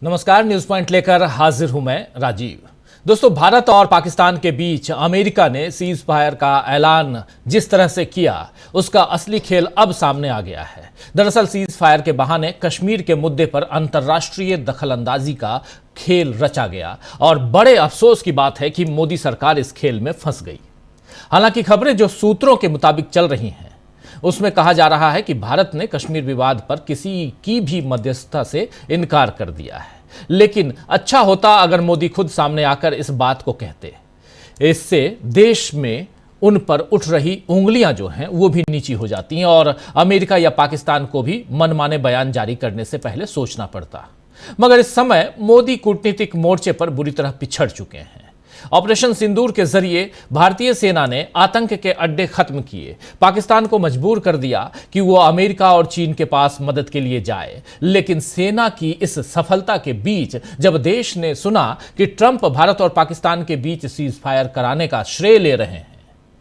नमस्कार, news point लेकर हाजिर हूं मैं राजीव। दोस्तों, भारत और पाकिस्तान के बीच अमेरिका ने सीज फायर का ऐलान जिस तरह से किया, उसका असली खेल अब सामने आ गया है। दरअसल सीज फायर के बहाने कश्मीर के मुद्दे पर अंतर्राष्ट्रीय दखलंदाजी का खेल रचा गया और बड़े अफसोस की बात है कि मोदी सरकार इस खेल में फंस गई। हालांकि खबरें जो सूत्रों के मुताबिक चल रही हैं, उसमें कहा जा रहा है कि भारत ने कश्मीर विवाद पर किसी की भी मध्यस्थता से इनकार कर दिया है। लेकिन अच्छा होता अगर मोदी खुद सामने आकर इस बात को कहते। इससे देश में उन पर उठ रही उंगलियां जो हैं वो भी नीची हो जाती हैं और अमेरिका या पाकिस्तान को भी मनमाने बयान जारी करने से पहले सोचना पड़ता। मगर इस समय मोदी कूटनीतिक मोर्चे पर बुरी तरह पिछड़ चुके हैं। ऑपरेशन सिंदूर के जरिए भारतीय सेना ने आतंक के अड्डे खत्म किए, पाकिस्तान को मजबूर कर दिया कि वो अमेरिका और चीन के पास मदद के लिए जाए। लेकिन सेना की इस सफलता के बीच जब देश ने सुना कि ट्रंप भारत और पाकिस्तान के बीच सीज फायर कराने का श्रेय ले रहे हैं,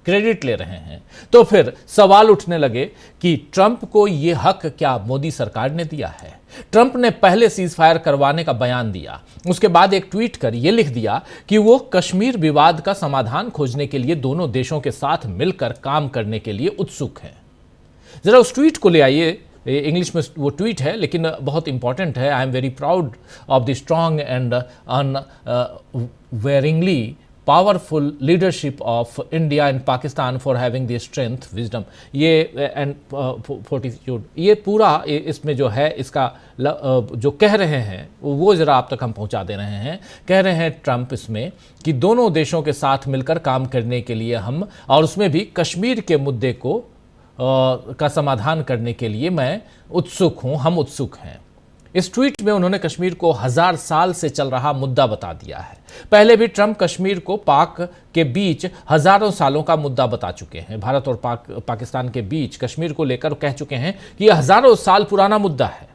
क्रेडिट ले रहे हैं, तो फिर सवाल उठने लगे कि ट्रंप को यह हक क्या मोदी सरकार ने दिया है। ट्रंप ने पहले सीज फायर करवाने का बयान दिया, उसके बाद एक ट्वीट कर यह लिख दिया कि वो कश्मीर विवाद का समाधान खोजने के लिए दोनों देशों के साथ मिलकर काम करने के लिए उत्सुक हैं। जरा उस ट्वीट को ले आइए। इंग्लिश में वो ट्वीट है लेकिन बहुत इंपॉर्टेंट है। I am very proud of the strong and unwaveringly powerful leadership of India and Pakistan for having the strength, wisdom, ये and fortitude, ये पूरा इसमें जो है इसका जो कह रहे हैं वो जरा आप तक हम पहुंचा दे रहे हैं। कह रहे हैं ट्रंप इसमें कि दोनों देशों के साथ मिलकर काम करने के लिए हम, और उसमें भी कश्मीर के मुद्दे को का समाधान करने के लिए मैं उत्सुक हूं, हम उत्सुक हैं। इस ट्वीट में उन्होंने कश्मीर को 1000 साल से चल रहा मुद्दा बता दिया है। पहले भी ट्रंप कश्मीर को पाक के बीच हजारों सालों का मुद्दा बता चुके हैं। भारत और पाकिस्तान के बीच कश्मीर को लेकर कह चुके हैं कि यह हजारों साल पुराना मुद्दा है।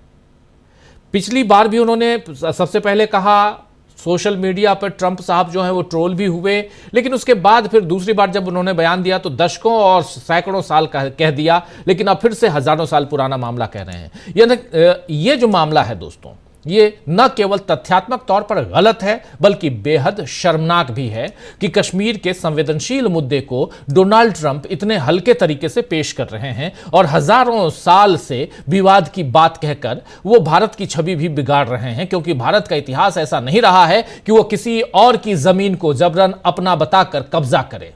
पिछली बार भी उन्होंने सबसे पहले कहा, सोशल मीडिया पर ट्रंप साहब जो हैं वो ट्रोल भी हुए, लेकिन उसके बाद फिर दूसरी बार जब उन्होंने बयान दिया तो दशकों और सैकड़ों साल कह दिया, लेकिन अब फिर से हजारों साल पुराना मामला कह रहे हैं। ये जो मामला है दोस्तों, ये न केवल तथ्यात्मक तौर पर गलत है बल्कि बेहद शर्मनाक भी है कि कश्मीर के संवेदनशील मुद्दे को डोनाल्ड ट्रंप इतने हल्के तरीके से पेश कर रहे हैं और हजारों साल से विवाद की बात कहकर वो भारत की छवि भी बिगाड़ रहे हैं, क्योंकि भारत का इतिहास ऐसा नहीं रहा है कि वो किसी और की जमीन को जबरन अपना बताकर कब्जा करे।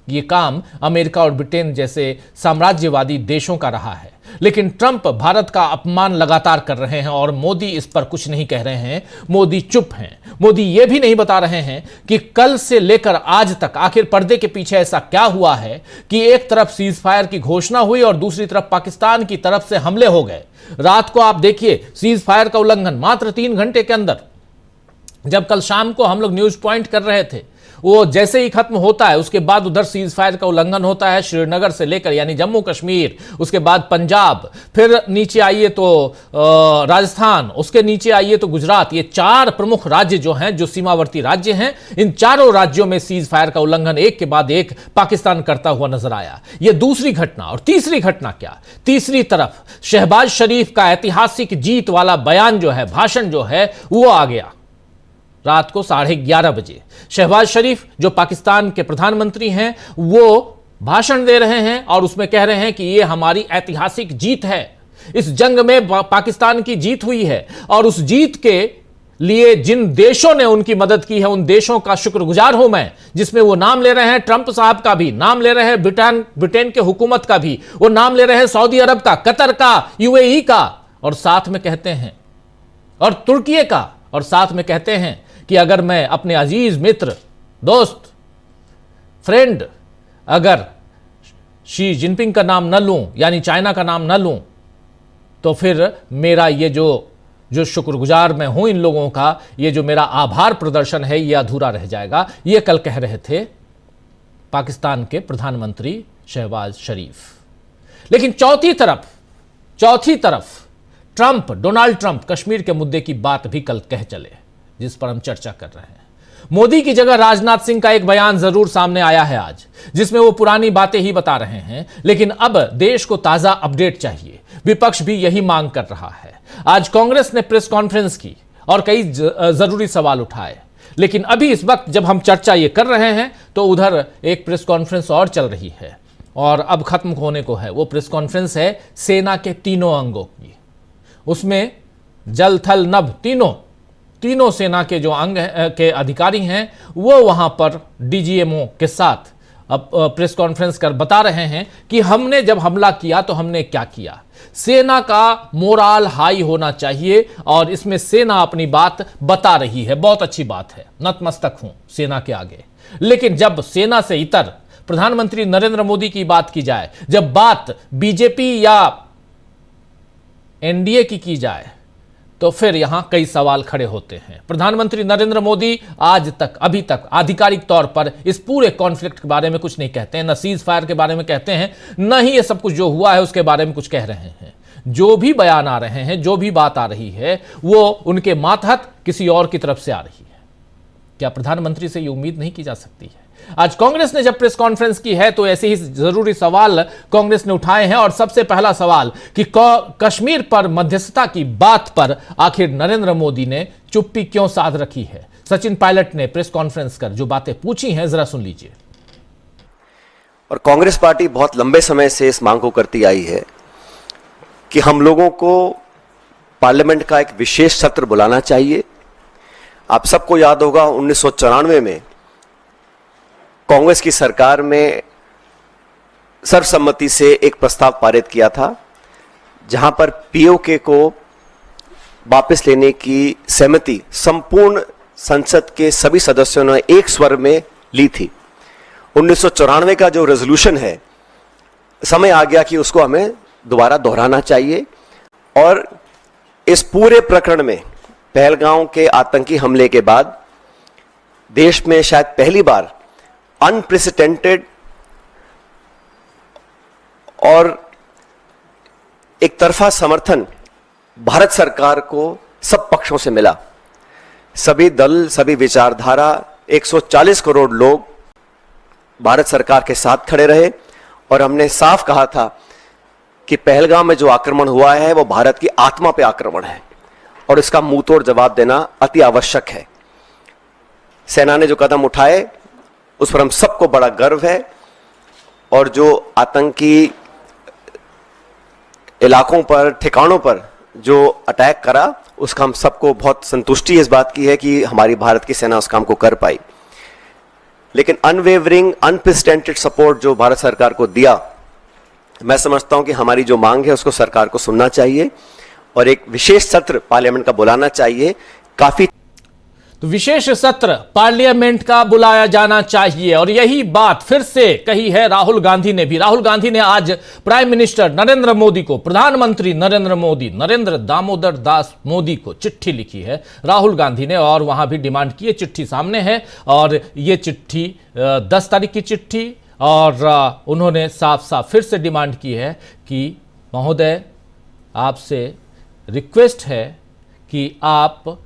ये काम अमेरिका और ब्रिटेन जैसे साम्राज्यवादी देशों का रहा है। लेकिन ट्रंप भारत का अपमान लगातार कर रहे हैं और मोदी इस पर कुछ नहीं कह रहे हैं। मोदी चुप हैं। मोदी यह भी नहीं बता रहे हैं कि कल से लेकर आज तक आखिर पर्दे के पीछे ऐसा क्या हुआ है कि एक तरफ सीज फायर की घोषणा हुई और दूसरी तरफ पाकिस्तान की तरफ से हमले हो गए। रात को आप देखिए, सीज फायर का उल्लंघन मात्र 3 घंटे के अंदर। जब कल शाम को हम लोग न्यूज पॉइंट कर रहे थे, वो जैसे ही खत्म होता है उसके बाद उधर सीज फायर का उल्लंघन होता है, श्रीनगर से लेकर यानी जम्मू कश्मीर, उसके बाद पंजाब, फिर नीचे आइए तो राजस्थान, उसके नीचे आइए तो गुजरात। ये 4 प्रमुख राज्य जो हैं, जो सीमावर्ती राज्य हैं, इन चारों राज्यों में सीज फायर का उल्लंघन एक के बाद एक पाकिस्तान करता हुआ नजर आया। ये दूसरी घटना। और तीसरी घटना क्या? तीसरी तरफ शहबाज शरीफ का ऐतिहासिक जीत वाला बयान जो है, भाषण जो है, वो आ गया रात को 11:30 बजे। शहबाज शरीफ जो पाकिस्तान के प्रधानमंत्री हैं, वो भाषण दे रहे हैं और उसमें कह रहे हैं कि ये हमारी ऐतिहासिक जीत है। इस जंग में पाकिस्तान की जीत हुई है और उस जीत के लिए जिन देशों ने उनकी मदद की है उन देशों का शुक्रगुजार हूं मैं। जिसमें वो नाम ले रहे हैं ट्रंप साहब का भी, नाम ले रहे हैं ब्रिटेन के हुकूमत का भी, वो नाम ले रहे हैं सऊदी अरब का, कतर का, यूएई का, और साथ में कहते हैं, और तुर्की का, और साथ में कहते हैं कि अगर मैं अपने अजीज मित्र, दोस्त, फ्रेंड, अगर शी जिनपिंग का नाम न लूं यानी चाइना का नाम न लूं तो फिर मेरा ये जो शुक्रगुजार मैं हूं इन लोगों का, ये जो मेरा आभार प्रदर्शन है ये अधूरा रह जाएगा। ये कल कह रहे थे पाकिस्तान के प्रधानमंत्री शहबाज शरीफ। लेकिन चौथी तरफ ट्रंप, डोनाल्ड ट्रंप कश्मीर के मुद्दे की बात भी कल कह चले, जिस पर हम चर्चा कर रहे हैं। मोदी की जगह राजनाथ सिंह का एक बयान जरूर सामने आया है आज, जिसमें वो पुरानी बातें ही बता रहे हैं, लेकिन अब देश को ताजा अपडेट चाहिए। विपक्ष भी यही मांग कर रहा है। आज कांग्रेस ने प्रेस कॉन्फ्रेंस की और कई जरूरी सवाल उठाए। लेकिन अभी इस वक्त जब हम चर्चा ये कर रहे हैं तो उधर एक प्रेस कॉन्फ्रेंस और चल रही है और अब खत्म होने को है। वो प्रेस कॉन्फ्रेंस है सेना के तीनों अंगों की। उसमें जल थल नभ तीनों सेना के जो अंग के अधिकारी हैं वो वहां पर डीजीएमओ के साथ अब प्रेस कॉन्फ्रेंस कर बता रहे हैं कि हमने जब हमला किया तो हमने क्या किया। सेना का मोराल हाई होना चाहिए और इसमें सेना अपनी बात बता रही है। बहुत अच्छी बात है, नतमस्तक हूं सेना के आगे। लेकिन जब सेना से इतर प्रधानमंत्री नरेंद्र मोदी की बात की जाए, जब बात बीजेपी या एनडीए की जाए, तो फिर यहां कई सवाल खड़े होते हैं। प्रधानमंत्री नरेंद्र मोदी आज तक अभी तक आधिकारिक तौर पर इस पूरे कॉन्फ्लिक्ट के बारे में कुछ नहीं कहते हैं, न सीज फायर के बारे में कहते हैं, न ही ये सब कुछ जो हुआ है उसके बारे में कुछ कह रहे हैं। जो भी बयान आ रहे हैं, जो भी बात आ रही है, वो उनके मातहत किसी और की तरफ से आ रही है। क्या प्रधानमंत्री से ये उम्मीद नहीं की जा सकती है? आज कांग्रेस ने जब प्रेस कॉन्फ्रेंस की है तो ऐसे ही जरूरी सवाल कांग्रेस ने उठाए हैं और सबसे पहला सवाल कि कश्मीर पर मध्यस्थता की बात पर आखिर नरेंद्र मोदी ने चुप्पी क्यों साध रखी है। सचिन पायलट ने प्रेस कॉन्फ्रेंस कर जो बातें पूछी हैं जरा सुन लीजिए। और कांग्रेस पार्टी बहुत लंबे समय से इस मांग को करती आई है कि हम लोगों को पार्लियामेंट का एक विशेष सत्र बुलाना चाहिए। आप सबको याद होगा 1994 में कांग्रेस की सरकार में सर्वसम्मति से एक प्रस्ताव पारित किया था जहां पर पीओके को वापस लेने की सहमति संपूर्ण संसद के सभी सदस्यों ने एक स्वर में ली थी। 1994 का जो रेजोल्यूशन है, समय आ गया कि उसको हमें दोबारा दोहराना चाहिए। और इस पूरे प्रकरण में पहलगांव के आतंकी हमले के बाद देश में शायद पहली बार अनप्रेसिडेंटेड और एक तरफा समर्थन भारत सरकार को सब पक्षों से मिला। सभी दल, सभी विचारधारा, 140 करोड़ लोग भारत सरकार के साथ खड़े रहे और हमने साफ कहा था कि पहलगाम में जो आक्रमण हुआ है वो भारत की आत्मा पे आक्रमण है और इसका मुंहतोड़ जवाब देना अति आवश्यक है। सेना ने जो कदम उठाए उस पर हम सबको बड़ा गर्व है और जो आतंकी इलाकों पर, ठिकानों पर जो अटैक करा उसका हम सबको बहुत संतुष्टि इस बात की है कि हमारी भारत की सेना उस काम को कर पाई। लेकिन अनवेवरिंग, अनप्रेसिडेंटेड सपोर्ट जो भारत सरकार को दिया, मैं समझता हूं कि हमारी जो मांग है उसको सरकार को सुनना चाहिए और एक विशेष सत्र पार्लियामेंट का बुलाना चाहिए। काफी तो विशेष सत्र पार्लियामेंट का बुलाया जाना चाहिए और यही बात फिर से कही है राहुल गांधी ने भी। राहुल गांधी ने आज प्राइम मिनिस्टर नरेंद्र मोदी को, प्रधानमंत्री नरेंद्र मोदी, नरेंद्र दामोदर दास मोदी को चिट्ठी लिखी है राहुल गांधी ने और वहां भी डिमांड की है। चिट्ठी सामने है और ये चिट्ठी 10 तारीख की चिट्ठी और उन्होंने साफ साफ फिर से डिमांड की है कि महोदय आपसे रिक्वेस्ट है कि आप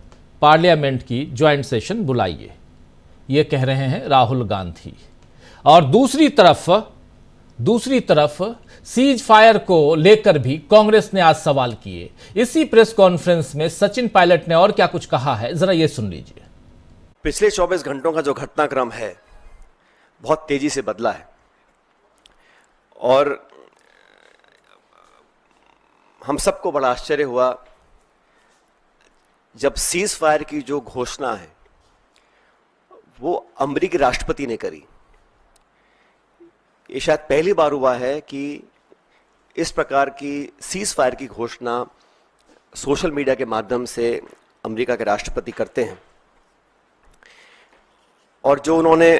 पार्लियामेंट की ज्वाइंट सेशन बुलाइए, ये कह रहे हैं राहुल गांधी। और दूसरी तरफ सीज फायर को लेकर भी कांग्रेस ने आज सवाल किए। इसी प्रेस कॉन्फ्रेंस में सचिन पायलट ने और क्या कुछ कहा है जरा ये सुन लीजिए। पिछले 24 घंटों का जो घटनाक्रम है बहुत तेजी से बदला है और हम सबको बड़ा आश्चर्य हुआ जब सीज फायर की जो घोषणा है वो अमेरिकी राष्ट्रपति ने करी। ये शायद पहली बार हुआ है कि इस प्रकार की सीज फायर की घोषणा सोशल मीडिया के माध्यम से अमेरिका के राष्ट्रपति करते हैं। और जो उन्होंने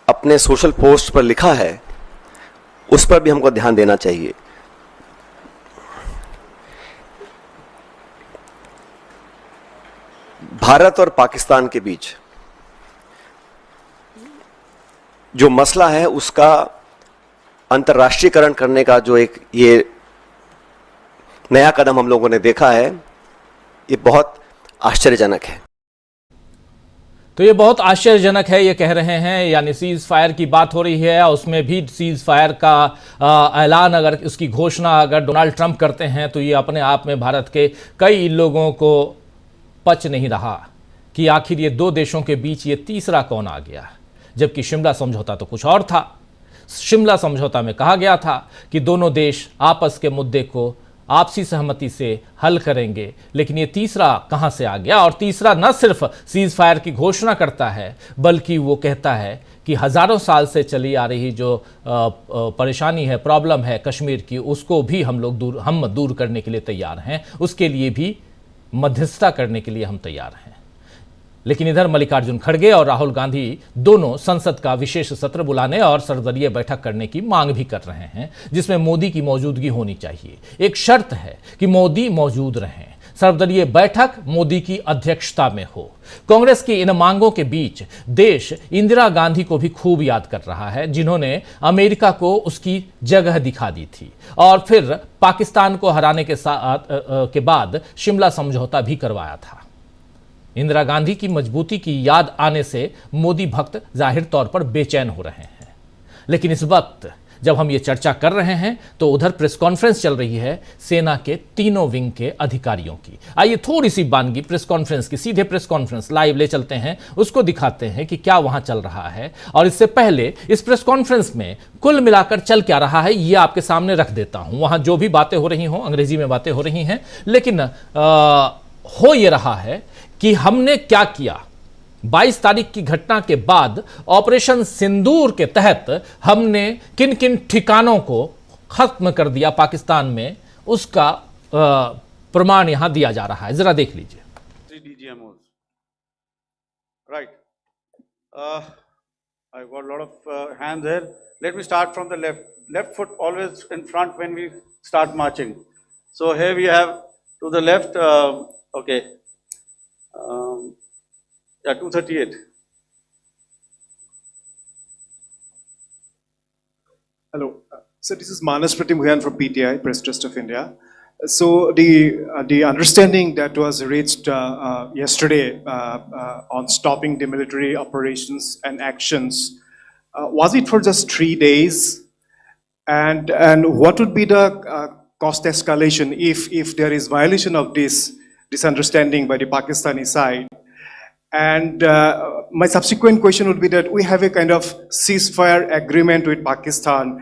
अपने सोशल पोस्ट पर लिखा है उस पर भी हमको ध्यान देना चाहिए। भारत और पाकिस्तान के बीच जो मसला है उसका अंतर्राष्ट्रीयकरण करने का जो एक ये नया कदम हम लोगों ने देखा है, ये बहुत आश्चर्यजनक है। तो ये बहुत आश्चर्यजनक है, ये कह रहे हैं। यानी सीज फायर की बात हो रही है, उसमें भी सीज फायर का ऐलान, अगर उसकी घोषणा अगर डोनाल्ड ट्रंप करते हैं तो ये अपने आप में भारत के कई लोगों को पच नहीं रहा कि आखिर ये दो देशों के बीच ये तीसरा कौन आ गया, जबकि शिमला समझौता तो कुछ और था। शिमला समझौता में कहा गया था कि दोनों देश आपस के मुद्दे को आपसी सहमति से हल करेंगे, लेकिन ये तीसरा कहां से आ गया। और तीसरा न सिर्फ सीज फायर की घोषणा करता है, बल्कि वो कहता है कि हजारों साल से चली आ रही जो परेशानी है, प्रॉब्लम है कश्मीर की, उसको भी हम दूर करने के लिए तैयार हैं, उसके लिए भी मध्यस्थता करने के लिए हम तैयार हैं। लेकिन इधर मल्लिकार्जुन खड़गे और राहुल गांधी दोनों संसद का विशेष सत्र बुलाने और सर्वदलीय बैठक करने की मांग भी कर रहे हैं, जिसमें मोदी की मौजूदगी होनी चाहिए। एक शर्त है कि मोदी मौजूद रहें। सर्वदलीय बैठक मोदी की अध्यक्षता में हो। कांग्रेस की इन मांगों के बीच देश इंदिरा गांधी को भी खूब याद कर रहा है, जिन्होंने अमेरिका को उसकी जगह दिखा दी थी और फिर पाकिस्तान को हराने के बाद शिमला समझौता भी करवाया था। इंदिरा गांधी की मजबूती की याद आने से मोदी भक्त जाहिर तौर पर बेचैन हो रहे हैं। लेकिन इस वक्त जब हम ये चर्चा कर रहे हैं तो उधर प्रेस कॉन्फ्रेंस चल रही है सेना के तीनों विंग के अधिकारियों की। आइए थोड़ी सी बानगी प्रेस कॉन्फ्रेंस की, सीधे प्रेस कॉन्फ्रेंस लाइव ले चलते हैं, उसको दिखाते हैं कि क्या वहां चल रहा है। और इससे पहले इस प्रेस कॉन्फ्रेंस में कुल मिलाकर चल क्या रहा है ये आपके सामने रख देता हूं। वहां जो भी बातें हो रही हों, अंग्रेजी में बातें हो रही हैं, लेकिन हो ये रहा है कि हमने क्या किया। 22 तारीख की घटना के बाद ऑपरेशन सिंदूर के तहत हमने किन किन ठिकानों को खत्म कर दिया पाकिस्तान में, उसका प्रमाण यहां दिया जा रहा है। जरा देख लीजिए। Right. I've got a lot of hands here. Let me start from the left. Left foot always in front when we start marching. So here we have to the left. Okay. Yeah, 238. Hello. So this is Manas Pratimugyan from PTI, Press Trust of India. So the understanding that was reached yesterday on stopping the military operations and actions, was it for just 3 days? And what would be the cost escalation if there is violation of this understanding by the Pakistani side? And my subsequent question would be that we have a kind of ceasefire agreement with Pakistan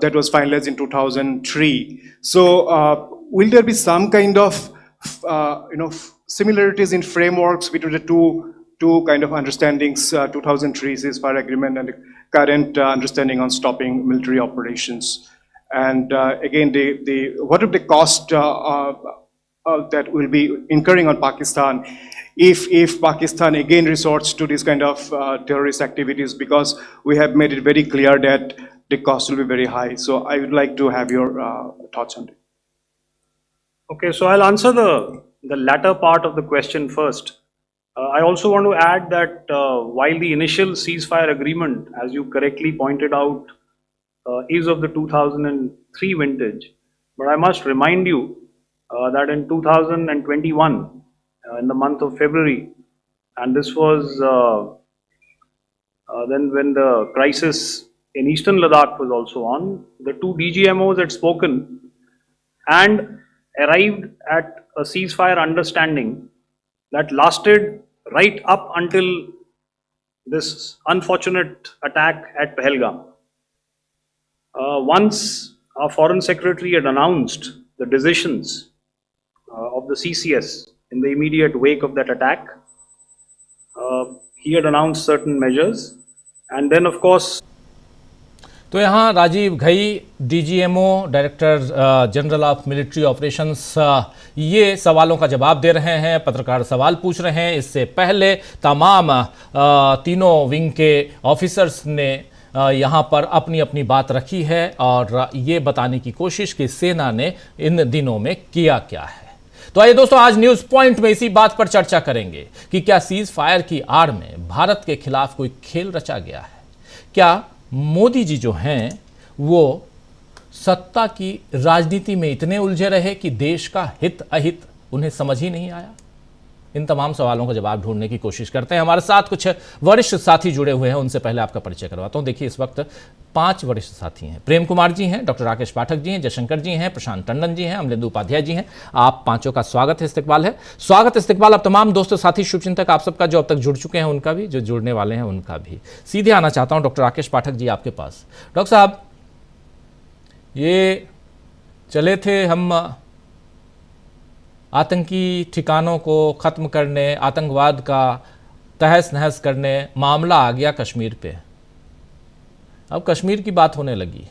that was finalized in 2003. So will there be some kind of similarities in frameworks between the two kind of understandings, 2003 ceasefire agreement and the current understanding on stopping military operations? And again, what would the cost that will be incurring on Pakistan if Pakistan again resorts to this kind of terrorist activities, because we have made it very clear that the cost will be very high. So I would like to have your thoughts on it. Okay, so I'll answer the latter part of the question first. I also want to add that while the initial ceasefire agreement, as you correctly pointed out, is of the 2003 vintage, but I must remind you that in 2021, in the month of February, and this was then when the crisis in eastern Ladakh was also on, the two DGMOs had spoken and arrived at a ceasefire understanding that lasted right up until this unfortunate attack at Pahalgam. Once our Foreign Secretary had announced the decisions of the CCS in the immediate wake of that attack, he had announced certain measures, and then of course तो यहाँ Rajiv Ghai, DGMO, director general of military operations, ये सवालों का जवाब दे रहे हैं, पत्रकार सवाल पूछ रहे हैं। इससे पहले तमाम तीनों विंग के ऑफिसर्स ने यहाँ पर अपनी अपनी बात रखी है और ये बताने की कोशिश कि सेना ने इन दिनों में किया क्या है। तो आइए दोस्तों, आज न्यूज पॉइंट में इसी बात पर चर्चा करेंगे कि क्या सीज फायर की आड़ में भारत के खिलाफ कोई खेल रचा गया है। क्या मोदी जी जो हैं वो सत्ता की राजनीति में इतने उलझे रहे कि देश का हित अहित उन्हें समझ ही नहीं आया। इन तमाम सवालों का जवाब ढूंढने की कोशिश करते हैं। हमारे साथ कुछ वरिष्ठ साथी जुड़े हुए हैं, उनसे पहले आपका परिचय करवाता हूं। देखिए, इस वक्त 5 वरिष्ठ साथी हैं। प्रेम कुमार जी हैं, डॉक्टर राकेश पाठक जी हैं, जयशंकर जी हैं, प्रशांत टंडन जी हैं, अमलेंदु उपाध्याय जी हैं। आप पांचों का स्वागत है, इस्तकबाल है। स्वागत इस्तकबाल आप तमाम दोस्तों, साथी, शुभचिंतक आप सबका, जो अब तक जुड़ चुके हैं उनका भी, जो जुड़ने वाले हैं उनका भी। सीधे आना चाहता हूं डॉक्टर राकेश पाठक जी आपके पास। डॉक्टर साहब, ये चले थे हम आतंकी ठिकानों को ख़त्म करने, आतंकवाद का तहस नहस करने, मामला आ गया कश्मीर पे। अब कश्मीर की बात होने लगी।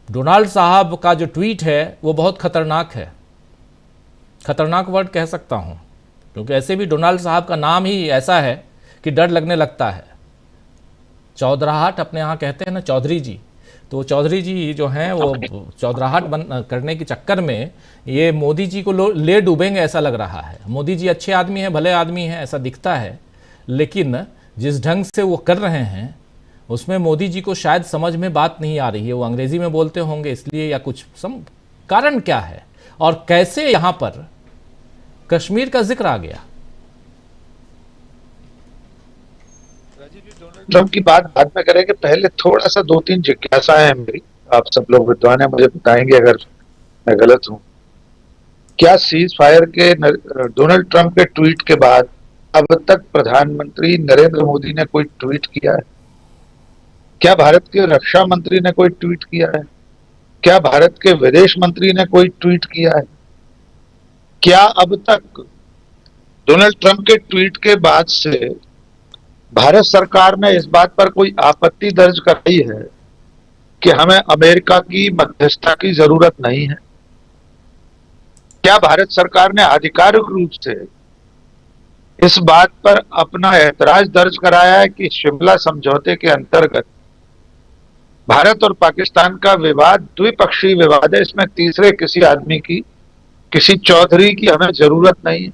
डोनाल्ड साहब का जो ट्वीट है वो बहुत ख़तरनाक है। ख़तरनाक वर्ड कह सकता हूँ, क्योंकि ऐसे भी डोनाल्ड साहब का नाम ही ऐसा है कि डर लगने लगता है। चौधराहट अपने यहाँ कहते हैं ना, चौधरी जी, तो चौधरी जी जो हैं वो चौधराहट करने के चक्कर में ये मोदी जी को ले डूबेंगे ऐसा लग रहा है। मोदी जी अच्छे आदमी हैं, भले आदमी हैं, ऐसा दिखता है, लेकिन जिस ढंग से वो कर रहे हैं उसमें मोदी जी को शायद समझ में बात नहीं आ रही है। वो अंग्रेजी में बोलते होंगे इसलिए, या कुछ कारण क्या है और कैसे यहाँ पर कश्मीर का जिक्र आ गया? ट्रम्प की बात बाद में करेंगे, पहले थोड़ा सा 2-3 जिज्ञासाएं हैं मेरी। आप सब लोग विद्वान हैं, मुझे बताएंगे अगर मैं गलत हूं। क्या सीज फायर के डोनाल्ड ट्रंप के ट्वीट के बाद अब तक प्रधानमंत्री नरेंद्र मोदी ने कोई ट्वीट किया है? क्या भारत के रक्षा मंत्री ने कोई ट्वीट किया है? क्या भारत के विदेश मंत्री ने कोई ट्वीट किया है? क्या अब तक डोनाल्ड ट्रंप के ट्वीट के बाद से भारत सरकार ने इस बात पर कोई आपत्ति दर्ज कराई है कि हमें अमेरिका की मध्यस्थता की जरूरत नहीं है? क्या भारत सरकार ने आधिकारिक रूप से इस बात पर अपना ऐतराज दर्ज कराया है कि शिमला समझौते के अंतर्गत भारत और पाकिस्तान का विवाद द्विपक्षीय विवाद है, इसमें तीसरे किसी आदमी की, किसी चौधरी की हमें जरूरत नहीं है?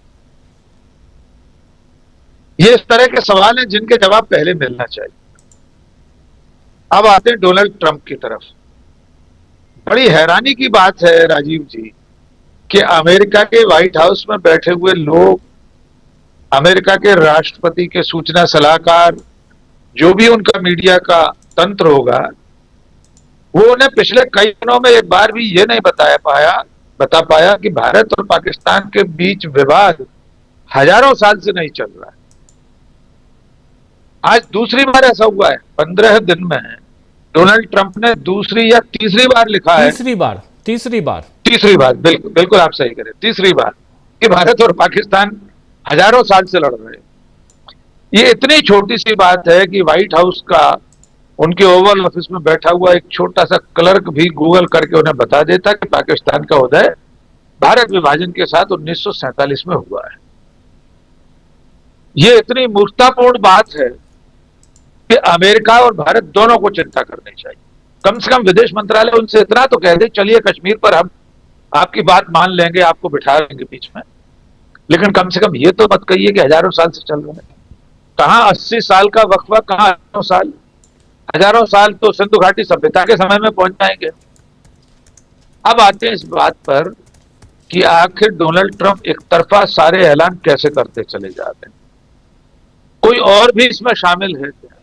ये इस तरह के सवाल हैं जिनके जवाब पहले मिलना चाहिए। अब आते हैं डोनाल्ड ट्रंप की तरफ। बड़ी हैरानी की बात है राजीव जी कि अमेरिका के व्हाइट हाउस में बैठे हुए लोग, अमेरिका के राष्ट्रपति के सूचना सलाहकार, जो भी उनका मीडिया का तंत्र होगा, वो उन्हें पिछले कई दिनों में एक बार भी ये नहीं बता पाया कि भारत और पाकिस्तान के बीच विवाद हजारों साल से नहीं चल रहा है। आज दूसरी बार ऐसा हुआ है 15 दिन में। डोनाल्ड ट्रंप ने दूसरी या तीसरी बार लिखा है, तीसरी बार, बिल्कुल आप सही करें, तीसरी बार, कि भारत और पाकिस्तान हजारों साल से लड़ रहे हैं। ये इतनी छोटी सी बात है कि व्हाइट हाउस का, उनके ओवल ऑफिस में बैठा हुआ एक छोटा सा क्लर्क भी गूगल करके उन्हें बता देता कि पाकिस्तान का उदय भारत विभाजन के साथ 1947 में हुआ है। ये इतनी मूर्खतापूर्ण बात है कि अमेरिका और भारत दोनों को चिंता करनी चाहिए। कम से कम विदेश मंत्रालय उनसे इतना तो कह दे, चलिए कश्मीर पर हम आपकी बात मान लेंगे, आपको बिठा लेंगे बीच में, लेकिन कम से कम ये तो मत कहिए कि हजारों साल से चल रहे हैं। कहां 80 साल का वक्फा, कहां हजारों साल तो सिंधु घाटी सभ्यता के समय में पहुंच जाएंगे। अब आते हैं इस बात पर कि आखिर डोनाल्ड ट्रंप एक तरफा सारे ऐलान कैसे करते चले जाते हैं? कोई और भी इसमें शामिल है क्या?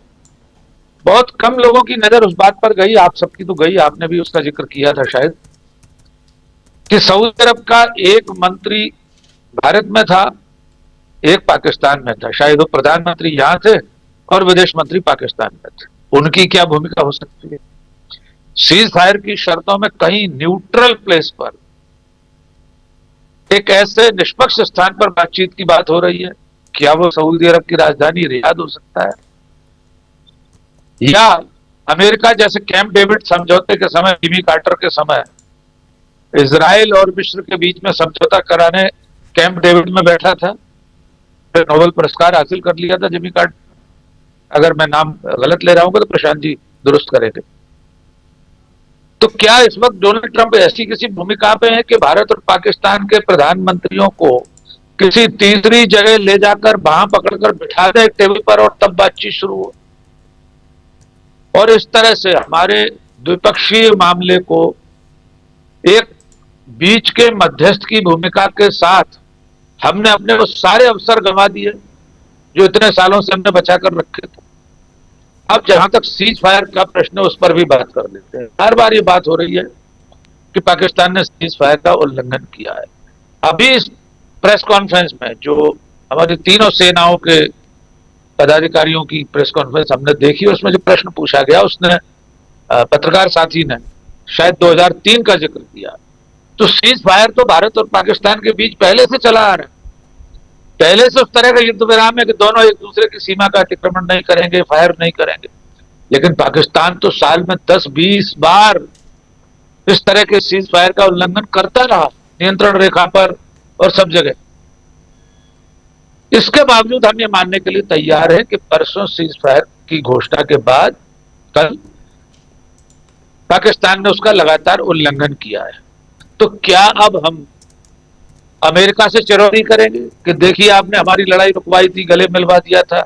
बहुत कम लोगों की नजर उस बात पर गई, आप सबकी तो गई, आपने भी उसका जिक्र किया था शायद, कि सऊदी अरब का एक मंत्री भारत में था, एक पाकिस्तान में था। शायद वो प्रधानमंत्री यहां थे और विदेश मंत्री पाकिस्तान में थे। उनकी क्या भूमिका हो सकती है? सीज फायर की शर्तों में कहीं न्यूट्रल प्लेस पर, एक ऐसे निष्पक्ष स्थान पर बातचीत की बात हो रही है। क्या वो सऊदी अरब की राजधानी रियाद हो सकता है? या अमेरिका जैसे कैंप डेविड समझौते के समय, जिमी कार्टर के समय, इजराइल और मिस्र के बीच में समझौता कराने कैंप डेविड में बैठा था, फिर नोबेल पुरस्कार हासिल कर लिया था जिमी कार्टर। अगर मैं नाम गलत ले रहा हूं तो प्रशांत जी दुरुस्त करेंगे। तो क्या इस वक्त डोनाल्ड ट्रंप ऐसी किसी भूमिका पे है कि भारत और पाकिस्तान के प्रधानमंत्रियों को किसी तीसरी जगह ले जाकर वहां पकड़कर बिठा दे टेबल पर और तब बातचीत शुरू हो? और इस तरह से हमारे द्विपक्षीय मामले को एक बीच के मध्यस्थ की भूमिका के साथ हमने अपने वो सारे अवसर गंवा दिए जो इतने सालों से हमने बचा कर रखे थे। अब जहां तक सीज फायर का प्रश्न है उस पर भी बात कर लेते हैं। हर बार ये बात हो रही है कि पाकिस्तान ने सीज फायर का उल्लंघन किया है। अभी इस प्रेस कॉन्फ्रेंस में जो हमारी तीनों सेनाओं के पदाधिकारियों की प्रेस कॉन्फ्रेंस हमने देखी, उसमें जो प्रश्न पूछा गया उसने पत्रकार साथी ने शायद 2003 का जिक्र किया। तो सीज फायर तो भारत और पाकिस्तान के बीच पहले से चला आ रहा है। पहले से उस तरह का युद्ध विराम है कि दोनों एक दूसरे की सीमा का अतिक्रमण नहीं करेंगे, फायर नहीं करेंगे। लेकिन पाकिस्तान तो साल में 10-20 बार इस तरह के सीज फायर का उल्लंघन करता रहा, नियंत्रण रेखा पर और सब जगह। इसके बावजूद हम ये मानने के लिए तैयार हैं कि परसों सीज फायर की घोषणा के बाद कल पाकिस्तान ने उसका लगातार उल्लंघन किया है। तो क्या अब हम अमेरिका से चिरौरी करेंगे कि देखिए आपने हमारी लड़ाई रुकवाई थी, गले मिलवा दिया था,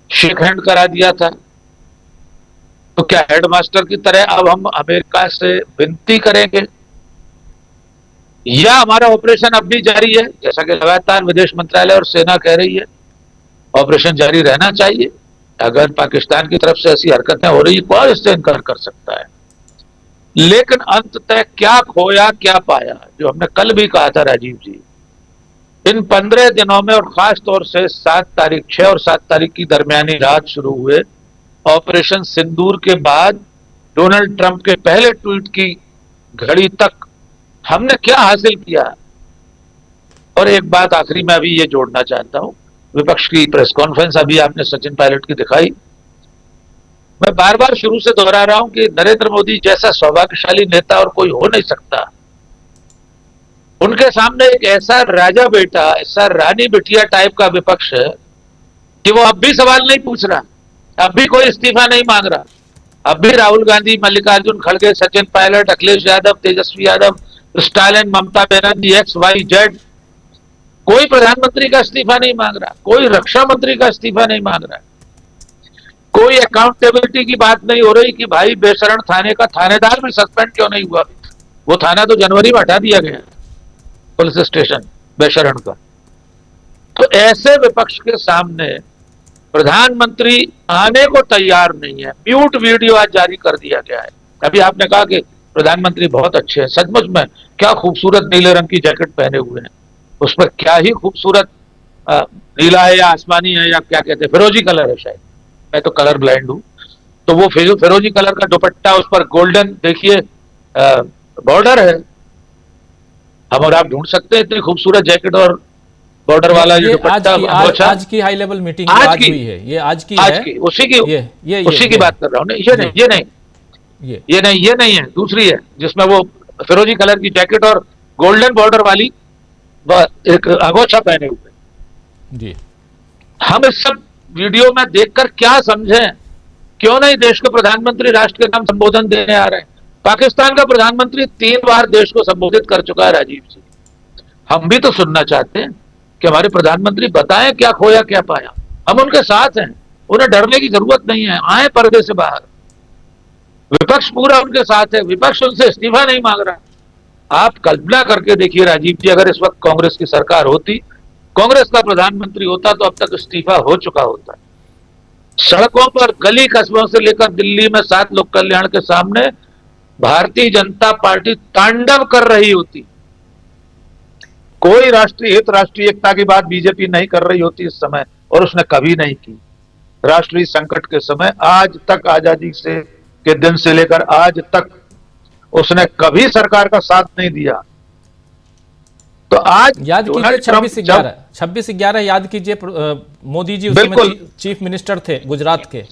शेक हैंड करा दिया था? तो क्या हेडमास्टर की तरह अब हम अमेरिका से विनती करेंगे, या हमारा ऑपरेशन अब भी जारी है? जैसा कि लगातार विदेश मंत्रालय और सेना कह रही है, ऑपरेशन जारी रहना चाहिए। अगर पाकिस्तान की तरफ से ऐसी हरकतें हो रही है, कौन इससे इनकार कर सकता है? लेकिन अंततः क्या खोया क्या पाया, जो हमने कल भी कहा था राजीव जी, इन 15 दिनों में और खास तौर से 7 तारीख 6 और 7 तारीख की दरमियानी रात शुरू हुए ऑपरेशन सिंदूर के बाद डोनाल्ड ट्रंप के पहले ट्वीट की घड़ी तक हमने क्या हासिल किया। और एक बात आखिरी में अभी ये जोड़ना चाहता हूं, विपक्ष की प्रेस कॉन्फ्रेंस अभी आपने सचिन पायलट की दिखाई। मैं बार बार शुरू से दोहरा रहा हूं कि नरेंद्र मोदी जैसा सौभाग्यशाली नेता और कोई हो नहीं सकता। उनके सामने एक ऐसा राजा बेटा, ऐसा रानी बिटिया टाइप का विपक्ष है कि वो अब भी सवाल नहीं पूछ रहा, अब भी कोई इस्तीफा नहीं मांग रहा। अब भी राहुल गांधी, मल्लिकार्जुन खड़गे, सचिन पायलट, अखिलेश यादव, तेजस्वी यादव, स्टालिन, ममता बनर्जी, XYZ, कोई प्रधानमंत्री का इस्तीफा नहीं मांग रहा, कोई रक्षा मंत्री का इस्तीफा नहीं मांग रहा, कोई अकाउंटेबिलिटी की बात नहीं हो रही कि भाई बेशरण थाने का थानेदार भी सस्पेंड क्यों नहीं हुआ। वो थाना तो जनवरी में हटा दिया गया, पुलिस स्टेशन बेशरण का। तो ऐसे विपक्ष के सामने प्रधानमंत्री आने को तैयार नहीं है। म्यूट वीडियो आज जारी कर दिया गया है। अभी आपने कहा कि प्रधानमंत्री बहुत अच्छे हैं, सचमुच में क्या खूबसूरत नीले रंग की जैकेट पहने हुए हैं, उस पर क्या ही खूबसूरत नीला है या आसमानी है या क्या कहते हैं, फिरोजी कलर है शायद, मैं तो कलर ब्लाइंड हूं। तो वो फिरोजी कलर का दुपट्टा, उस पर गोल्डन देखिए बॉर्डर है। हम और आप ढूंढ सकते हैं इतनी खूबसूरत जैकेट और बॉर्डर वाला ये दुपट्टा। आज की हाई लेवल मीटिंग आज हुई है, ये आज की उसी की बात कर रहा हूं। ये नहीं है, दूसरी है जिसमें वो फिरोजी कलर की जैकेट और गोल्डन बॉर्डर वाली एक अंगोछा पहने हुए जी। हम इस सब वीडियो में देखकर क्या समझें? क्यों नहीं देश के प्रधानमंत्री राष्ट्र के नाम संबोधन देने आ रहे हैं? पाकिस्तान का प्रधानमंत्री 3 बार देश को संबोधित कर चुका है राजीव जी। हम भी तो सुनना चाहते हैं कि हमारे प्रधानमंत्री बताएं क्या खोया क्या पाया। हम उनके साथ हैं, उन्हें डरने की जरूरत नहीं है, आए पर्दे से बाहर। विपक्ष पूरा उनके साथ है, विपक्ष उनसे इस्तीफा नहीं मांग रहा। आप कल्पना करके देखिए राजीव जी, अगर इस वक्त कांग्रेस की सरकार होती, कांग्रेस का प्रधानमंत्री होता, तो अब तक इस्तीफा हो चुका होता। सड़कों पर गली कस्बों से लेकर दिल्ली में 7 लोक कल्याण के सामने भारतीय जनता पार्टी तांडव कर रही होती। कोई राष्ट्रीय हित, राष्ट्रीय एकता की बात बीजेपी नहीं कर रही होती इस समय, और उसने कभी नहीं की। राष्ट्रीय संकट के समय आज तक, आजादी से के दिन से लेकर आज तक उसने कभी सरकार का साथ नहीं दिया। तो आज याद कीजिए 26/11 याद कीजिए, मोदी जी उस समय चीफ मिनिस्टर थे गुजरात के,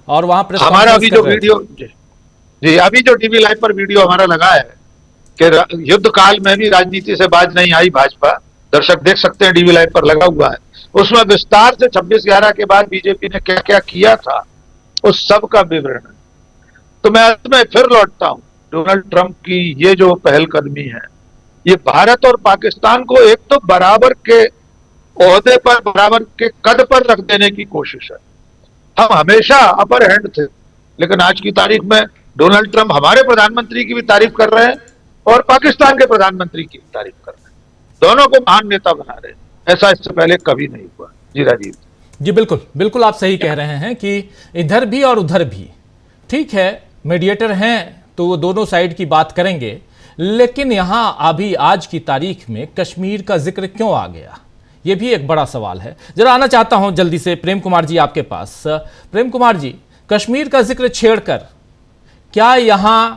और वहां प्रेस हमारा अभी जो वीडियो जी, अभी जो टीवी लाइव पर वीडियो हमारा लगा है कि युद्ध काल में भी राजनीति से बाज नहीं आई भाजपा, दर्शक देख सकते हैं, टीवी लाइव पर लगा हुआ है। उसमें विस्तार से 26/11 के बाद बीजेपी ने क्या क्या किया था उस सब का विवरण है। तो मैं अंत में फिर लौटता हूं, डोनाल्ड ट्रंप की ये जो पहलकदमी है, ये भारत और पाकिस्तान को एक तो बराबर के ओहदे पर, बराबर के कद पर रख देने की कोशिश है। हम हमेशा अपर हैंड थे, लेकिन आज की तारीख में डोनाल्ड ट्रंप हमारे प्रधानमंत्री की भी तारीफ कर रहे हैं और पाकिस्तान के प्रधानमंत्री की भी तारीफ कर रहे हैं। दोनों को महान नेता बना रहे हैं। ऐसा इससे पहले कभी नहीं हुआ। जी राजीव जी बिल्कुल बिल्कुल, आप सही कह रहे हैं कि इधर भी और उधर भी ठीक है, मीडिएटर हैं तो वो दोनों साइड की बात करेंगे, लेकिन यहां अभी आज की तारीख में कश्मीर का जिक्र क्यों आ गया, ये भी एक बड़ा सवाल है। जरा आना चाहता हूं जल्दी से प्रेम कुमार जी आपके पास। प्रेम कुमार जी, कश्मीर का जिक्र छेड़कर क्या यहां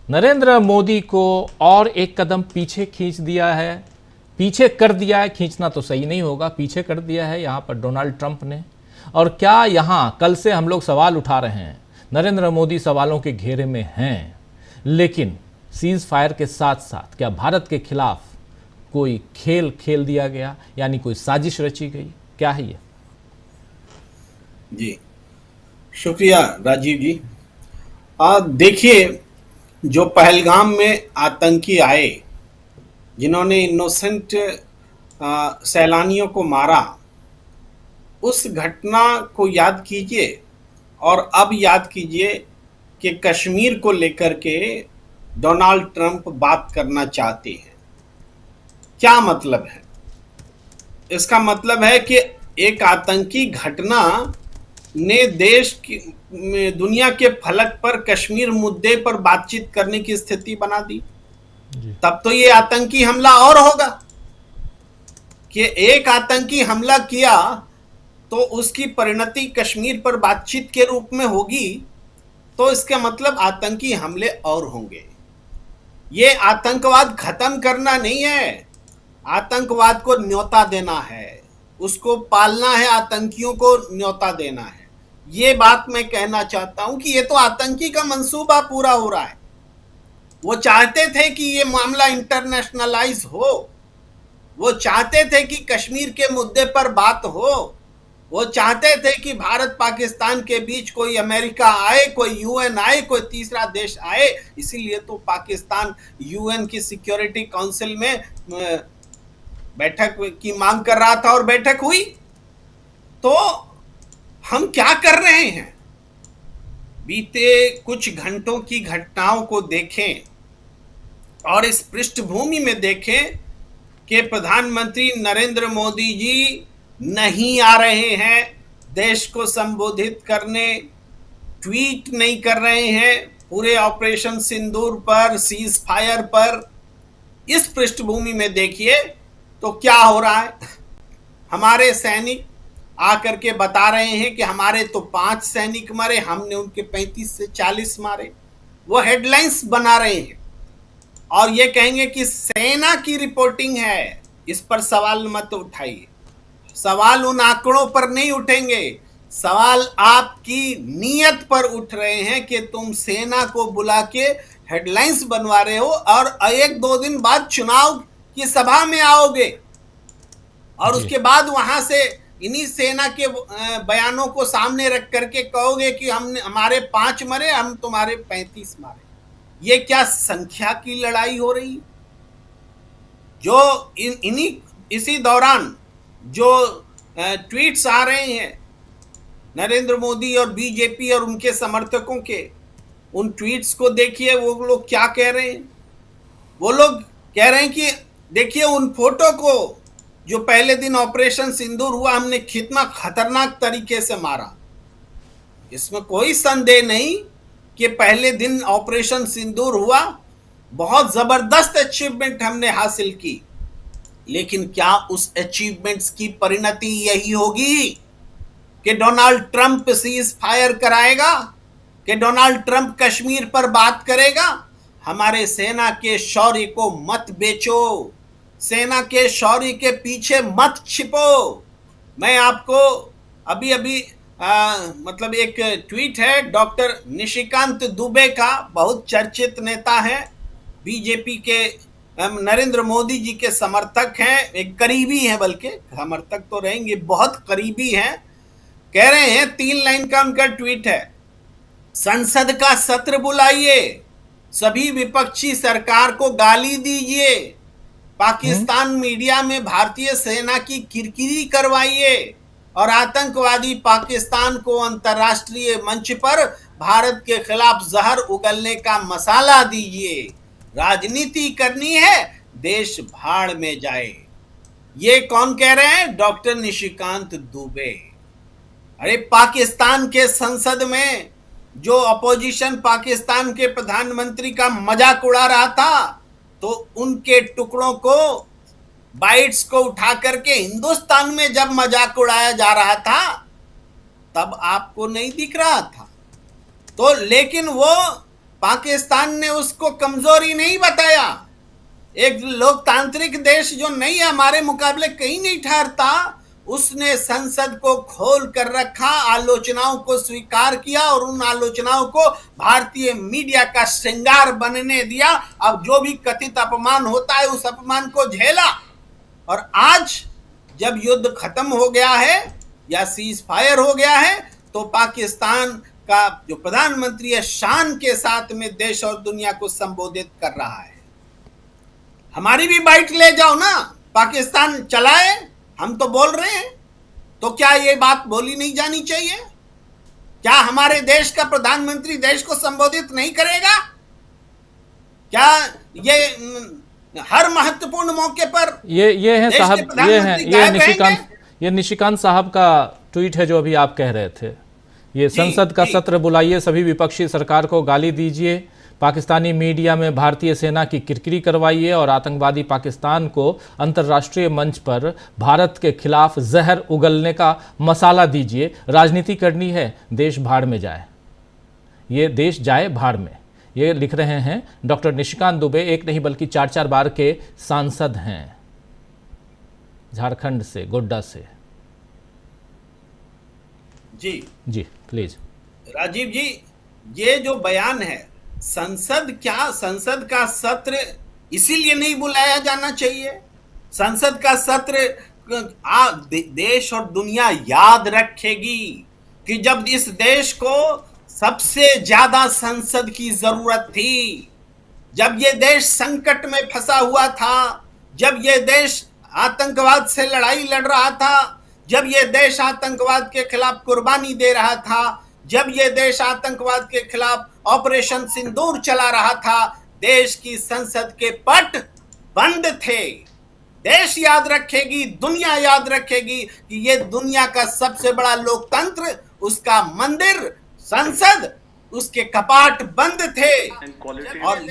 नरेंद्र मोदी को और एक कदम पीछे खींच दिया है, पीछे कर दिया है, खींचना तो सही नहीं होगा, पीछे कर दिया है यहां पर डोनाल्ड ट्रंप ने? और क्या यहां कल से हम लोग सवाल उठा रहे हैं, नरेंद्र मोदी सवालों के घेरे में हैं, लेकिन सीज फायर के साथ साथ क्या भारत के खिलाफ कोई खेल खेल दिया गया, यानी कोई साजिश रची गई, क्या है ये? जी शुक्रिया राजीव जी। देखिए, जो पहलगाम में आतंकी आए, जिन्होंने इनोसेंट सैलानियों को मारा, उस घटना को याद कीजिए और अब याद कीजिए कि कश्मीर को लेकर के डोनाल्ड ट्रंप बात करना चाहते हैं। क्या मतलब है? इसका मतलब है कि एक आतंकी घटना ने देश की दुनिया के फलक पर कश्मीर मुद्दे पर बातचीत करने की स्थिति बना दी। तब तो ये आतंकी हमला और होगा कि एक आतंकी हमला किया तो उसकी परिणति कश्मीर पर बातचीत के रूप में होगी, तो इसका मतलब आतंकी हमले और होंगे। ये आतंकवाद खत्म करना नहीं है, आतंकवाद को न्योता देना है, उसको पालना है, आतंकियों को न्योता देना है। ये बात मैं कहना चाहता हूं कि ये तो आतंकी का मंसूबा पूरा हो रहा है। वो चाहते थे कि ये मामला इंटरनेशनलाइज हो, वो चाहते थे कि कश्मीर के मुद्दे पर बात हो, वो चाहते थे कि भारत पाकिस्तान के बीच कोई अमेरिका आए, कोई यूएन आए, कोई तीसरा देश आए। इसीलिए तो पाकिस्तान यूएन की सिक्योरिटी काउंसिल में बैठक की मांग कर रहा था और बैठक हुई। तो हम क्या कर रहे हैं? बीते कुछ घंटों की घटनाओं को देखें और इस पृष्ठभूमि में देखें कि प्रधानमंत्री नरेंद्र मोदी जी नहीं आ रहे हैं देश को संबोधित करने, ट्वीट नहीं कर रहे हैं पूरे ऑपरेशन सिंदूर पर, सीज फायर पर। इस पृष्ठभूमि में देखिए तो क्या हो रहा है। हमारे सैनिक आकर के बता रहे हैं कि हमारे तो 5 सैनिक मरे, हमने उनके 35 से 40 मारे। वो हेडलाइंस बना रहे हैं और ये कहेंगे कि सेना की रिपोर्टिंग है, इस पर सवाल मत उठाइए। सवाल उन आंकड़ों पर नहीं उठेंगे, सवाल आपकी नीयत पर उठ रहे हैं कि तुम सेना को बुला के हेडलाइंस बनवा रहे हो और 1-2 दिन बाद चुनाव की सभा में आओगे और उसके बाद वहां से इन्हीं सेना के बयानों को सामने रख करके कहोगे कि हमने हमारे 5 मरे, हम तुम्हारे 35 मारे। ये क्या संख्या की लड़ाई हो रही? जो इसी दौरान जो ट्वीट्स आ रहे हैं नरेंद्र मोदी और बीजेपी और उनके समर्थकों के, उन ट्वीट्स को देखिए। वो लोग क्या कह रहे हैं? वो लोग कह रहे हैं कि देखिए उन फोटो को जो पहले दिन ऑपरेशन सिंदूर हुआ, हमने कितना खतरनाक तरीके से मारा। इसमें कोई संदेह नहीं कि पहले दिन ऑपरेशन सिंदूर हुआ, बहुत जबरदस्त अचीवमेंट हमने हासिल की, लेकिन क्या उस अचीवमेंट्स की परिणति यही होगी कि डोनाल्ड ट्रंप सीज फायर कराएगा, कि डोनाल्ड ट्रंप कश्मीर पर बात करेगा? हमारे सेना के शौर्य को मत बेचो, सेना के शौर्य के पीछे मत छिपो। मैं आपको अभी मतलब एक ट्वीट है डॉक्टर निशिकांत दुबे का, बहुत चर्चित नेता है, बीजेपी के नरेंद्र मोदी जी के समर्थक हैं, एक करीबी हैं, बल्कि समर्थक तो रहेंगे, बहुत करीबी हैं। कह रहे हैं, 3 लाइन का उनका ट्वीट है, संसद का सत्र बुलाइए, सभी विपक्षी सरकार को गाली दीजिए, पाकिस्तान मीडिया में भारतीय सेना की किरकिरी करवाइए और आतंकवादी पाकिस्तान को अंतर्राष्ट्रीय मंच पर भारत के खिलाफ जहर उगलने का मसाला दीजिए। राजनीति करनी है, देश भाड़ में जाए। ये कौन कह रहे हैं? डॉक्टर निशिकांत दुबे। अरे पाकिस्तान के संसद में जो अपोजिशन पाकिस्तान के प्रधानमंत्री का मजाक उड़ा रहा था, तो उनके टुकड़ों को, बाइट्स को उठा करके हिंदुस्तान में जब मजाक उड़ाया जा रहा था, तब आपको नहीं दिख रहा था। तो लेकिन वो पाकिस्तान ने उसको कमजोरी नहीं बताया। एक लोकतांत्रिक देश जो नहीं है, हमारे मुकाबले कहीं नहीं ठहरता, उसने संसद को खोल कर रखा, आलोचनाओं को स्वीकार किया और उन आलोचनाओं को भारतीय मीडिया का श्रृंगार बनने दिया। अब जो भी कथित अपमान होता है उस अपमान को झेला, और आज जब युद्ध खत्म हो गया है या सीज फायर हो गया है, तो पाकिस्तान का जो प्रधानमंत्री है शान के साथ में देश और दुनिया को संबोधित कर रहा है। हमारी भी बाइट ले जाओ ना, पाकिस्तान चलाए, हम तो बोल रहे हैं, तो क्या ये बात बोली नहीं जानी चाहिए? क्या हमारे देश का प्रधानमंत्री देश को संबोधित नहीं करेगा? क्या ये हर महत्वपूर्ण मौके पर ये है देश साहब, के प्रधानमंत्री गायब रहेंगे? ये निशिकांत साहब का ट्वीट है जो अभी आप कह रहे थे। ये संसद का जी। सत्र बुलाइए, सभी विपक्षी सरकार को गाली दीजिए, पाकिस्तानी मीडिया में भारतीय सेना की किरकिरी करवाइए और आतंकवादी पाकिस्तान को अंतर्राष्ट्रीय मंच पर भारत के खिलाफ जहर उगलने का मसाला दीजिए। राजनीति करनी है, देश भाड़ में जाए, ये देश जाए भाड़ में। ये लिख रहे हैं डॉक्टर निशिकांत दुबे, एक नहीं बल्कि 4 बार के सांसद हैं झारखंड से, गोड्डा से। जी प्लीज। राजीव जी, ये जो बयान है, संसद का सत्र इसीलिए नहीं बुलाया जाना चाहिए। संसद का सत्र देश और दुनिया याद रखेगी कि जब इस देश को सबसे ज्यादा संसद की जरूरत थी, जब ये देश संकट में फंसा हुआ था, जब ये देश आतंकवाद से लड़ाई लड़ रहा था, जब ये देश आतंकवाद के खिलाफ कुर्बानी दे रहा था, जब ये देश आतंकवाद के खिलाफ ऑपरेशन सिंदूर चला रहा था, देश की संसद के पट बंद थे। देश याद रखेगी, दुनिया याद रखेगी कि ये दुनिया का सबसे बड़ा लोकतंत्र, उसका मंदिर संसद, उसके कपाट बंद थे। और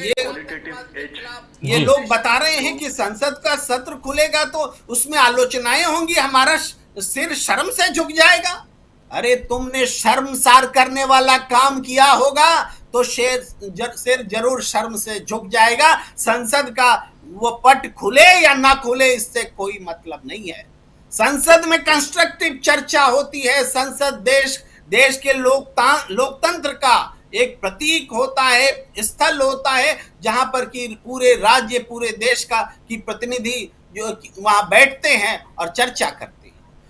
ये लोग बता रहे हैं कि संसद का सत्र खुलेगा तो उसमें आलोचनाएं होंगी, हमारा सिर शर्म से झुक जाएगा। अरे तुमने शर्मसार करने वाला काम किया होगा तो सिर जरूर शर्म से झुक जाएगा। संसद का वो पट खुले या ना खुले, इससे कोई मतलब नहीं है। संसद में कंस्ट्रक्टिव चर्चा होती है। संसद देश के लोकतंत्र का एक प्रतीक होता है, स्थल होता है, जहां पर कि पूरे राज्य, पूरे देश की प्रतिनिधि जो वहां बैठते हैं और चर्चा करते हैं।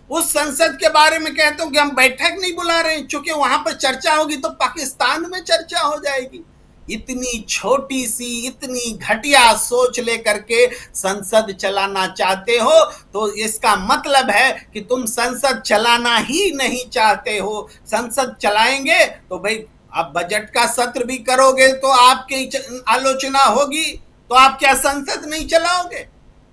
उस संसद के बारे में कहते हो कि हम बैठक नहीं बुला रहे हैं, चूंकि वहां पर चर्चा होगी तो पाकिस्तान में चर्चा हो जाएगी। इतनी छोटी सी, इतनी घटिया सोच लेकर के संसद चलाना चाहते हो, तो इसका मतलब है कि तुम संसद चलाना ही नहीं चाहते हो। संसद चलाएंगे तो भाई आप बजट का सत्र भी करोगे तो आपकी आलोचना होगी, तो आप क्या संसद नहीं चलाओगे?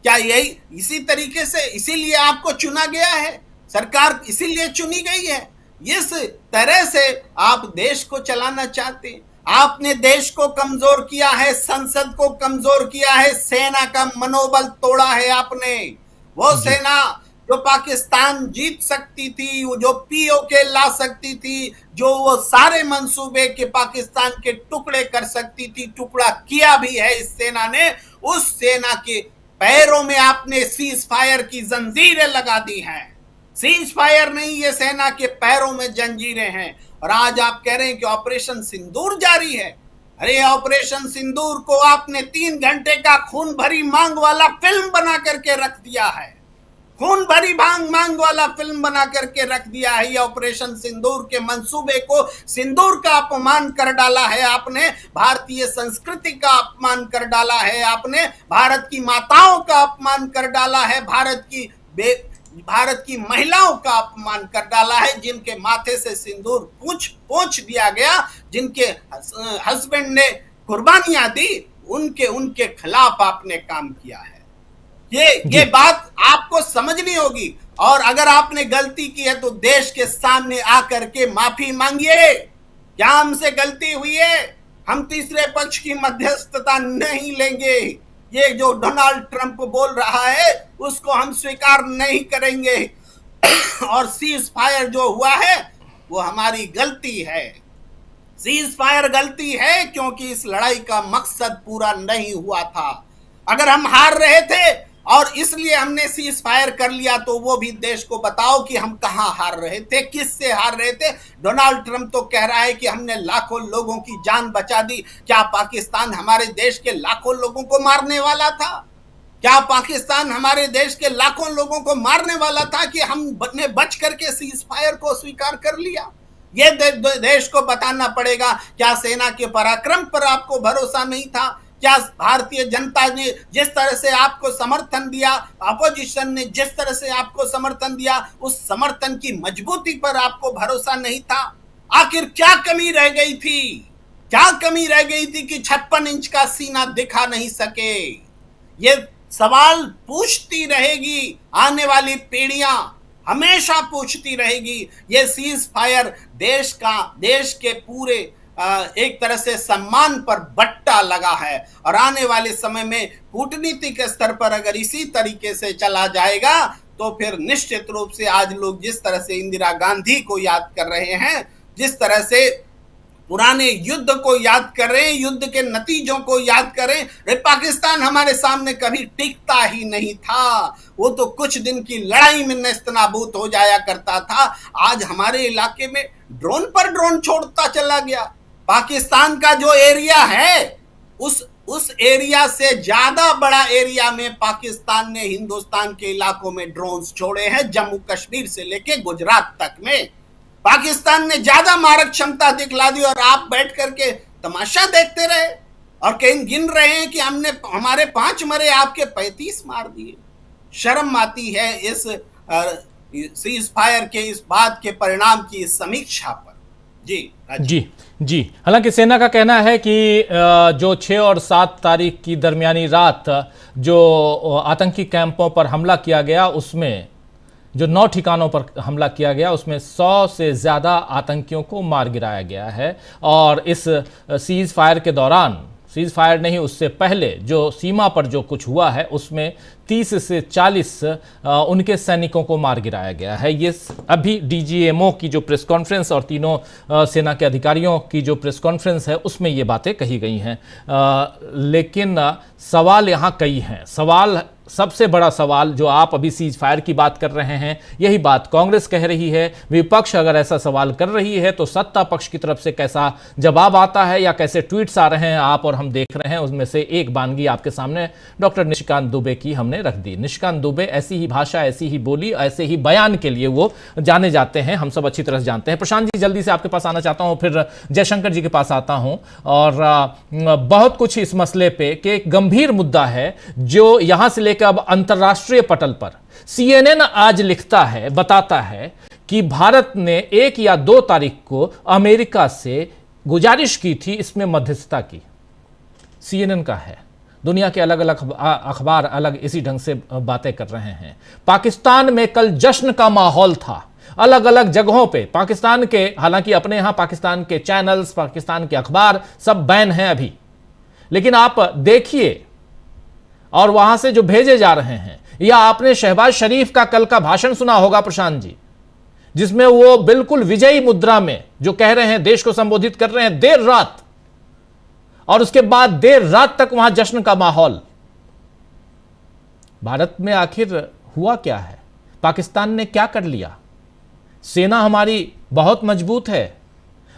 क्या यही इसी तरीके से, इसीलिए आपको चुना गया है, सरकार इसीलिए चुनी गई है। इस तरह से आप देश को चलाना चाहते हैं। आपने देश को कमजोर किया है, संसद को कमजोर किया है, सेना का मनोबल तोड़ा है आपने। वो सेना जो पाकिस्तान जीत सकती थी, जो पीओके ला सकती थी, जो वो सारे मंसूबे के पाकिस्तान के टुकड़े कर सकती थी, टुकड़ा किया भी है इस सेना ने। उस सेना के पैरों में आपने सीज फायर की जंजीरें लगा दी हैं। सीज फायर नहीं, ये सेना के पैरों में जंजीरें हैं। और आज आप कह रहे हैं कि ऑपरेशन सिंदूर जारी है। अरे ऑपरेशन सिंदूर को आपने 3 घंटे का खून भरी मांग वाला फिल्म बना करके रख दिया है। खून भरी मांग वाला फिल्म बना करके रख दिया है। ये ऑपरेशन सिंदूर के मंसूबे को, सिंदूर का अपमान कर डाला है आपने, भारतीय संस्कृति का अपमान कर डाला है आपने, भारत की माताओं का अपमान कर डाला है, भारत की महिलाओं का अपमान कर डाला है, जिनके माथे से सिंदूर पोंछ दिया गया, जिनके हस्बैंड ने कुर्बानियां दी, उनके खिलाफ आपने काम किया है। ये बात आपको समझनी होगी। और अगर आपने गलती की है तो देश के सामने आकर के माफी मांगिए। क्या हमसे गलती हुई है? हम तीसरे पक्ष की मध्यस्थता नहीं लेंगे। ये जो डोनाल्ड ट्रंप बोल रहा है उसको हम स्वीकार नहीं करेंगे। और सीज फायर जो हुआ है वो हमारी गलती है। सीज फायर गलती है क्योंकि इस लड़ाई का मकसद पूरा नहीं हुआ था। अगर हम हार रहे थे और इसलिए हमने सीज फायर कर लिया तो वो भी देश को बताओ कि हम कहां हार रहे थे, किससे हार रहे थे। डोनाल्ड ट्रंप तो कह रहा है कि हमने लाखों लोगों की जान बचा दी। क्या पाकिस्तान हमारे देश के लाखों लोगों को मारने वाला था? क्या पाकिस्तान हमारे देश के लाखों लोगों को मारने वाला था कि हमने बच करके सीज फायर को स्वीकार कर लिया? ये देश को बताना पड़ेगा। क्या सेना के पराक्रम पर आपको भरोसा नहीं था? क्या भारतीय जनता ने जिस तरह से आपको समर्थन दिया, अपोजिशन ने जिस तरह से आपको समर्थन दिया, उस समर्थन की मजबूती पर आपको भरोसा नहीं था? आखिर क्या कमी रह गई थी? क्या कमी रह गई थी कि 56 इंच का सीना दिखा नहीं सके? ये सवाल पूछती रहेगी आने वाली पीढ़ियां, हमेशा पूछती रहेगी। ये सीज फायर देश के पूरे एक तरह से सम्मान पर बट्टा लगा है। और आने वाले समय में कूटनीतिक स्तर पर अगर इसी तरीके से चला जाएगा तो फिर निश्चित रूप से आज लोग जिस तरह से इंदिरा गांधी को याद कर रहे हैं, जिस तरह से पुराने युद्ध को याद कर रहे हैं, युद्ध के नतीजों को याद करें। पाकिस्तान हमारे सामने कभी टिकता ही नहीं था। वो तो कुछ दिन की लड़ाई में नेस्तनाबूत हो जाया करता था। आज हमारे इलाके में ड्रोन पर ड्रोन छोड़ता चला गया। पाकिस्तान का जो एरिया है उस एरिया से ज्यादा बड़ा एरिया में पाकिस्तान ने हिंदुस्तान के इलाकों में ड्रोन्स छोड़े हैं। जम्मू कश्मीर से लेके गुजरात तक में पाकिस्तान ने ज्यादा मारक क्षमता दिखला दी और आप बैठ करके तमाशा देखते रहे और कहीं गिन रहे हैं कि हमारे 5 मरे, आपके 35 मार दिए। शर्म आती है इस सीज फायर के इस बात के परिणाम की समीक्षा पर। जी। हालांकि सेना का कहना है कि जो 6 और 7 तारीख की दरमियानी रात जो आतंकी कैंपों पर हमला किया गया, उसमें जो 9 ठिकानों पर हमला किया गया उसमें 100 से ज़्यादा आतंकियों को मार गिराया गया है। और इस सीज फायर के दौरान, सीज फायर नहीं उससे पहले जो सीमा पर जो कुछ हुआ है उसमें 30 से 40 उनके सैनिकों को मार गिराया गया है। ये अभी डीजीएमओ की जो प्रेस कॉन्फ्रेंस और तीनों सेना के अधिकारियों की जो प्रेस कॉन्फ्रेंस है उसमें ये बातें कही गई हैं। लेकिन सवाल यहाँ कई हैं। सबसे बड़ा सवाल जो आप अभी सीज फायर की बात कर रहे हैं, यही बात कांग्रेस कह रही है। विपक्ष अगर ऐसा सवाल कर रही है तो सत्ता पक्ष की तरफ से कैसा जवाब आता है या कैसे ट्वीट्स आ रहे हैं आप और हम देख रहे हैं। उसमें से एक बानगी आपके सामने डॉक्टर निशिकांत दुबे की हमने रख दी। निशिकांत दुबे ऐसी ही भाषा, ऐसी ही बोली, ऐसे ही बयान के लिए वो जाने जाते हैं, हम सब अच्छी तरह से जानते हैं। प्रशांत जी, जल्दी से आपके पास आना चाहता हूं, फिर जयशंकर जी के पास आता हूं। और बहुत कुछ इस मसले पे कि एक गंभीर मुद्दा है जो यहां से लेकर अब अंतरराष्ट्रीय पटल पर CNN आज लिखता है, बताता है कि भारत ने 1 या 2 तारीख को अमेरिका से गुजारिश की थी इसमें मध्यस्थता की। CNN का है। दुनिया के अलग अलग अखबार अलग इसी ढंग से बातें कर रहे हैं। पाकिस्तान में कल जश्न का माहौल था अलग अलग जगहों पे पाकिस्तान के। हालांकि अपने यहां पाकिस्तान के चैनल्स, पाकिस्तान के अखबार सब बैन हैं अभी, लेकिन आप देखिए और वहां से जो भेजे जा रहे हैं, या आपने शहबाज शरीफ का कल का भाषण सुना होगा प्रशांत जी, जिसमें वो बिल्कुल विजयी मुद्रा में जो कह रहे हैं, देश को संबोधित कर रहे हैं देर रात, और उसके बाद देर रात तक वहां जश्न का माहौल। भारत में आखिर हुआ क्या है? पाकिस्तान ने क्या कर लिया? सेना हमारी बहुत मजबूत है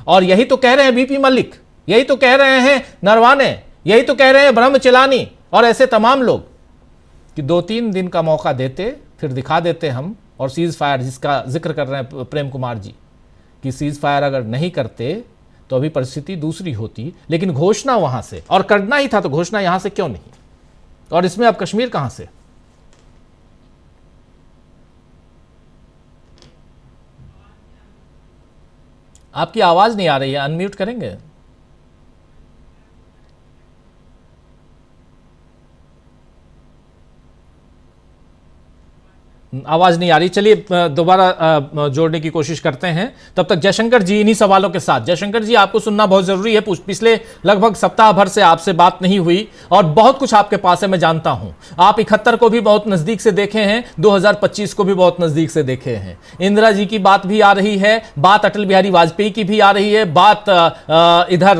और यही तो कह रहे हैं बीपी मलिक, यही तो कह रहे हैं नरवाने, यही तो कह रहे हैं ब्रह्मचलानी और ऐसे तमाम लोग कि 2-3 दिन का मौका देते, फिर दिखा देते हम। और सीज फायर जिसका जिक्र कर रहे हैं प्रेम कुमार जी कि सीज फायर अगर नहीं करते तो अभी परिस्थिति दूसरी होती, लेकिन घोषणा वहां से, और करना ही था तो घोषणा यहां से क्यों नहीं? और इसमें अब कश्मीर कहां से? आपकी आवाज नहीं आ रही है, अनम्यूट करेंगे? आवाज नहीं आ रही, चलिए दोबारा जोड़ने की कोशिश करते हैं। तब तक जयशंकर जी इन्हीं सवालों के साथ। जयशंकर जी, आपको सुनना बहुत जरूरी है। पिछले लगभग सप्ताह भर से आपसे बात नहीं हुई और बहुत कुछ आपके पास है, मैं जानता हूं। आप 71 को भी बहुत नजदीक से देखे हैं, 2025 को भी बहुत नजदीक से देखे हैं। इंदिरा जी की बात भी आ रही है, बात अटल बिहारी वाजपेयी की भी आ रही है, बात इधर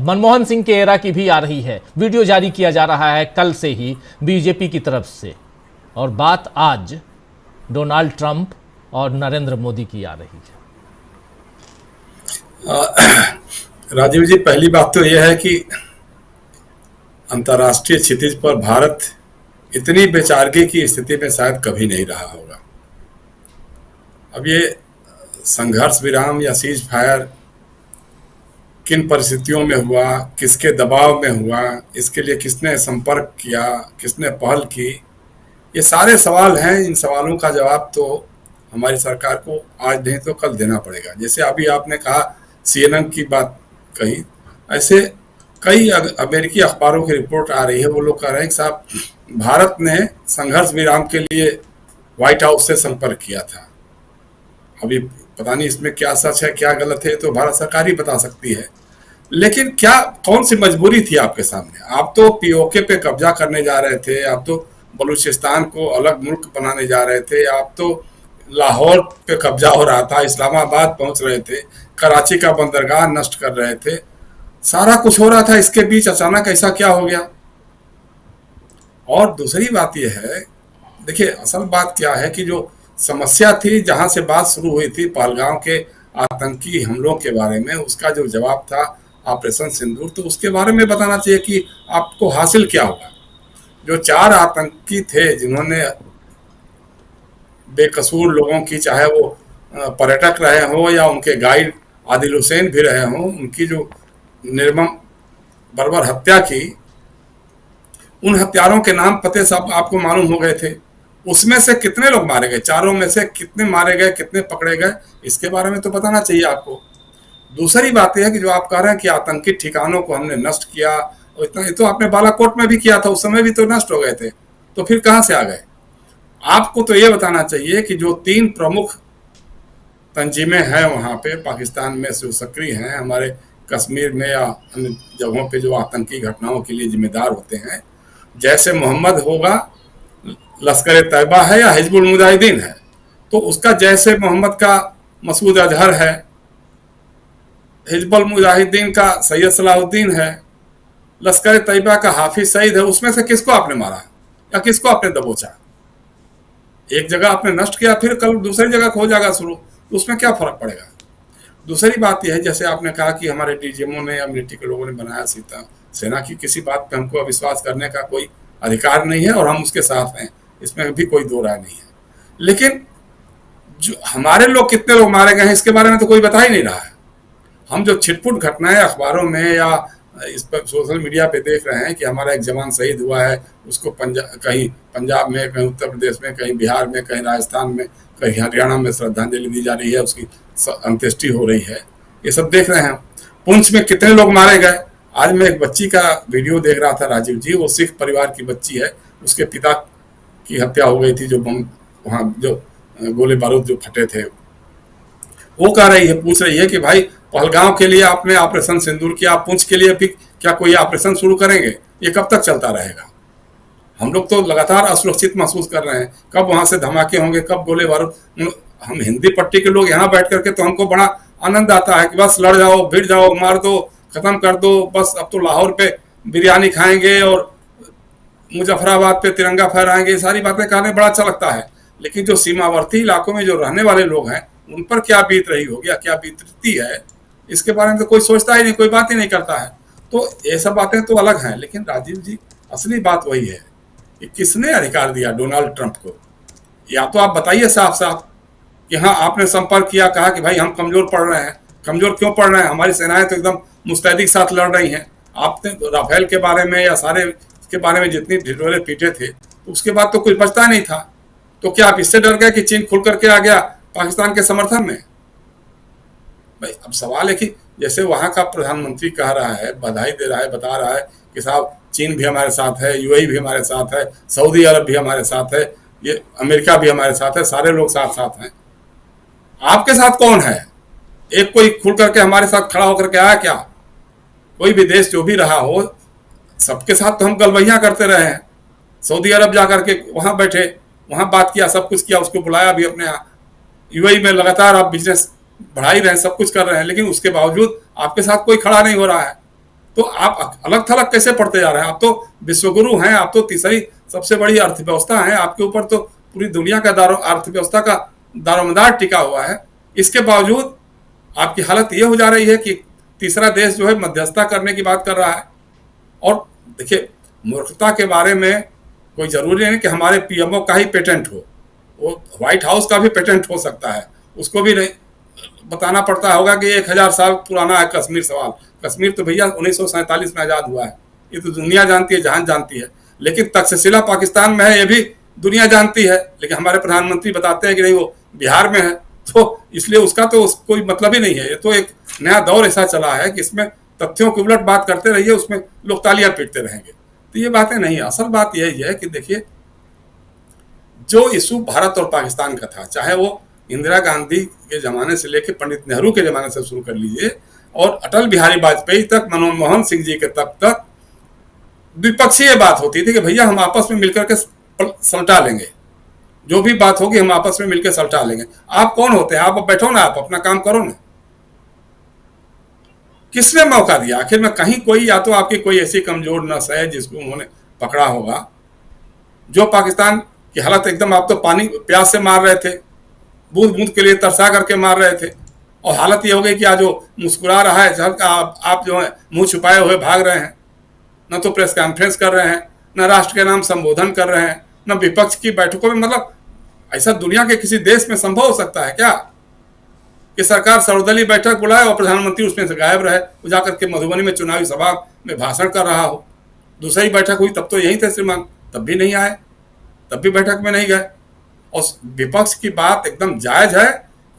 मनमोहन सिंह के एरा की भी आ रही है। वीडियो जारी किया जा रहा है कल से ही बीजेपी की तरफ से, और बात आज डोनाल्ड ट्रंप और नरेंद्र मोदी की आ रही है। राजीव जी, पहली बात तो यह है कि अंतर्राष्ट्रीय क्षितिज पर भारत इतनी बेचारगी की स्थिति में शायद कभी नहीं रहा होगा। अब ये संघर्ष विराम या सीज फायर किन परिस्थितियों में हुआ, किसके दबाव में हुआ, इसके लिए किसने संपर्क किया, किसने पहल की, ये सारे सवाल हैं। इन सवालों का जवाब तो हमारी सरकार को आज नहीं तो कल देना पड़ेगा। जैसे अभी आपने कहा CNN की बात कही, ऐसे कई अमेरिकी अखबारों की रिपोर्ट आ रही है। वो लोग कह रहे हैं कि साहब, भारत ने संघर्ष विराम के लिए व्हाइट हाउस से संपर्क किया था। अभी पता नहीं इसमें क्या सच है क्या गलत है, तो भारत सरकार ही बता सकती है। लेकिन क्या कौन सी मजबूरी थी आपके सामने? आप तो POK पे कब्जा करने जा रहे थे, आप तो बलूचिस्तान को अलग मुल्क बनाने जा रहे थे, आप तो लाहौर पे कब्जा हो रहा था, इस्लामाबाद पहुंच रहे थे, कराची का बंदरगाह नष्ट कर रहे थे, सारा कुछ हो रहा था। इसके बीच अचानक ऐसा क्या हो गया? और दूसरी बात यह है, देखिए असल बात क्या है कि जो समस्या थी, जहां से बात शुरू हुई थी पहलगाम के आतंकी हमलों के बारे में, उसका जो जवाब था ऑपरेशन सिंदूर, तो उसके बारे में बताना चाहिए कि आपको हासिल क्या हुआ। जो 4 आतंकी थे जिन्होंने बेकसूर लोगों की, चाहे वो पर्यटक रहे हो या उनके गाइड आदिल हुसैन भी रहे हों, उनकी जो निर्मम बर्बर हत्या की, उन हत्यारों के नाम पते सब आपको मालूम हो गए थे। उसमें से कितने लोग मारे गए, चारों में से कितने मारे गए, कितने पकड़े गए, इसके बारे में तो बताना चाहिए आपको। दूसरी बात यह है कि जो आप कह रहे हैं कि आतंकी ठिकानों को हमने नष्ट किया, और इतना तो आपने बालाकोट में भी किया था, उस समय भी तो नष्ट हो गए थे, तो फिर कहां से आ गए? आपको तो ये बताना चाहिए कि जो 3 प्रमुख तंजीमें हैं वहां पे पाकिस्तान में जो सक्रिय हैं, हमारे कश्मीर में या अन्य जगहों पे जो आतंकी घटनाओं के लिए जिम्मेदार होते हैं, जैसे मोहम्मद होगा, लश्कर तैयबा है या हिजबुल मुजाहिदीन है, तो उसका जैसे मोहम्मद का मसूद अजहर है, हिजबुल मुजाहिदीन का सैयद सलाहुद्दीन है, लश्कर तैयबा का हाफिज सईद है। उसमें से किसको आपने मारा या किसको आपने दबोचा? एक जगह आपने नष्ट किया, फिर कल दूसरी जगह हो जाएगा शुरू, तो उसमें क्या फर्क पड़ेगा? दूसरी बात यह है, जैसे आपने कहा कि हमारे DGMO ने या मिलिट्री के लोगों ने बनाया सेना की, किसी बात पे हमको अविश्वास करने का कोई अधिकार नहीं है और हम उसके साथ हैं, इसमें भी कोई दो राय नहीं है। लेकिन जो हमारे लोग कितने लोग मारे गए हैं इसके बारे में तो कोई बता ही नहीं रहा है। हम जो छिटपुट घटनाएं अखबारों में या इस पर सोशल मीडिया पे देख रहे हैं कि हमारा एक जवान शहीद हुआ है, उसको कहीं पंजाब में, कहीं उत्तर प्रदेश में, कहीं बिहार में, कहीं राजस्थान में, कहीं हरियाणा में श्रद्धांजलि दी जा रही है, उसकी अंत्येष्टि हो रही है, ये सब देख रहे हैं। पुंछ में कितने लोग मारे गए। आज मैं एक बच्ची का वीडियो देख रहा था राजीव जी, वो सिख परिवार की बच्ची है, उसके पिता की हत्या हो गई थी, जो बम वहाँ जो गोले बारूद जो फटे थे। वो कह रही है, पूछ रही है कि भाई पहलगांव के लिए आपने ऑपरेशन सिंदूर किया, आप पुंछ के लिए भी क्या कोई ऑपरेशन शुरू करेंगे? ये कब तक चलता रहेगा? हम लोग तो लगातार असुरक्षित महसूस कर रहे हैं, कब वहां से धमाके होंगे, कब गोले बारूद। हम हिंदी पट्टी के लोग यहाँ बैठ करके तो हमको बड़ा आनंद आता है कि बस लड़ जाओ, भिड़ जाओ, मार दो, खत्म कर दो, बस अब तो लाहौर पे बिरयानी खाएंगे और मुजफ्फराबाद पे तिरंगा फहराएंगे, सारी बातें कहने बड़ा अच्छा लगता है। लेकिन जो सीमावर्ती इलाकों में जो रहने वाले लोग हैं, उन पर क्या बीत रही होगी या क्या बीतती है, इसके बारे में तो कोई सोचता ही नहीं, कोई बात ही नहीं करता है। तो ये सब बातें तो अलग हैं, लेकिन राजीव जी असली बात वही है कि किसने अधिकार दिया डोनाल्ड ट्रंप को? या तो आप बताइए साफ साफ कि हाँ आपने संपर्क किया, कहा कि भाई हम कमजोर पड़ रहे हैं। कमजोर क्यों पड़ रहे हैं? हमारी सेनाएं तो एकदम मुस्तैदी के साथ लड़ रही हैं। आपने राफेल के बारे में या सारे के बारे में जितनी ढिढोरे पीटे थे, तो उसके बाद तो कुछ बचता नहीं था। तो क्या आप इससे डर गए कि चीन खुल करके आ गया पाकिस्तान के समर्थन में? भाई अब सवाल है कि जैसे वहां का प्रधानमंत्री कह रहा है, बधाई दे रहा है, बता रहा है कि साहब चीन भी हमारे साथ है, UAE भी हमारे साथ है, सऊदी अरब भी हमारे साथ है, ये अमेरिका भी हमारे साथ है, सारे लोग साथ साथ हैं। आपके साथ कौन है? एक कोई खुल करके हमारे साथ खड़ा होकर के आया क्या? कोई भी देश जो भी रहा हो, सबके साथ तो हम गलबैया करते रहे हैं। सऊदी अरब जाकर के वहां बैठे, वहां बात किया, सब कुछ किया, उसको बुलाया भी अपने यहाँ। यूएई में लगातार आप बिजनेस बढ़ा ही रहे हैं, सब कुछ कर रहे हैं, लेकिन उसके बावजूद आपके साथ कोई खड़ा नहीं हो रहा है। तो आप अलग थलग कैसे पड़ते जा रहे हैं? आप तो विश्वगुरु हैं, आप तो तीसरी सबसे बड़ी अर्थव्यवस्था है, आपके ऊपर तो पूरी दुनिया का अर्थव्यवस्था का दारोमदार टिका हुआ है। इसके बावजूद आपकी हालत ये हो जा रही है कि तीसरा देश जो है मध्यस्थता करने की बात कर रहा है। और देखिए, मूर्खता के बारे में कोई जरूरी नहीं कि हमारे पीएमओ का ही पेटेंट हो, वो व्हाइट हाउस का भी पेटेंट हो सकता है, उसको भी नहीं बताना पड़ता होगा कि 1000 साल पुराना है कश्मीर सवाल। कश्मीर तो भैया 1947 में आज़ाद हुआ है, ये तो दुनिया जानती है, जहान जानती है। लेकिन तक्षशिला पाकिस्तान में है, ये भी दुनिया जानती है, लेकिन हमारे प्रधानमंत्री बताते हैं कि नहीं वो बिहार में है। तो इसलिए उसका तो कोई मतलब ही नहीं है। ये तो एक नया दौर ऐसा चला है कि इसमें तथ्यों के उलट बात करते रहिए, उसमें लोग तालियां पीटते रहेंगे। तो ये बातें नहीं है। असल बात यही है कि देखिए, जो इशू भारत और पाकिस्तान का था, चाहे वो इंदिरा गांधी के ज़माने से लेकर पंडित नेहरू के ज़माने से शुरू कर लीजिए और अटल बिहारी वाजपेयी तक, मनमोहन सिंह जी के तक द्विपक्षीय बात होती थी कि भैया हम आपस में मिलकर के सलटा लेंगे, जो भी बात होगी हम आपस में मिलकर सलटा लेंगे। आप कौन होते हैं? आप बैठो ना, आप अपना काम करो ना। किसने मौका दिया? आखिर में कहीं कोई, या तो आपकी कोई ऐसी कमजोर नस है जिसको उन्होंने पकड़ा होगा, जो पाकिस्तान की हालत एकदम, आप तो पानी प्यास से मार रहे थे, बूंद बूंद के लिए तरसा करके मार रहे थे, और हालत ये हो गई कि आज जो मुस्कुरा रहा है, आप जो है मुंह छुपाए हुए भाग रहे हैं, न तो प्रेस कॉन्फ्रेंस कर रहे हैं, न राष्ट्र के नाम संबोधन कर रहे हैं, न विपक्ष की बैठकों में। मतलब ऐसा दुनिया के किसी देश में संभव हो सकता है क्या कि सरकार सर्वदलीय बैठक बुलाए और प्रधानमंत्री उसमें से गायब रहे, वो जाकर के मधुबनी में चुनावी सभा में भाषण कर रहा हो? दूसरी बैठक हुई तब तो यही थे श्रीमान, तब भी नहीं आए, तब भी बैठक में नहीं गए। और विपक्ष की बात एकदम जायज है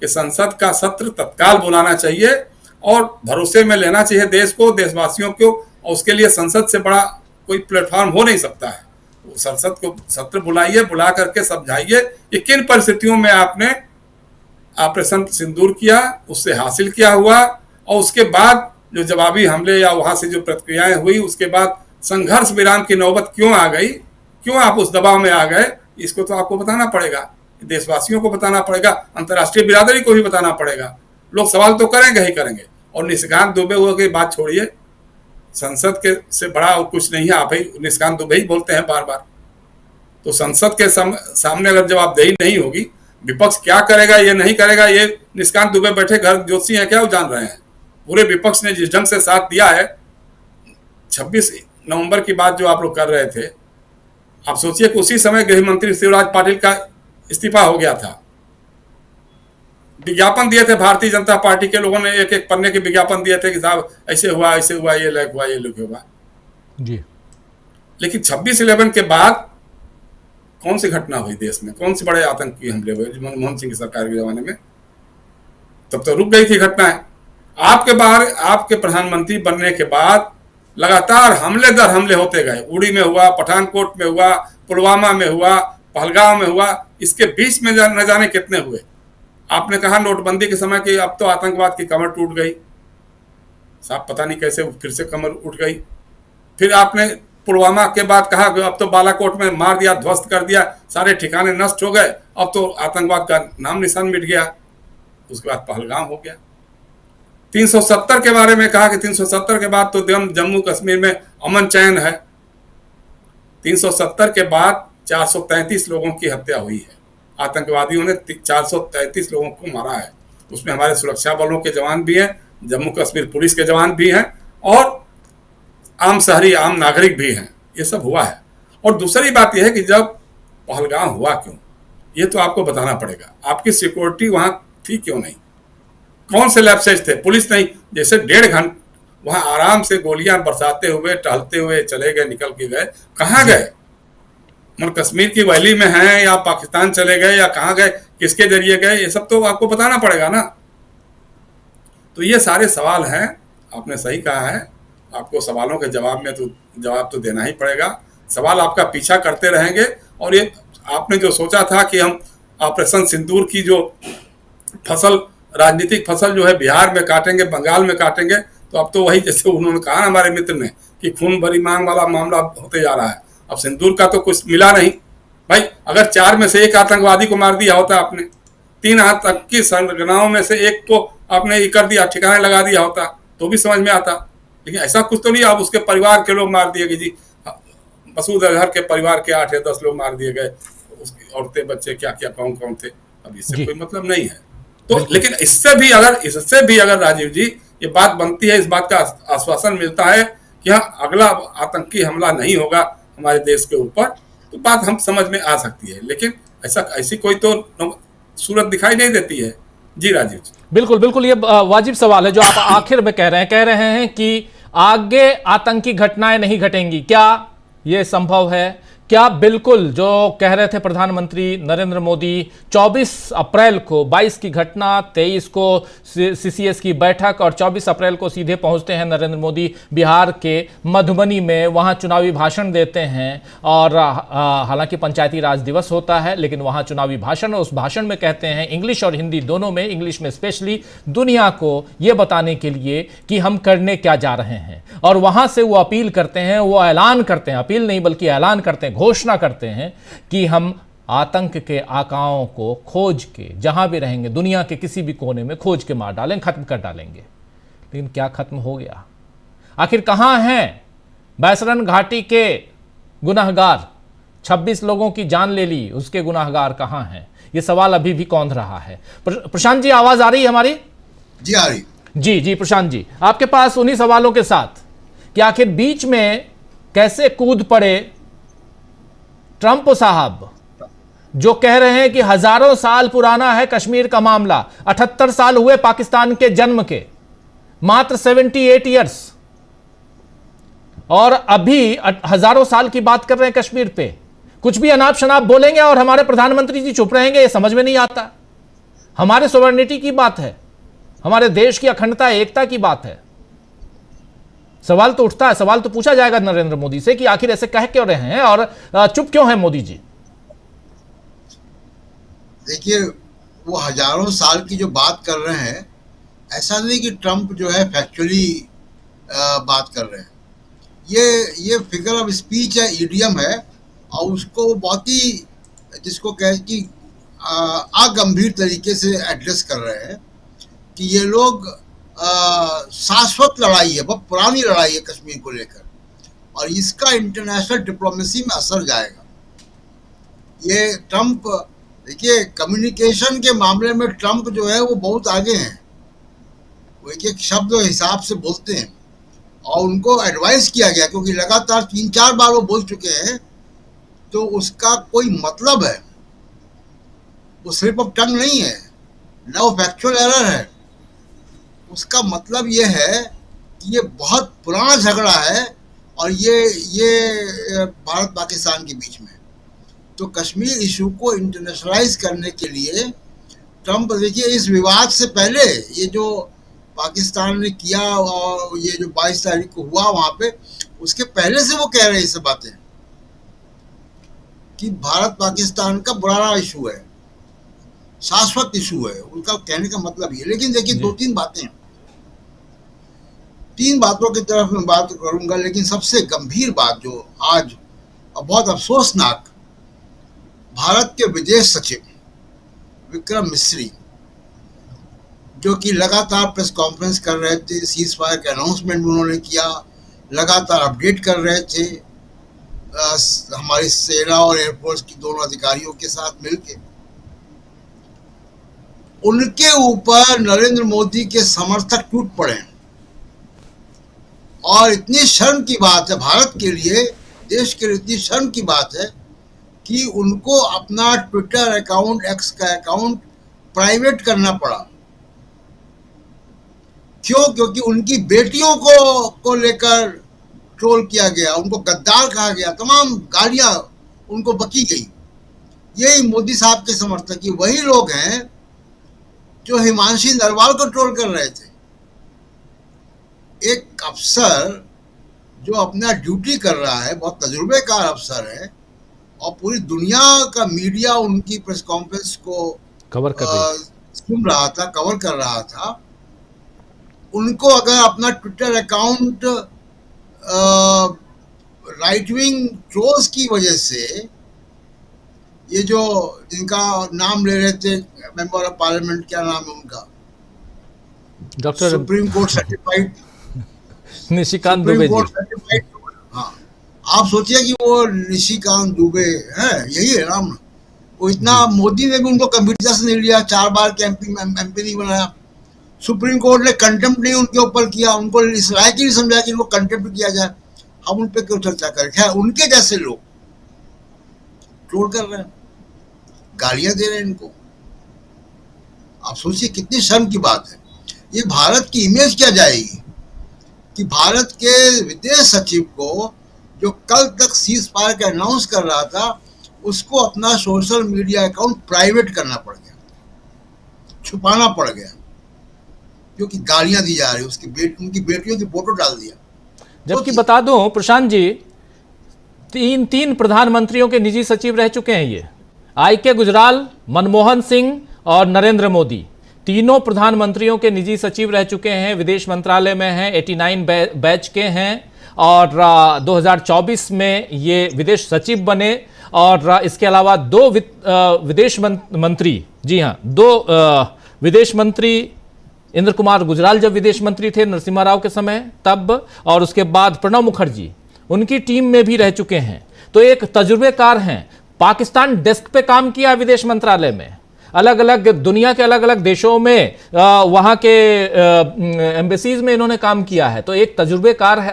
कि संसद का सत्र तत्काल बुलाना चाहिए और भरोसे में लेना चाहिए देश को, देशवासियों को, और उसके लिए संसद से बड़ा कोई प्लेटफॉर्म हो नहीं सकता है। संसद को सत्र बुलाइए, बुला करके समझाइए कि किन परिस्थितियों में आपने ऑपरेशन सिंदूर किया, उससे हासिल किया हुआ, और उसके बाद जो जवाबी हमले या वहां से जो प्रतिक्रियाएं हुई, उसके बाद संघर्ष विराम की नौबत क्यों आ गई, क्यों आप उस दबाव में आ गए, इसको तो आपको बताना पड़ेगा, देशवासियों को बताना पड़ेगा, अंतर्राष्ट्रीय बिरादरी को भी बताना पड़ेगा। लोग सवाल तो करेंगे ही करेंगे। और निशिकांत दुबे हुए की बात छोड़िए, संसद के से बड़ा और कुछ नहीं है, आप ही निशिकांत दुबे ही बोलते हैं बार बार। तो संसद के सामने अगर जवाबदेही नहीं होगी, विपक्ष क्या करेगा, ये नहीं करेगा, ये निशिकांत दुबे बैठे घर ज्योतिषी हैं क्या, वो जान रहे हैं। पूरे विपक्ष ने जिस ढंग से साथ दिया है, 26 नवंबर की बात जो आप लोग कर रहे थे, आप सोचिए कि उसी समय गृह मंत्री शिवराज पाटिल का इस्तीफा हो गया था। विज्ञापन दिए थे भारतीय जनता पार्टी के लोगों ने, एक एक पन्ने के विज्ञापन दिए थे कि साहब ऐसे हुआ, ऐसे हुआ, ये लग हुआ, ये लग हुआ जी। लेकिन 26/11 के बाद कौन सी घटना हुई देश में, कौन से बड़े आतंकी हमले हुए मनमोहन सिंह की सरकार के जमाने में? तब तो रुक गई थी घटनाएं। आपके प्रधानमंत्री बनने के बाद लगातार हमले दर हमले होते गए। उड़ी में हुआ, पठानकोट में हुआ, पुलवामा में हुआ, पहलगांव में हुआ, इसके बीच में न जाने कितने हुए। आपने कहा नोटबंदी के समय कि अब तो आतंकवाद की कमर टूट गई, साहब पता नहीं कैसे फिर से कमर उठ गई। फिर आपने पुलवामा के बाद कहा कि अब तो बालाकोट में मार दिया, ध्वस्त कर दिया, सारे ठिकाने नष्ट हो गए, अब तो आतंकवाद का नाम निशान मिट गया। उसके बाद पहलगाम हो गया। 370 के बारे में कहा कि 370 के बाद तो जम्मू कश्मीर में अमन चैन है। 370 के बाद 433 लोगों की हत्या हुई है। आतंकवादियों ने 433 लोगों को मारा है। उसमें हमारे सुरक्षा बलों के जवान भी हैं, जम्मू कश्मीर पुलिस के जवान भी हैं, और आम शहरी आम नागरिक भी हैं। ये सब हुआ है। और दूसरी बात यह है कि जब पहलगाम हुआ क्यों, ये तो आपको बताना पड़ेगा। आपकी सिक्योरिटी वहां थी क्यों नहीं? कौन से लैप्सेज थे? पुलिस नहीं, जैसे 1.5 घंटे वहां आराम से गोलियां बरसाते हुए, टहलते हुए चले गए, निकल के गए। कहाँ गए? मन कश्मीर की वैली में हैं या पाकिस्तान चले गए या कहाँ गए, किसके जरिए गए, ये सब तो आपको बताना पड़ेगा ना। तो ये सारे सवाल हैं। आपने सही कहा है, आपको सवालों के जवाब में तो जवाब तो देना ही पड़ेगा। सवाल आपका पीछा करते रहेंगे और ये आपने जो सोचा था कि हम ऑपरेशन सिंदूर की जो फसल, राजनीतिक फसल जो है बिहार में काटेंगे, बंगाल में काटेंगे, तो अब तो वही जैसे उन्होंने कहा ना हमारे मित्र ने कि खून भरी मांग वाला मामला होते जा रहा है। अब सिंदूर का तो कुछ मिला नहीं भाई। अगर 4 में से 1 आतंकवादी को मार दिया होता आपने, 3 आतंकी संगठनों में से 1 को आपने ये कर दिया, ठिकाने लगा दिया होता, तो भी समझ में आता। लेकिन ऐसा कुछ तो नहीं आप उसके परिवार के लोग मार दिए कि जी मसूद अजहर के परिवार के 8 या 10 लोग मार दिए गए, उसकी औरतें बच्चे क्या क्या कौन कौन थे। अब इससे कोई मतलब नहीं है। तो लेकिन इससे भी अगर राजीव जी ये बात बनती है, इस बात का आश्वासन मिलता है कि हाँ अगला आतंकी हमला नहीं होगा हमारे देश के ऊपर, तो बात हम समझ में आ सकती है। लेकिन ऐसी कोई तो सूरत दिखाई नहीं देती है। जी राजीव जी। बिल्कुल बिल्कुल, ये वाजिब सवाल है जो आप आखिर में कह रहे हैं कि आगे आतंकी घटनाएं नहीं घटेंगी। क्या ये संभव है? क्या बिल्कुल जो कह रहे थे प्रधानमंत्री नरेंद्र मोदी 24 अप्रैल को 22 की घटना, 23 को सीसीएस की बैठक और 24 अप्रैल को सीधे पहुंचते हैं नरेंद्र मोदी बिहार के मधुबनी में, वहां चुनावी भाषण देते हैं और हालांकि पंचायती राज दिवस होता है लेकिन वहां चुनावी भाषण, उस भाषण में कहते हैं इंग्लिश और हिंदी दोनों में, इंग्लिश में स्पेशली दुनिया को यह बताने के लिए कि हम करने क्या जा रहे हैं। और वहां से वो अपील करते हैं, वो ऐलान करते हैं, अपील नहीं बल्कि ऐलान करते हैं, घोषणा करते हैं कि हम आतंक के आकाओं को खोज के जहां भी रहेंगे दुनिया के किसी भी कोने में खोज के मार डालें, खत्म कर डालेंगे। लेकिन क्या खत्म हो गया? आखिर कहां हैं बैसरन घाटी के गुनहगार? 26 लोगों की जान ले ली, उसके गुनहगार कहां हैं? यह सवाल अभी भी कौंध रहा है। प्रशांत जी, आवाज आ रही है हमारी? जी आ रही। जी जी प्रशांत जी, आपके पास उन्हीं सवालों के साथ कि आखिर बीच में कैसे कूद पड़े ट्रंप साहब, जो कह रहे हैं कि हजारों साल पुराना है कश्मीर का मामला, 78 साल हुए पाकिस्तान के जन्म के, मात्र 78 ईयर्स, और अभी हजारों साल की बात कर रहे हैं कश्मीर पे। कुछ भी अनाप शनाप बोलेंगे और हमारे प्रधानमंत्री जी चुप रहेंगे, ये समझ में नहीं आता। हमारे सॉवरेनिटी की बात है, हमारे देश की अखंडता एकता की बात है। सवाल तो उठता है, सवाल तो पूछा जाएगा नरेंद्र मोदी से कि आखिर ऐसे कह क्यों रहे हैं और चुप क्यों है मोदी जी? देखिए, वो हजारों साल की जो बात कर रहे हैं, ऐसा नहीं कि ट्रंप जो है फैक्चुअली बात कर रहे हैं। ये फिगर ऑफ स्पीच है, इडियम है, और उसको बहुत ही जिसको कहे कि अगंभीर तरीके से एड्रेस कर रहे हैं कि ये लोग शाश्वत लड़ाई है, बहुत पुरानी लड़ाई है कश्मीर को लेकर, और इसका इंटरनेशनल डिप्लोमेसी में असर जाएगा। ये ट्रंप, देखिए कम्युनिकेशन के मामले में ट्रंप जो है वो बहुत आगे हैं। वो एक शब्द हिसाब से बोलते हैं और उनको एडवाइस किया गया, क्योंकि लगातार 3-4 बार वो बोल चुके हैं, तो उसका कोई मतलब है, वो स्लिप ऑफ टंग नहीं है, ना वो फैक्चुअल एरर है। उसका मतलब ये है कि ये बहुत पुराना झगड़ा है और ये भारत पाकिस्तान के बीच में। तो कश्मीर इशू को इंटरनेशनलाइज करने के लिए ट्रंप, देखिए इस विवाद से पहले ये जो पाकिस्तान ने किया और ये जो 22 तारीख को हुआ वहाँ पे, उसके पहले से वो कह रहे हैं ये बातें कि भारत पाकिस्तान का पुराना इशू है, शाश्वत इशू है, उनका कहने का मतलब ये। लेकिन देखिए 2-3 बातें, 3 बातों की तरफ मैं बात करूंगा, लेकिन सबसे गंभीर बात जो आज बहुत अफसोसनाक, भारत के विदेश सचिव विक्रम मिस्री, जो कि लगातार प्रेस कॉन्फ्रेंस कर रहे थे, सीज फायर का अनाउंसमेंट उन्होंने किया, लगातार अपडेट कर रहे थे हमारी सेना और एयरफोर्स की दोनों अधिकारियों के साथ मिलकर, उनके ऊपर नरेंद्र मोदी के समर्थक टूट पड़े। और इतनी शर्म की बात है भारत के लिए, देश के लिए इतनी शर्म की बात है कि उनको अपना ट्विटर अकाउंट, एक्स का अकाउंट प्राइवेट करना पड़ा। क्यों? क्योंकि उनकी बेटियों को लेकर ट्रोल किया गया, उनको गद्दार कहा गया, तमाम गालियां उनको बकी गई। यही मोदी साहब के समर्थक, ही वही लोग हैं जो हिमांशी नरवाल को ट्रोल कर रहे थे। एक अफसर जो अपना ड्यूटी कर रहा है, बहुत तजुर्बेकार अफसर है, और पूरी दुनिया का मीडिया उनकी प्रेस कॉन्फ्रेंस को कवर कर रही सुन रहा था, कवर कर रहा था। उनको अगर अपना Twitter account right wing trolls की वजह से, ये जो जिनका नाम ले रहे थे मेंबर ऑफ पार्लियामेंट, क्या नाम है उनका, doctor supreme court certified Nishikant Dubey ji. Certified, हाँ, आप सोचिए कि वो निशिकांत दुबे है, यही है नाम। वो इतना, मोदी ने भी उनको गंभीरता से नहीं लिया, 4 बार के एमपी नहीं बनाया। सुप्रीम कोर्ट ने कंटेम्प्ट नहीं उनके ऊपर किया, उनको इस लायक ही नहीं समझा कि उनको कंटेम्प्ट किया जाए। हम उन पर क्यों चर्चा करें? खैर, उनके जैसे लोग ट्रोल कर रहे हैं, गालियां दे रहे हैं इनको। आप सोचिए कितनी शर्म की बात है। ये भारत की इमेज क्या जाएगी कि भारत के विदेश सचिव को, जो कल तक सीज फायर का अनाउंस कर रहा था, उसको अपना सोशल मीडिया अकाउंट प्राइवेट करना पड़ गया, छुपाना पड़ गया, क्योंकि गालियां दी जा रही, उनकी बेटियों की फोटो डाल दिया। जबकि बता दूं प्रशांत जी, तीन प्रधानमंत्रियों के निजी सचिव रह चुके हैं ये, IK गुजराल, मनमोहन सिंह और नरेंद्र मोदी। तीनों प्रधानमंत्रियों के निजी सचिव रह चुके हैं, विदेश मंत्रालय में हैं, 89 बैच के हैं, और 2024 में ये विदेश सचिव बने। और इसके अलावा 2 विदेश मंत्री, जी हाँ, 2 विदेश मंत्री, इंद्र कुमार गुजराल जब विदेश मंत्री थे नरसिम्हा राव के समय तब, और उसके बाद प्रणब मुखर्जी उनकी टीम में भी रह चुके हैं। तो एक तजुर्बेकार हैं। पाकिस्तान डेस्क पे काम किया विदेश मंत्रालय में, अलग अलग दुनिया के अलग अलग देशों में वहाँ के एम्बेसीज में इन्होंने काम किया है। तो एक तजुर्बेकार है,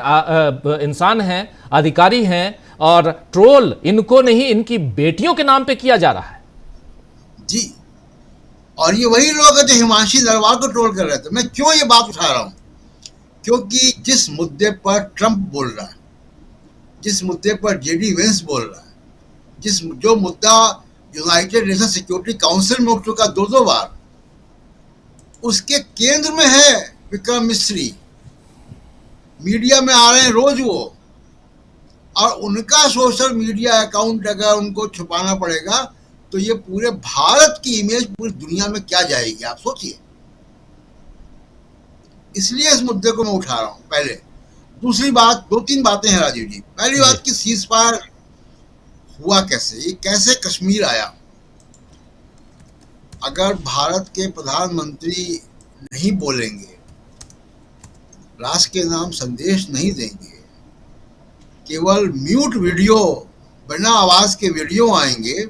इंसान हैं, अधिकारी हैं, और ट्रोल इनको नहीं, इनकी बेटियों के नाम पे किया जा रहा है। जी, और ये वही लोग हैं जो हिमांशी नरवाल को ट्रोल कर रहे थे। मैं क्यों ये बात उठा रहा हूं? क्योंकि जिस मुद्दे पर ट्रंप बोल रहा है, जिस मुद्दे पर JD वेंस बोल रहा है, जो मुद्दा यूनाइटेड नेशन सिक्योरिटी काउंसिल में उठ चुका 2-2 बार, उसके केंद्र में है विक्रम मिस्री। मीडिया में आ रहे हैं रोज वो, और उनका सोशल मीडिया अकाउंट अगर उनको छुपाना पड़ेगा तो ये पूरे भारत की इमेज पूरी दुनिया में क्या जाएगी, आप सोचिए। इसलिए इस मुद्दे को मैं उठा रहा हूं। पहले दूसरी बात, 2-3 बातें हैं राजीव जी। पहली बात कि सीज फायर हुआ कैसे, ये कैसे कश्मीर आया। अगर भारत के प्रधानमंत्री नहीं बोलेंगे, राष्ट्र के नाम संदेश नहीं देंगे, केवल म्यूट वीडियो, बिना आवाज के वीडियो आएंगे,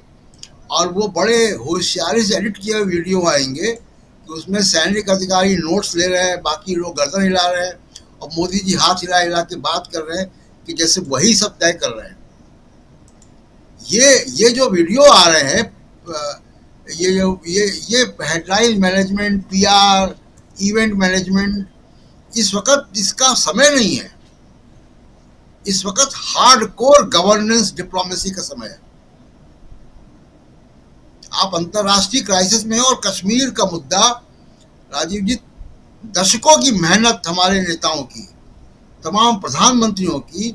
और वो बड़े होशियारी से एडिट किए हुए वीडियो आएंगे कि उसमें सैनिक अधिकारी नोट्स ले रहे हैं, बाकी लोग गर्दन हिला रहे हैं, और मोदी जी हाथ हिला हिला के बात कर रहे हैं कि जैसे वही सब तय कर रहे हैं। ये जो वीडियो आ रहे हैं, ये headline management, PR, event management, इस वक्त इसका समय नहीं है। इस वक्त हार्डकोर गवर्नेंस डिप्लोमेसी का समय है। आप अंतरराष्ट्रीय क्राइसिस में हो, और कश्मीर का मुद्दा, राजीव जी, दशकों की मेहनत हमारे नेताओं की, तमाम प्रधानमंत्रियों की,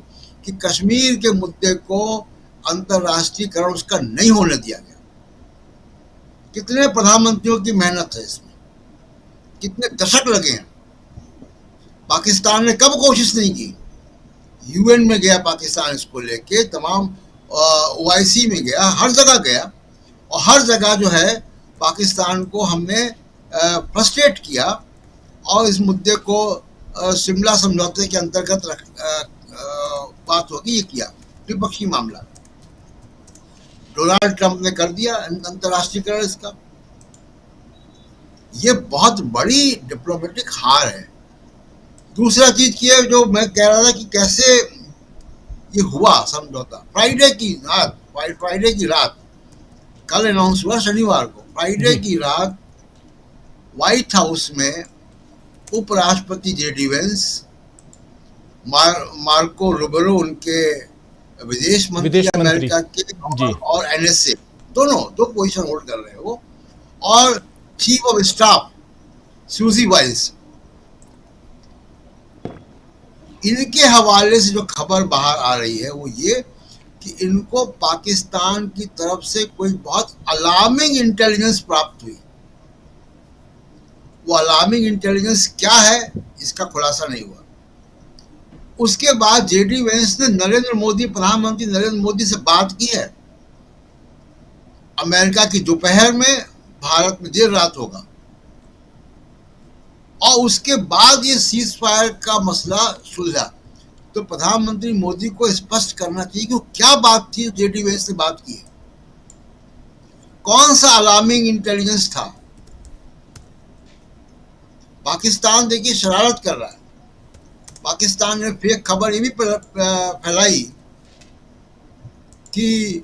कि कश्मीर के मुद्दे को अंतरराष्ट्रीयकरण उसका नहीं होने दिया गया। कितने प्रधानमंत्रियों की मेहनत है इसमें, कितने दशक लगे हैं। पाकिस्तान ने कब कोशिश नहीं की? UN में गया पाकिस्तान इसको लेके, तमाम OIC में गया, हर जगह गया, और हर जगह जो है पाकिस्तान को हमने फ्रस्ट्रेट किया, और इस मुद्दे को शिमला समझौते के अंतर्गत बात होगी ये किया, द्विपक्षीय मामला। डोनाल्ड ट्रंप ने कर दिया अंतर्राष्ट्रीयकरण इसका। ये बहुत बड़ी डिप्लोमेटिक हार है। दूसरा चीज की है, जो मैं कह रहा था कि कैसे ये हुआ समझौता। फ्राइडे की रात, कल अनाउंस हुआ शनिवार को, फ्राइडे की रात व्हाइट हाउस में उपराष्ट्रपति JD वेंस, मार्को रूबियो उनके विदेश मंत्री अमेरिका के, और NSA, दो पोजीशन होल्ड कर रहे हैं वो, और चीफ ऑफ स्टाफ सूजी वाइल्स, इनके हवाले से जो खबर बाहर आ रही है वो ये कि इनको पाकिस्तान की तरफ से कोई बहुत अलार्मिंग इंटेलिजेंस प्राप्त हुई। वो अलार्मिंग इंटेलिजेंस क्या है इसका खुलासा नहीं हुआ। उसके बाद जेडी वेंस ने प्रधानमंत्री नरेंद्र मोदी से बात की है। अमेरिका की दोपहर में, भारत में देर रात होगा, और उसके बाद ये सीज फायर का मसला सुलझा। तो प्रधानमंत्री मोदी को स्पष्ट करना चाहिए कि वो क्या बात थी जेडी वेंस से बात की है, कौन सा अलार्मिंग इंटेलिजेंस था। पाकिस्तान देखिए शरारत कर रहा है। पाकिस्तान ने फेक खबर ये भी फैलाई कि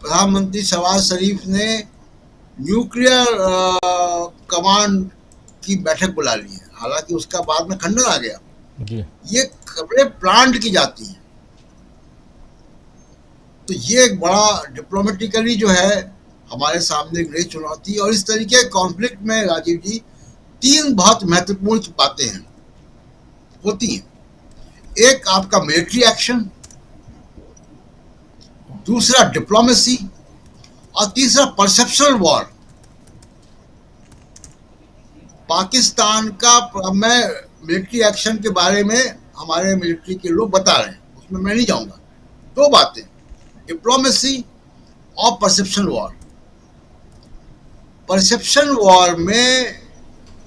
प्रधानमंत्री शहबाज शरीफ ने न्यूक्लियर कमांड की बैठक बुला ली है, हालांकि उसका बाद में खंडन आ गया। ये खबरें प्लांट की जाती हैं। तो ये एक बड़ा डिप्लोमेटिकली जो है हमारे सामने एक नई चुनौती है। और इस तरीके के कॉन्फ्लिक्ट में राजीव जी 3 बहुत महत्वपूर्ण बातें हैं होती हैं। एक आपका मिलिट्री एक्शन, दूसरा डिप्लोमेसी, और तीसरा परसेप्शनल वॉर। पाकिस्तान का, मैं मिलिट्री एक्शन के बारे में हमारे मिलिट्री के लोग बता रहे हैं, उसमें मैं नहीं जाऊंगा। 2 बातें, डिप्लोमेसी और परसेप्शन वॉर। परसेप्शन वॉर में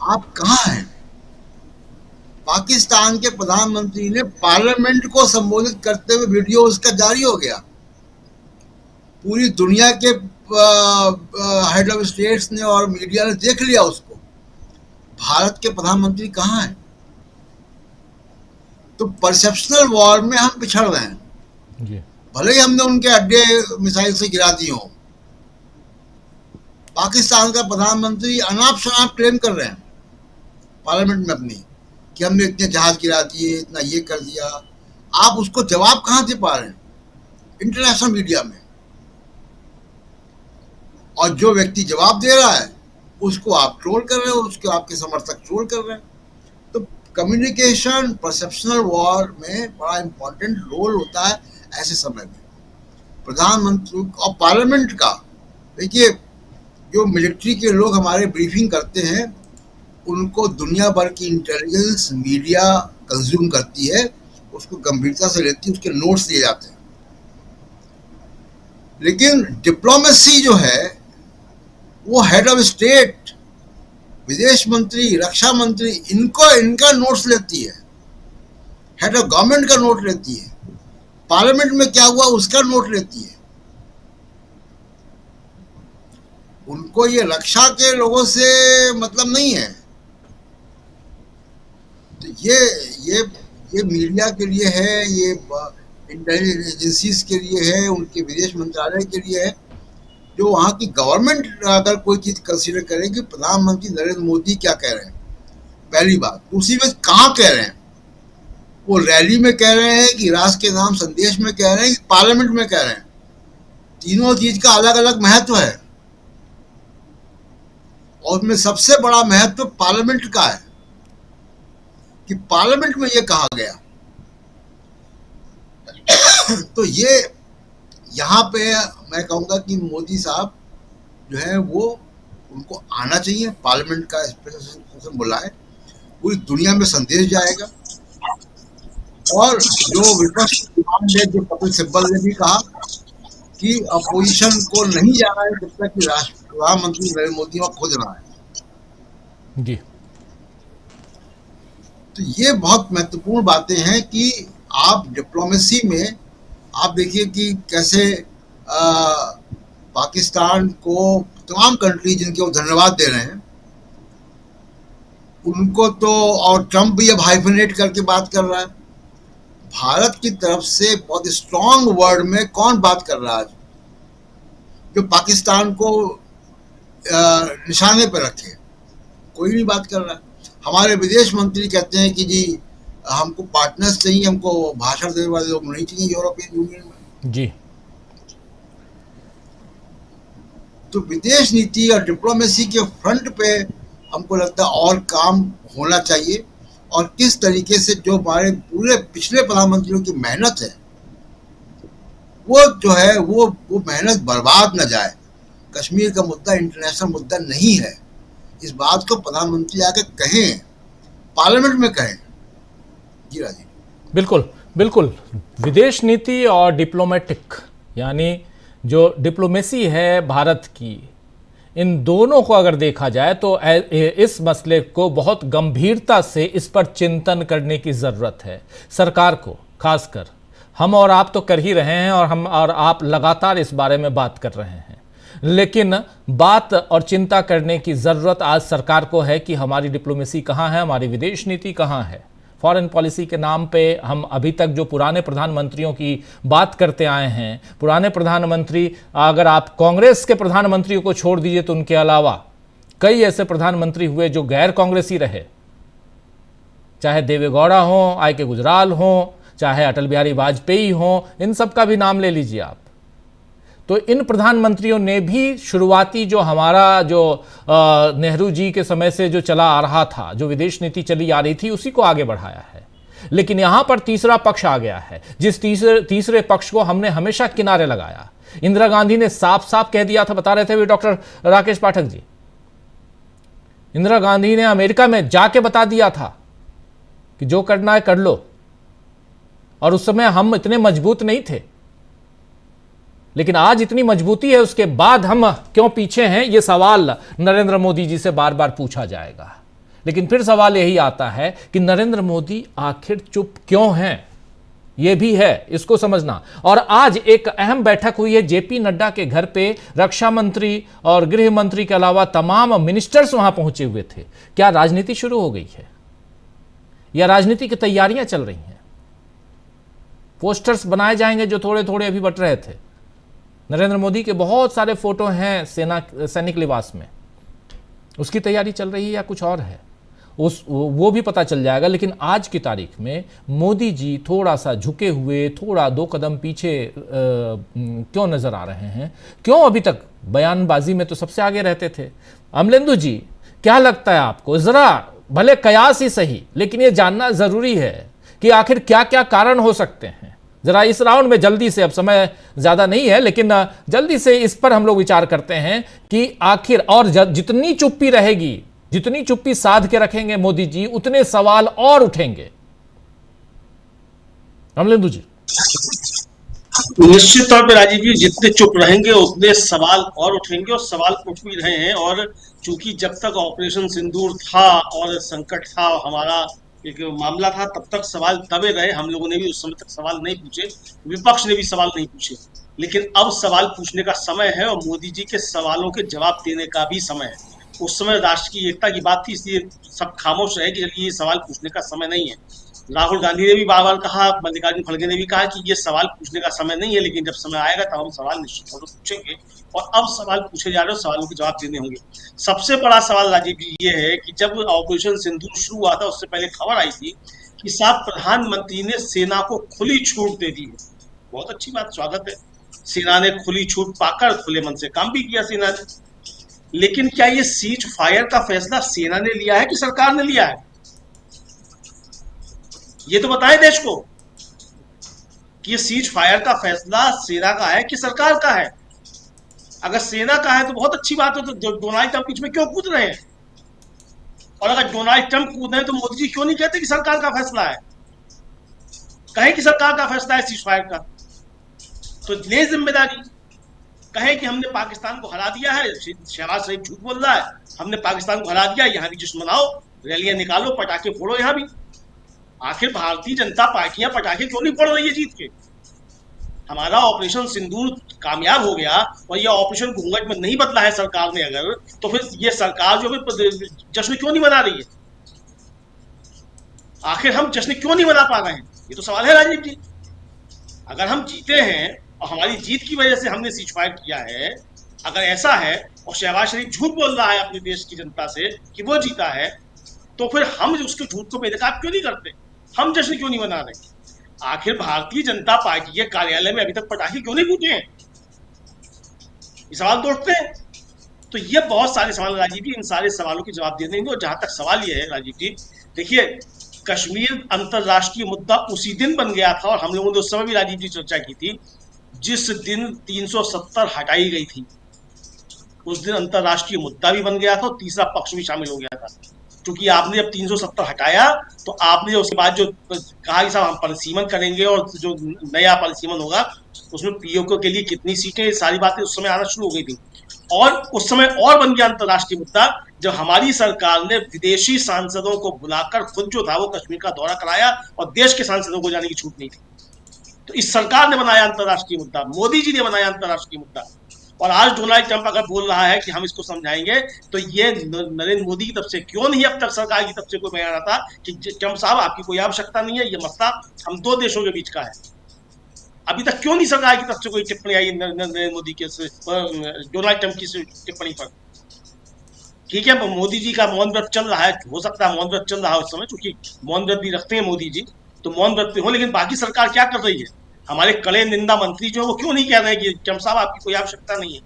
आप कहाँ हैं? पाकिस्तान के प्रधानमंत्री ने पार्लियामेंट को संबोधित करते हुए वीडियो उसका जारी हो गया। पूरी दुनिया के हेड ऑफ स्टेट्स ने और मीडिया ने देख लिया उसको। भारत के प्रधानमंत्री कहाँ हैं? तो परसेप्शनल वॉर में हम पिछड़ रहे हैं। भले ही हमने उनके अड्डे मिसाइल से गिरा दिए हों, पाकिस्तान का प्रधानमंत्री अनाप शनाप क्लेम कर रहे हैं पार्लियामेंट में अपनी कि हमने इतने जहाज गिरा दिए, इतना ये कर दिया। आप उसको जवाब कहाँ से पा रहे हैं? इंटरनेशनल मीडिया में। और जो व्यक्ति जवाब दे रहा है उसको आप ट्रोल कर रहे हो, उसको आपके समर्थक ट्रोल कर रहे हैं। तो कम्युनिकेशन परसेप्शनल वॉर में बड़ा इंपॉर्टेंट रोल होता है ऐसे समय में। प्रधानमंत्री और पार्लियामेंट का, देखिए जो मिलिट्री के लोग हमारे ब्रीफिंग करते हैं उनको दुनिया भर की इंटेलिजेंस मीडिया कंज्यूम करती है, उसको गंभीरता से लेती है, उसके नोट्स दिए जाते हैं। लेकिन डिप्लोमेसी जो है वो हेड ऑफ स्टेट, विदेश मंत्री, रक्षा मंत्री, इनका नोट्स लेती है, हेड ऑफ गवर्नमेंट का नोट लेती है। पार्लियामेंट में क्या हुआ उसका नोट लेती है। उनको ये रक्षा के लोगों से मतलब नहीं है। तो ये मीडिया के लिए है, ये इंटेलिजेंस एजेंसीज के लिए है, उनके विदेश मंत्रालय के लिए है, जो वहाँ की गवर्नमेंट अगर कोई चीज कंसीडर करे कि प्रधानमंत्री नरेंद्र मोदी क्या कह रहे हैं, पहली बात। दूसरी बात, कहाँ कह रहे हैं? वो रैली में कह रहे हैं कि राष्ट्र के नाम संदेश में कह रहे हैं कि पार्लियामेंट में कह रहे हैं? तीनों चीज का अलग अलग महत्व है और उसमें सबसे बड़ा महत्व पार्लियामेंट का है कि पार्लियामेंट में ये कहा गया। तो ये यहाँ पे मैं कहूँगा कि मोदी साहब जो है वो उनको आना चाहिए, पार्लियामेंट का स्पेशल सेशन बुलाए, पूरी दुनिया में संदेश जाएगा। और जो विपक्ष ने, जो कपिल सिब्बल ने भी कहा कि अपोजिशन को नहीं जाना है जब तक कि प्रधानमंत्री नरेंद्र मोदी वहां खुद रहा है जी। तो ये बहुत महत्वपूर्ण बातें हैं कि आप डिप्लोमेसी में आप देखिए कि कैसे पाकिस्तान को तमाम कंट्री जिनके वो धन्यवाद दे रहे हैं उनको तो, और ट्रंप भी अब हाइफनेट करके बात कर रहा है। भारत की तरफ से बहुत स्ट्रांग वर्ड में कौन बात कर रहा है जो पाकिस्तान को निशाने पर रखे? कोई नहीं बात कर रहा है। हमारे विदेश मंत्री कहते हैं कि जी हमको पार्टनर्स चाहिए, हमको भाषण देने वाले लोग नहीं चाहिए यूरोपियन यूनियन में जी। तो विदेश नीति और डिप्लोमेसी के फ्रंट पे हमको लगता है और काम होना चाहिए। और किस तरीके से जो हमारे पूरे पिछले प्रधानमंत्रियों की मेहनत है वो जो है वो मेहनत बर्बाद न जाए। कश्मीर का मुद्दा इंटरनेशनल मुद्दा नहीं है। इस बात को प्रधानमंत्री आके कहें, पार्लियामेंट में कहें। जी राजीव। बिल्कुल बिल्कुल। विदेश नीति और डिप्लोमेटिक, यानी जो डिप्लोमेसी है भारत की, इन दोनों को अगर देखा जाए तो इस मसले को बहुत गंभीरता से इस पर चिंतन करने की ज़रूरत है। सरकार को खासकर, हम और आप तो कर ही रहे हैं और हम और आप लगातार इस बारे में बात कर रहे हैं, लेकिन बात और चिंता करने की ज़रूरत आज सरकार को है कि हमारी डिप्लोमेसी कहाँ है, हमारी विदेश नीति कहाँ है। फॉरेन पॉलिसी के नाम पे हम अभी तक जो पुराने प्रधानमंत्रियों की बात करते आए हैं, पुराने प्रधानमंत्री, अगर आप कांग्रेस के प्रधानमंत्रियों को छोड़ दीजिए तो उनके अलावा कई ऐसे प्रधानमंत्री हुए जो गैर कांग्रेसी रहे, चाहे देवेगौड़ा हो, आई के गुजराल हो, चाहे अटल बिहारी वाजपेयी हो, इन सब का भी नाम ले लीजिए आप। तो इन प्रधानमंत्रियों ने भी शुरुआती जो हमारा जो नेहरू जी के समय से जो चला आ रहा था, जो विदेश नीति चली आ रही थी, उसी को आगे बढ़ाया है। लेकिन यहां पर तीसरा पक्ष आ गया है, जिस तीसरे पक्ष को हमने हमेशा किनारे लगाया। इंदिरा गांधी ने साफ साफ कह दिया था, बता रहे थे वे डॉक्टर राकेश पाठक जी, इंदिरा गांधी ने अमेरिका में जाके बता दिया था कि जो करना है कर लो। और उस समय हम इतने मजबूत नहीं थे, लेकिन आज इतनी मजबूती है, उसके बाद हम क्यों पीछे हैं, ये सवाल नरेंद्र मोदी जी से बार बार पूछा जाएगा। लेकिन फिर सवाल यही आता है कि नरेंद्र मोदी आखिर चुप क्यों हैं, ये भी है, इसको समझना। और आज एक अहम बैठक हुई है जेपी नड्डा के घर पे, रक्षा मंत्री और गृह मंत्री के अलावा तमाम मिनिस्टर्स वहां पहुंचे हुए थे। क्या राजनीति शुरू हो गई है या राजनीति की तैयारियां चल रही हैं? पोस्टर्स बनाए जाएंगे जो थोड़े थोड़े अभी बट रहे थे। नरेंद्र मोदी के बहुत सारे फोटो हैं सैनिक लिबास में, उसकी तैयारी चल रही है या कुछ और है, वो भी पता चल जाएगा। लेकिन आज की तारीख में मोदी जी थोड़ा सा झुके हुए, थोड़ा दो कदम पीछे क्यों नजर आ रहे हैं? क्यों अभी तक बयानबाजी में तो सबसे आगे रहते थे? अमलेंदु जी, क्या लगता है आपको? जरा भले कयास ही सही, लेकिन ये जानना जरूरी है कि आखिर क्या क्या कारण हो सकते हैं। जरा इस राउंड में जल्दी से, अब समय ज्यादा नहीं है, लेकिन जल्दी से इस पर हम लोग विचार करते हैं कि आखिर, और जितनी चुप्पी रहेगी, जितनी चुप्पी साध के रखेंगे मोदी जी, उतने सवाल और उठेंगे। अमलेंदु जी। निश्चित तौर पे राजीव जी, जितने चुप रहेंगे उतने सवाल और उठेंगे, और सवाल उठ भी रहे हैं। और चूंकि जब तक ऑपरेशन सिंदूर था और संकट था, हमारा एक मामला था, तब तक सवाल दबे रहे। हम लोगों ने भी उस समय तक सवाल नहीं पूछे, विपक्ष ने भी सवाल नहीं पूछे। लेकिन अब सवाल पूछने का समय है और मोदी जी के सवालों के जवाब देने का भी समय है। उस समय राष्ट्र की एकता की बात थी, इसलिए सब खामोश रहे कि ये सवाल पूछने का समय नहीं है। राहुल गांधी ने भी बार बार कहा, मल्लिकार्जुन खड़गे ने भी कहा कि ये सवाल पूछने का समय नहीं है, लेकिन जब समय आएगा तब हम सवाल निश्चित तौर पर पूछेंगे। और अब सवाल पूछे जा रहे हैं, सवालों के जवाब देने होंगे। सबसे बड़ा सवाल राजीव जी ये है कि जब ऑपरेशन सिंदूर शुरू हुआ था, उससे पहले खबर आई थी कि साहब प्रधानमंत्री ने सेना को खुली छूट दे दी है। बहुत अच्छी बात, स्वागत है। सेना ने खुली छूट पाकर खुले मन से काम भी किया सेना ने। लेकिन क्या ये सीज फायर का फैसला सेना ने लिया है कि सरकार ने लिया है? ये तो बताएं देश को कि ये सीज फायर का फैसला सेना का है कि सरकार का है। अगर सेना का है तो बहुत अच्छी बात है, तो डोनाल्ड ट्रंप बीच में क्यों कूद रहे हैं? और अगर डोनाल्ड ट्रंप कूद रहे हैं तो मोदी जी क्यों नहीं कहते कि सरकार का फैसला है? कहें कि सरकार का फैसला है सीज फायर का, तो ले जिम्मेदारी। कहें कि हमने पाकिस्तान को हरा दिया है, शहबाज शरीफ झूठ बोल रहा है, हमने पाकिस्तान को हरा दिया, यहाँ भी जश्न मनाओ, रैलियां निकालो, पटाखे फोड़ो यहाँ भी। आखिर भारतीय जनता पार्टियां पटाखे क्यों नहीं फोड़ रही है जीत के? हमारा ऑपरेशन सिंदूर कामयाब हो गया और ये ऑपरेशन घूंघट में नहीं बदला है सरकार ने अगर, तो फिर ये सरकार जो है जश्न क्यों नहीं मना रही है? आखिर हम जश्न क्यों नहीं मना पा रहे हैं? ये तो सवाल है राजीव जी। अगर हम जीते हैं और हमारी जीत की वजह से हमने सीज फायर किया है, अगर ऐसा है और शहबाज शरीफ झूठ बोल रहा है अपने देश की जनता से कि वो जीता है, तो फिर हम उसके झूठ को बेनकाब क्यों नहीं करते? हम जश्न क्यों नहीं मना रहे? आखिर भारतीय जनता पार्टी के कार्यालय में अभी तक पटाखे क्यों नहीं फूटे हैं? ये सवाल तो उठते हैं। तो ये बहुत सारे सवाल राजीव जी, इन सारे सवालों के जवाब दे देंगे। और जहां तक सवाल ये है राजीव जी, देखिए कश्मीर अंतरराष्ट्रीय मुद्दा उसी दिन बन गया था और हम लोगों ने उस समय भी राजीव जी चर्चा की थी। जिस दिन 370 हटाई गई थी उस दिन अंतरराष्ट्रीय मुद्दा भी बन गया था और तीसरा पक्ष भी शामिल हो गया था। क्योंकि आपने जब 370 हटाया तो आपने उसके बाद जो कहा कि साहब हम परिसीमन करेंगे और जो नया परिसीमन होगा उसमें पीओके के लिए कितनी सीटें, सारी बातें उस समय आना शुरू हो गई थी। और उस समय और बन गया अंतरराष्ट्रीय मुद्दा जब हमारी सरकार ने विदेशी सांसदों को बुलाकर खुद जो था वो कश्मीर का दौरा कराया और देश के सांसदों को जाने की छूट नहीं थी। तो इस सरकार ने बनाया अंतरराष्ट्रीय मुद्दा, मोदी जी ने बनाया अंतरराष्ट्रीय मुद्दा। और आज डोनाल्ड ट्रंप अगर बोल रहा है कि हम इसको समझाएंगे तो ये नरेंद्र मोदी की तरफ से क्यों नहीं अब तक सरकार की तरफ से कोई बयान आता कि ट्रंप साहब आपकी कोई आवश्यकता नहीं है, ये मसला हम दो देशों के बीच का है। अभी तक क्यों नहीं सरकार की तरफ से कोई टिप्पणी आई नरेंद्र मोदी के डोनाल्ड ट्रंप की टिप्पणी पर? ठीक है, मोदी जी का मौन व्रत चल रहा है, हो सकता है मौन व्रत चल रहा है उस समय, क्योंकि मौन व्रत भी रखते हैं मोदी जी, तो मौन व्रत पे हो। लेकिन बाकी सरकार क्या कर रही है? हमारे कड़े निंदा मंत्री जो है वो क्यों नहीं कह रहे हैं कि ट्रंप साहब आपकी कोई आवश्यकता नहीं है?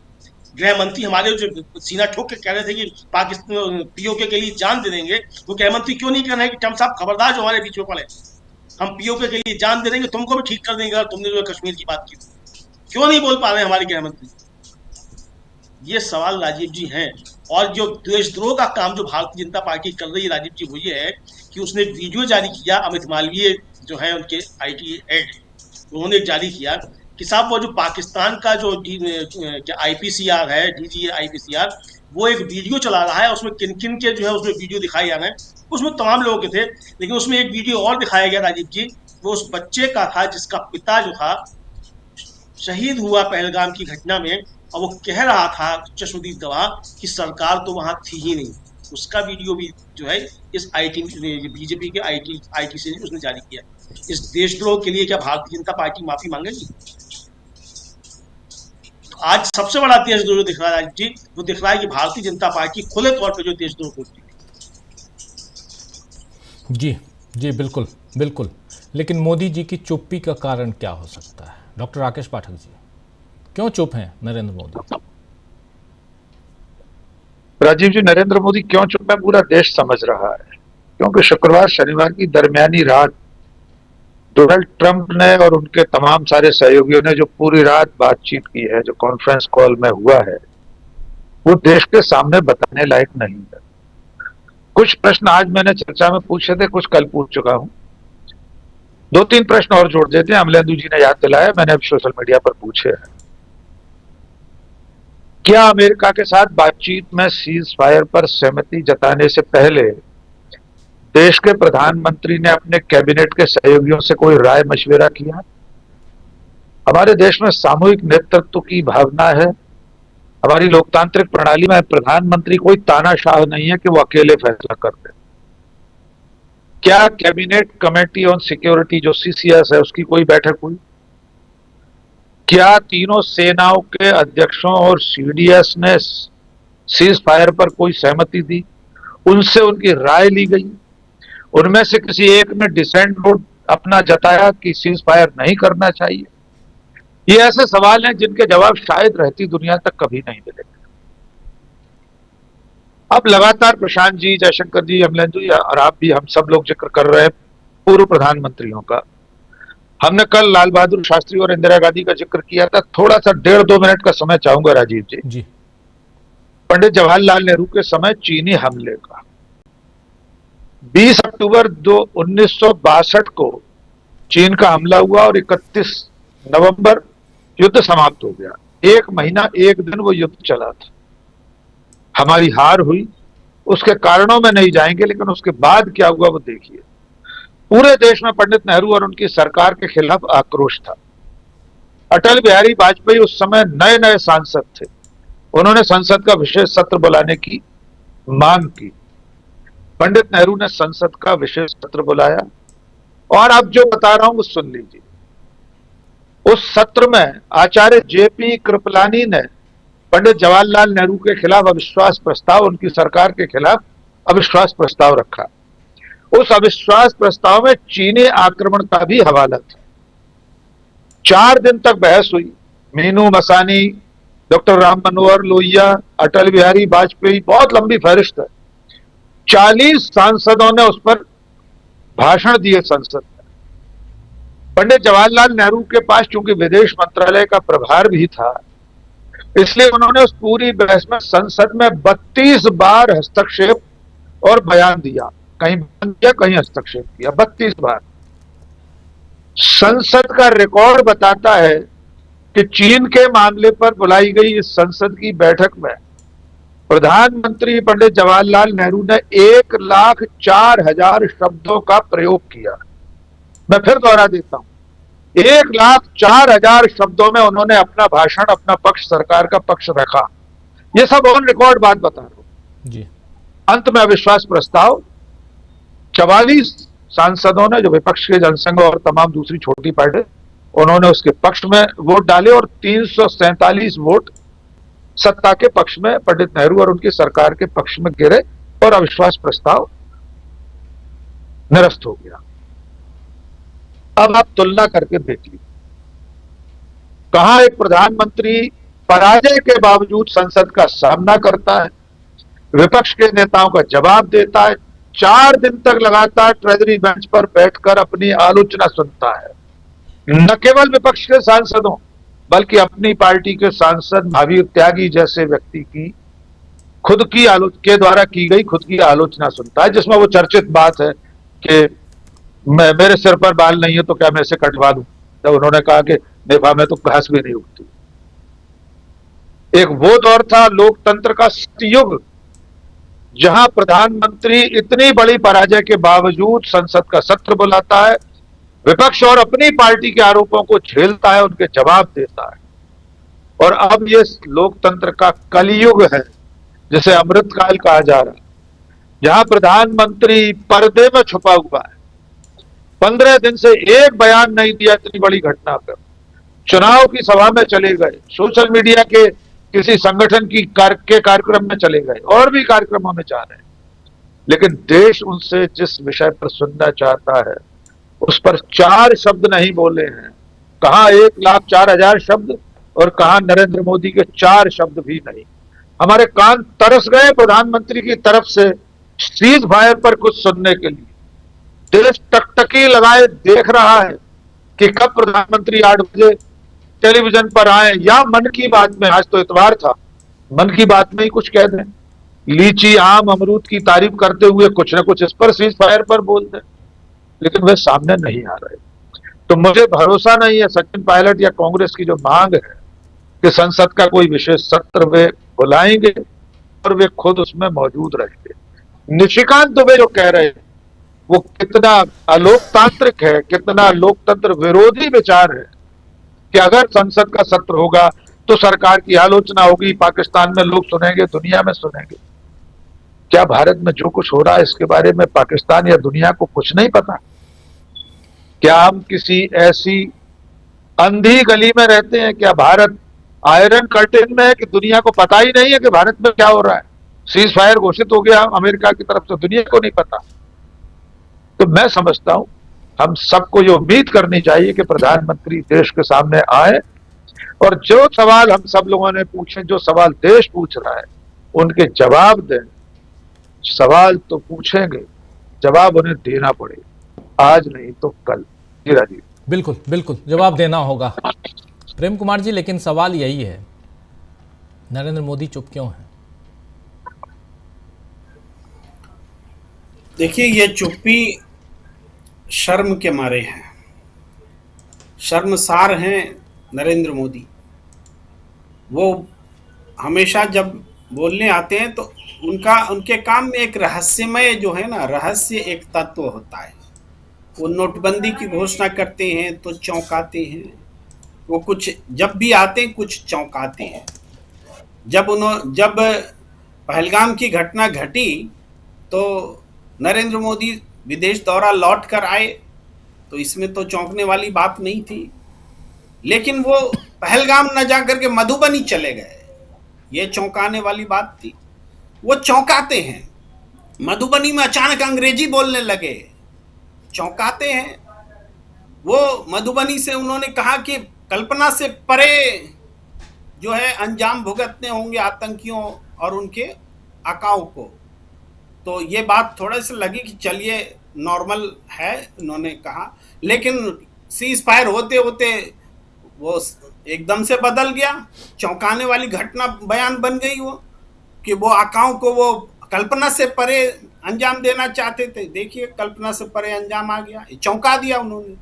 गृह मंत्री हमारे जो सीना ठोक के कह रहे थे कि पाकिस्तान पीओके के लिए जान दे देंगे, वो गृह मंत्री क्यों नहीं कह रहे हैं कि ट्रंप साहब खबरदार जो हमारे बीच में पड़े, हम पीओके के लिए जान दे देंगे, तुमको भी ठीक कर देंगे अगर तुमने जो कश्मीर की बात की। क्यों नहीं बोल पा रहे हमारे गृह मंत्री? ये सवाल राजीव जी हैं। और जो देशद्रोह का काम जो भारतीय जनता पार्टी कर रही है राजीव जी, वो ये है कि उसने वीडियो जारी किया, अमित मालवीय जो है उनके IT हेड, उन्होंने जारी किया कि साहब वो जो पाकिस्तान का जो IPCR है, DG IPCR, वो एक वीडियो चला रहा है, उसमें किन किन के जो है उसमें वीडियो दिखाए जा रहे हैं, उसमें तमाम लोगों के थे, लेकिन उसमें एक वीडियो और दिखाया गया राजीव जी, वो उस बच्चे का था जिसका पिता जो था शहीद हुआ पहलगाम की घटना में, और वो कह रहा था चश्मदीद गवाह कि सरकार तो वहां थी ही नहीं। उसका वीडियो भी जो है इस बीजेपी के IT से उसने जारी किया। इस देशद्रोह के लिए क्या भारतीय जनता पार्टी माफी मांगेगी? तो आज सबसे बड़ा देशद्रोह जो दिख रहा है जी, वो दिख रहा है कि भारतीय जनता पार्टी खुले तौर पर जो देशद्रोह करती है। जी जी, बिल्कुल बिल्कुल। लेकिन मोदी जी की चुप्पी का कारण क्या हो सकता है? डॉक्टर राकेश पाठक जी, क्यों चुप हैं नरेंद्र मोदी? राजीव जी, नरेंद्र मोदी क्यों चुप है पूरा देश समझ रहा है, क्योंकि शुक्रवार शनिवार की दरमियानी रात डोनाल्ड ट्रंप ने और उनके तमाम सारे सहयोगियों ने जो पूरी रात बातचीत की है, जो कॉन्फ्रेंस कॉल में हुआ है, वो देश के सामने बताने लायक नहीं है। कुछ प्रश्न आज मैंने चर्चा में पूछे थे, कुछ कल पूछ चुका हूं, 2-3 प्रश्न और जोड़ देते हैं। अमलेंदु जी ने याद दिलाया, मैंने अब सोशल मीडिया पर पूछे हैं। क्या अमेरिका के साथ बातचीत में सीज फायर पर सहमति जताने से पहले देश के प्रधानमंत्री ने अपने कैबिनेट के सहयोगियों से कोई राय मशविरा किया? हमारे देश में सामूहिक नेतृत्व की भावना है। हमारी लोकतांत्रिक प्रणाली में प्रधानमंत्री कोई तानाशाह नहीं है कि वो अकेले फैसला कर दे। क्या कैबिनेट कमेटी ऑन सिक्योरिटी जो CCS है उसकी कोई बैठक हुई? क्या तीनों सेनाओं के अध्यक्षों और CDS ने सीज फायर पर कोई सहमति दी? उनसे उनकी राय ली गई? उनमें से किसी एक ने डिसेंट वोट अपना जताया कि सीज फायर नहीं करना चाहिए? ये ऐसे सवाल हैं जिनके जवाब शायद रहती दुनिया तक कभी नहीं मिलेंगे। अब लगातार प्रशांत जी, जयशंकर जी, अमलेंदु जी और आप भी, हम सब लोग जिक्र कर रहे हैं पूर्व प्रधानमंत्रियों का। हमने कल लाल बहादुर शास्त्री और इंदिरा गांधी का जिक्र किया था। थोड़ा सा 1.5-2 मिनट का समय चाहूंगा राजीव जी। पंडित जवाहरलाल नेहरू के समय चीनी हमले का 20 अक्टूबर 1962 को चीन का हमला हुआ और 31 नवंबर युद्ध समाप्त हो गया। 1 महीना 1 दिन वो युद्ध चला था। हमारी हार हुई, उसके कारणों में नहीं जाएंगे, लेकिन उसके बाद क्या हुआ वो देखिए। पूरे देश में पंडित नेहरू और उनकी सरकार के खिलाफ आक्रोश था। अटल बिहारी वाजपेयी उस समय नए नए सांसद थे। उन्होंने संसद का विशेष सत्र बुलाने की मांग की। पंडित नेहरू ने संसद का विशेष सत्र बुलाया और अब जो बता रहा हूं वो सुन लीजिए। उस सत्र में आचार्य JP कृपलानी ने पंडित जवाहरलाल नेहरू के खिलाफ अविश्वास प्रस्ताव, उनकी सरकार के खिलाफ अविश्वास प्रस्ताव रखा। उस अविश्वास प्रस्ताव में चीनी आक्रमण का भी हवाला था। 4 दिन तक बहस हुई। मीनू मसानी, डॉक्टर राम मनोहर लोहिया, अटल बिहारी वाजपेयी, बहुत लंबी फहरिस्त है। 40 सांसदों ने उस पर भाषण दिए संसद में। पंडित जवाहरलाल नेहरू के पास चूंकि विदेश मंत्रालय का प्रभार भी था, इसलिए उन्होंने उस पूरी बहस में संसद में 32 बार हस्तक्षेप और बयान दिया, कहीं बयान दिया कहीं हस्तक्षेप किया, 32 बार। संसद का रिकॉर्ड बताता है कि चीन के मामले पर बुलाई गई इस संसद की बैठक में प्रधानमंत्री पंडित जवाहरलाल नेहरू ने 1,04,000 शब्दों का प्रयोग किया। मैं फिर दोहरा देता हूं, 1,04,000 शब्दों में उन्होंने अपना भाषण, अपना पक्ष, सरकार का पक्ष रखा। ये सब ऑन रिकॉर्ड बात बता रहा हूं जी। अंत में अविश्वास प्रस्ताव 44 सांसदों ने, जो विपक्ष के जनसंघ और तमाम दूसरी छोटी पार्टी, उन्होंने उसके पक्ष में वोट डाले और 347 वोट सत्ता के पक्ष में, पंडित नेहरू और उनकी सरकार के पक्ष में गिरे और अविश्वास प्रस्ताव निरस्त हो गया। अब आप तुलना करके देख लीजिए, कहां एक प्रधानमंत्री पराजय के बावजूद संसद का सामना करता है, विपक्ष के नेताओं का जवाब देता है, 4 दिन तक लगातार ट्रेजरी बेंच पर बैठकर अपनी आलोचना सुनता है, न केवल विपक्ष के सांसदों बल्कि अपनी पार्टी के सांसद महावीर त्यागी जैसे व्यक्ति की खुद की के द्वारा की गई खुद की आलोचना सुनता है, जिसमें वो चर्चित बात है कि मेरे सिर पर बाल नहीं है तो क्या मैं इसे कटवा दूं, जब उन्होंने कहा कि नेफा में तो घास भी नहीं उगती। एक वो दौर था लोकतंत्र का सतयुग, जहां प्रधानमंत्री इतनी बड़ी पराजय के बावजूद संसद का सत्र बुलाता है, विपक्ष और अपनी पार्टी के आरोपों को झेलता है, उनके जवाब देता है। और अब ये लोकतंत्र का कलयुग है, जिसे अमृतकाल कहा जा रहा है, जहां प्रधानमंत्री पर्दे में छुपा हुआ है, 15 दिन से एक बयान नहीं दिया इतनी बड़ी घटना पर, चुनाव की सभा में चले गए, सोशल मीडिया के किसी संगठन की कार्यक्रम में चले गए और भी कार्यक्रमों में जा रहे हैं, लेकिन देश उनसे जिस विषय पर सुनना चाहता है उस पर 4 शब्द नहीं बोले हैं। कहां 1,04,000 शब्द और कहां नरेंद्र मोदी के 4 शब्द भी नहीं। हमारे कान तरस गए प्रधानमंत्री की तरफ से सीज फायर पर कुछ सुनने के लिए। देश टकटकी लगाए देख रहा है कि कब प्रधानमंत्री 8 बजे टेलीविजन पर आए या मन की बात में, आज तो इतवार था, मन की बात में ही कुछ कह दें, लीची, आम, अमरूद की तारीफ करते हुए कुछ न कुछ इस पर सीज फायर पर बोल दें, लेकिन वे सामने नहीं आ रहे। तो मुझे भरोसा नहीं है सचिन पायलट या कांग्रेस की जो मांग है कि संसद का कोई विशेष सत्र वे बुलाएंगे और वे खुद उसमें मौजूद रहेंगे। निशिकांत दुबे जो कह रहे हैं वो कितना अलोकतांत्रिक है, कितना लोकतंत्र विरोधी विचार है कि अगर संसद का सत्र होगा तो सरकार की आलोचना होगी, पाकिस्तान में लोग सुनेंगे, दुनिया में सुनेंगे। क्या भारत में जो कुछ हो रहा है इसके बारे में पाकिस्तान या दुनिया को कुछ नहीं पता? क्या हम किसी ऐसी अंधी गली में रहते हैं? क्या भारत आयरन कर्टेन में है कि दुनिया को पता ही नहीं है कि भारत में क्या हो रहा है? सीज फायर घोषित हो गया अमेरिका की तरफ से, दुनिया को नहीं पता। तो मैं समझता हूं हम सबको ये उम्मीद करनी चाहिए कि प्रधानमंत्री देश के सामने आए और जो सवाल हम सब लोगों ने पूछे, जो सवाल देश पूछ रहा है, उनके जवाब दें। सवाल तो पूछेंगे, जवाब उन्हें देना पड़ेगा, आज नहीं तो कल। जी राजीव, बिल्कुल बिल्कुल जवाब देना होगा प्रेम कुमार जी, लेकिन सवाल यही है, नरेंद्र मोदी चुप क्यों है? देखिए, ये चुप्पी शर्म के मारे हैं, शर्मसार हैं नरेंद्र मोदी। वो हमेशा जब बोलने आते हैं तो उनके काम में एक रहस्यमय जो है ना, रहस्य एक तत्व होता है। वो नोटबंदी की घोषणा करते हैं तो चौंकाते हैं, वो कुछ जब भी आते हैं कुछ चौंकाते हैं। जब पहलगाम की घटना घटी तो नरेंद्र मोदी विदेश दौरा लौट कर आए, तो इसमें तो चौंकने वाली बात नहीं थी। लेकिन वो पहलगाम न जाकर के मधुबनी चले गए, ये चौंकाने वाली बात थी। वो चौंकाते हैं, मधुबनी में अचानक अंग्रेजी बोलने लगे, चौंकाते हैं। वो मधुबनी से उन्होंने कहा कि कल्पना से परे जो है अंजाम भुगतने होंगे आतंकियों और उनके आकाओं को। तो ये बात थोड़ा सा लगी कि चलिए नॉर्मल है, उन्होंने कहा। लेकिन सीज फायर होते होते वो एकदम से बदल गया, चौंकाने वाली घटना बयान बन गई वो, कि वो आकाओं को वो कल्पना से परे अंजाम देना चाहते थे। देखिए कल्पना से परे अंजाम आ गया, चौंका दिया उन्होंने।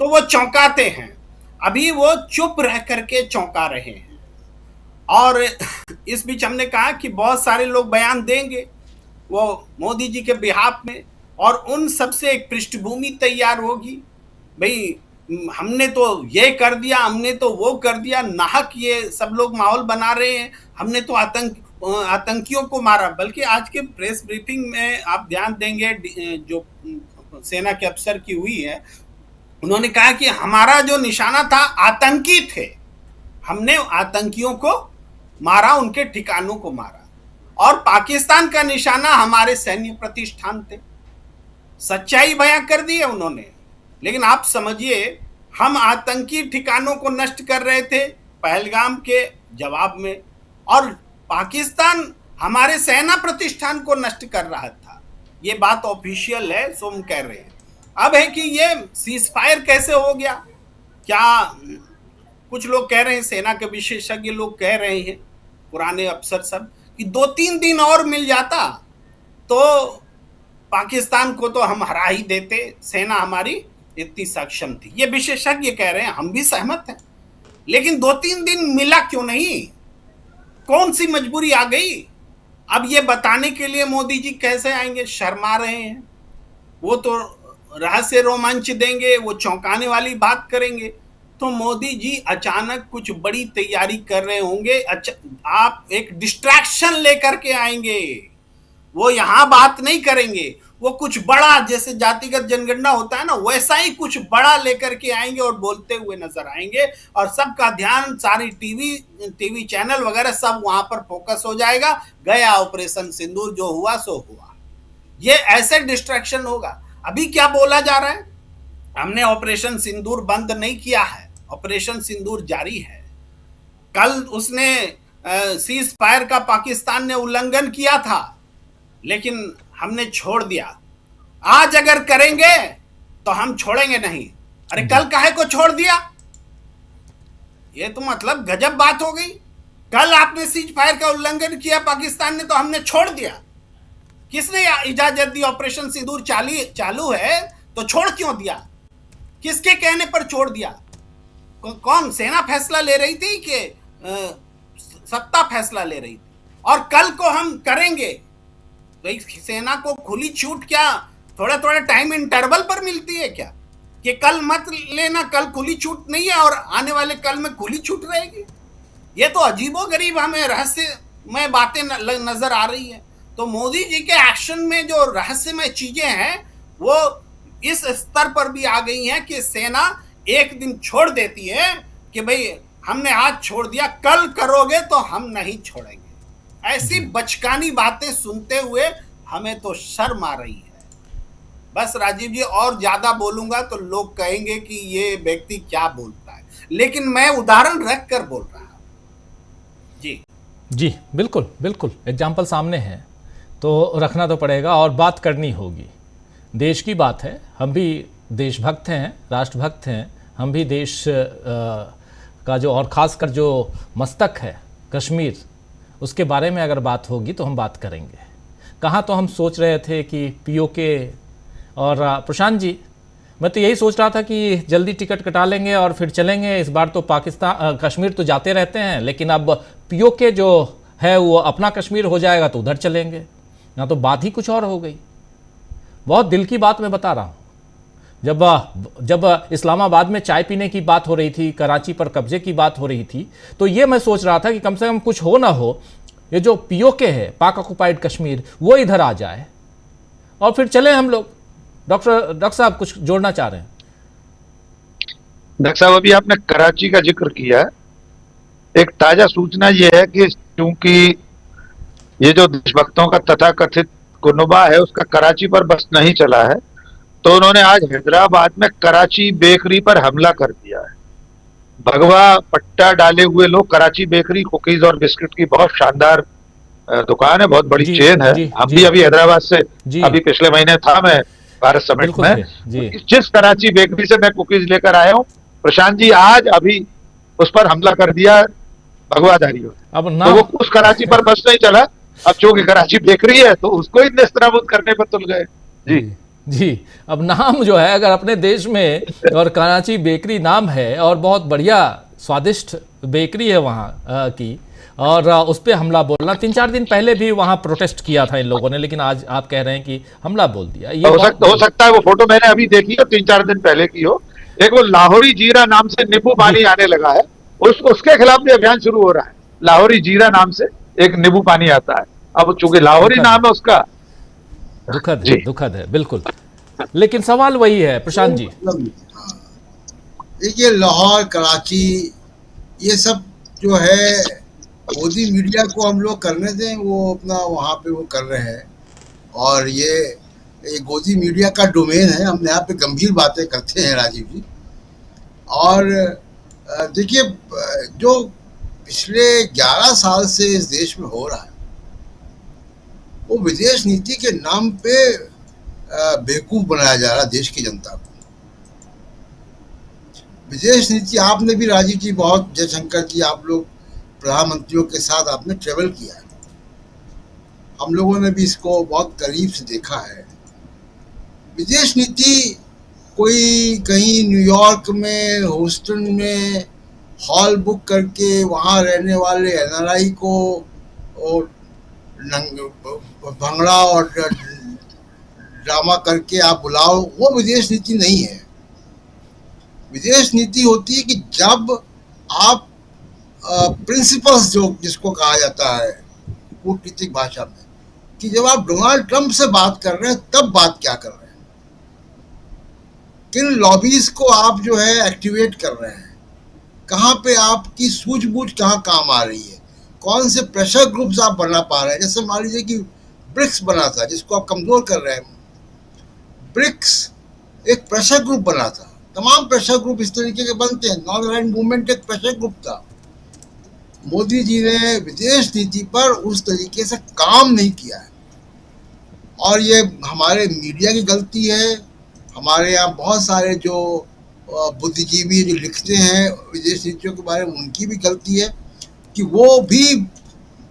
तो वो चौंकाते हैं, अभी वो चुप रह करके चौंका रहे हैं। और इस बीच हमने कहा कि बहुत सारे लोग बयान देंगे वो मोदी जी के बिहाफ में, और उन सबसे एक पृष्ठभूमि तैयार होगी, भाई हमने तो ये कर दिया, हमने तो वो कर दिया, नाहक ये सब लोग माहौल बना रहे हैं, हमने तो आतंकियों को मारा। बल्कि आज के प्रेस ब्रीफिंग में आप ध्यान देंगे जो सेना के अफसर की हुई है, उन्होंने कहा कि हमारा जो निशाना था आतंकी थे, हमने आतंकियों को मारा, उनके ठिकानों को मारा, और पाकिस्तान का निशाना हमारे सैन्य प्रतिष्ठान थे। सच्चाई बयां कर दी है उन्होंने। लेकिन आप समझिए, हम आतंकी ठिकानों को नष्ट कर रहे थे पहलगाम के जवाब में, और पाकिस्तान हमारे सेना प्रतिष्ठान को नष्ट कर रहा था। ये बात ऑफिशियल है, सो हम कह रहे हैं। अब है कि ये सीज फायर कैसे हो गया, क्या कुछ लोग कह रहे हैं, सेना के विशेषज्ञ लोग कह रहे हैं, पुराने अफसर सब, कि 2-3 दिन और मिल जाता तो पाकिस्तान को तो हम हरा ही देते, सेना हमारी इतनी सक्षम थी। ये विशेषज्ञ कह रहे हैं, हम भी सहमत हैं। लेकिन 2-3 दिन मिला क्यों नहीं? कौन सी मजबूरी आ गई? अब ये बताने के लिए मोदी जी कैसे आएंगे? शर्मा रहे हैं। वो तो रहस्य रोमांच देंगे, वो चौंकाने वाली बात करेंगे। तो मोदी जी अचानक कुछ बड़ी तैयारी कर रहे होंगे। आप एक डिस्ट्रैक्शन लेकर के आएंगे, वो यहां बात नहीं करेंगे, वो कुछ बड़ा, जैसे जातिगत जनगणना होता है ना, वैसा ही कुछ बड़ा लेकर के आएंगे और बोलते हुए नजर आएंगे, और सबका ध्यान, सारी टीवी चैनल वगैरह सब वहां पर फोकस हो जाएगा। गया ऑपरेशन सिंदूर, जो हुआ सो हुआ। ये ऐसे डिस्ट्रैक्शन होगा। अभी क्या बोला जा रहा है? हमने ऑपरेशन सिंदूर बंद नहीं किया है, ऑपरेशन सिंदूर जारी है। कल उसने सीज फायर का पाकिस्तान ने उल्लंघन किया था, लेकिन हमने छोड़ दिया। आज अगर करेंगे तो हम छोड़ेंगे नहीं। अरे कल काहे को छोड़ दिया? ये तो मतलब गजब बात हो गई। कल आपने सीज फायर का उल्लंघन किया पाकिस्तान ने, तो हमने छोड़ दिया। किसने इजाजत दी? ऑपरेशन सिंदूर चालू है तो छोड़ क्यों दिया? किसके कहने पर छोड़ दिया? कौन? सेना फैसला ले रही थी कि सत्ता फैसला ले रही थी? और कल को हम करेंगे तो सेना को खुली छूट क्या थोड़ा थोड़ा टाइम इंटरवल पर मिलती है क्या, कि कल मत लेना, कल खुली छूट नहीं है और आने वाले कल में खुली छूट रहेगी? ये तो अजीबोगरीब हमें रहस्यमय बातें नजर आ रही है। तो मोदी जी के एक्शन में जो रहस्यमय चीजें हैं वो इस स्तर पर भी आ गई हैं कि सेना एक दिन छोड़ देती है कि भाई हमने आज छोड़ दिया, कल करोगे तो हम नहीं छोड़ेंगे। ऐसी बचकानी बातें सुनते हुए हमें तो शर्म आ रही है। बस राजीव जी, और ज्यादा बोलूंगा तो लोग कहेंगे कि ये व्यक्ति क्या बोलता है, लेकिन मैं उदाहरण रख कर बोल रहा हूं। जी बिल्कुल बिल्कुल, एग्जाम्पल सामने है तो रखना तो पड़ेगा और बात करनी होगी। देश की बात है, हम भी देशभक्त हैं, राष्ट्रभक्त हैं, हम भी देश का जो, और ख़ासकर जो मस्तक है कश्मीर, उसके बारे में अगर बात होगी तो हम बात करेंगे। कहाँ तो हम सोच रहे थे कि पीओके, और प्रशांत जी मैं तो यही सोच रहा था कि जल्दी टिकट कटा लेंगे और फिर चलेंगे। इस बार तो पाकिस्तान कश्मीर तो जाते रहते हैं, लेकिन अब पीओके जो है वो अपना कश्मीर हो जाएगा तो उधर चलेंगे। ना तो बात ही कुछ और हो गई। बहुत दिल की बात मैं बता रहा हूँ। जब इस्लामाबाद में चाय पीने की बात हो रही थी, कराची पर कब्जे की बात हो रही थी, तो ये मैं सोच रहा था कि कम से कम कुछ हो ना हो, ये जो पीओके है, पाक ऑक्युपाइड कश्मीर, वो इधर आ जाए और फिर चले हम लोग। डॉक्टर साहब कुछ जोड़ना चाह रहे हैं? डॉक्टर साहब, अभी आपने कराची का जिक्र किया है। एक ताजा सूचना ये है कि क्योंकि ये जो देशभक्तों का तथाकथित कुनबा है उसका कराची पर बस नहीं चला है, तो उन्होंने आज हैदराबाद में कराची बेकरी पर हमला कर दिया है। भगवा पट्टा डाले हुए लोग, कराची बेकरी कुकीज और बिस्किट की बहुत शानदार दुकान है, बहुत बड़ी चेन है। हम भी अभी हैदराबाद से अभी पिछले महीने था मैं भारत समिट बिल्कुल में। थे जी। जिस कराची बेकरी से मैं कुकीज लेकर आया हूँ, प्रशांत जी आज अभी उस पर हमला कर दिया भगवाधारियों ने। अब तो वो नाम उस कराची पर बस नहीं चला, अब चूंकि कराची बेकरी है तो उसको ही नेस्तनाबूद करने पर तुल गए। जी जी जी। अब नाम जो है, अगर अपने देश में और कराची बेकरी नाम है और बहुत बढ़िया स्वादिष्ट बेकरी है वहाँ की, और उस पर हमला बोलना, 3-4 दिन पहले भी वहाँ प्रोटेस्ट किया था इन लोगों ने, लेकिन आज आप कह रहे हैं कि हमला बोल दिया। ये हो सकता है वो फोटो मैंने अभी देखी हो, 3-4 दिन पहले की हो। एक वो लाहौरी जीरा नाम से नींबू पानी आने लगा है, उसके खिलाफ भी अभियान शुरू हो रहा है। लाहौरी जीरा नाम से एक नींबू पानी आता है, अब चूंकि लाहौरी नाम है उसका। दुखद है, दुखद है बिल्कुल। लेकिन सवाल वही है प्रशांत जी। देखिए, लाहौर, कराची, ये सब जो है मोदी मीडिया को हम लोग करने दें, वो अपना वहाँ पे वो कर रहे हैं। और ये गोदी मीडिया का डोमेन है, हम यहाँ पे गंभीर बातें करते हैं राजीव जी। और देखिए, जो पिछले 11 साल से इस देश में हो रहा है, वो विदेश नीति के नाम पे बेवकूफ बनाया जा रहा है देश की जनता को। विदेश नीति आपने भी राजीव जी, बहुत, जयशंकर जी, आप लोग प्रधानमंत्रियों के साथ आपने ट्रेवल किया है, हम लोगों ने भी इसको बहुत करीब से देखा है। विदेश नीति कोई कहीं न्यूयॉर्क में, ह्यूस्टन में हॉल बुक करके वहाँ रहने वाले एनआरआई को और भंगड़ा और ड्रामा करके आप बुलाओ, वो विदेश नीति नहीं है। विदेश नीति होती है कि जब आप प्रिंसिपल्स, जो जिसको कहा जाता है कूटनीतिक भाषा में, कि जब आप डोनाल्ड ट्रंप से बात कर रहे हैं तब बात क्या कर रहे हैं, किन लॉबीज को आप जो है एक्टिवेट कर रहे हैं, कहाँ पे आपकी सूझबूझ कहाँ काम आ रही है, कौन से प्रेशर ग्रुप्स आप बना पा रहे हैं। जैसे मान लीजिए कि ब्रिक्स बना था, जिसको आप कमजोर कर रहे हैं। ब्रिक्स एक प्रेशर ग्रुप बना था, तमाम प्रेशर ग्रुप इस तरीके के बनते हैं। नॉन अलाइन्ड मूवमेंट एक प्रेशर ग्रुप था। मोदी जी ने विदेश नीति पर उस तरीके से काम नहीं किया है, और ये हमारे मीडिया की गलती है। हमारे यहाँ बहुत सारे जो बुद्धिजीवी जो लिखते हैं विदेश नीतियों के बारे में, उनकी भी गलती है कि वो भी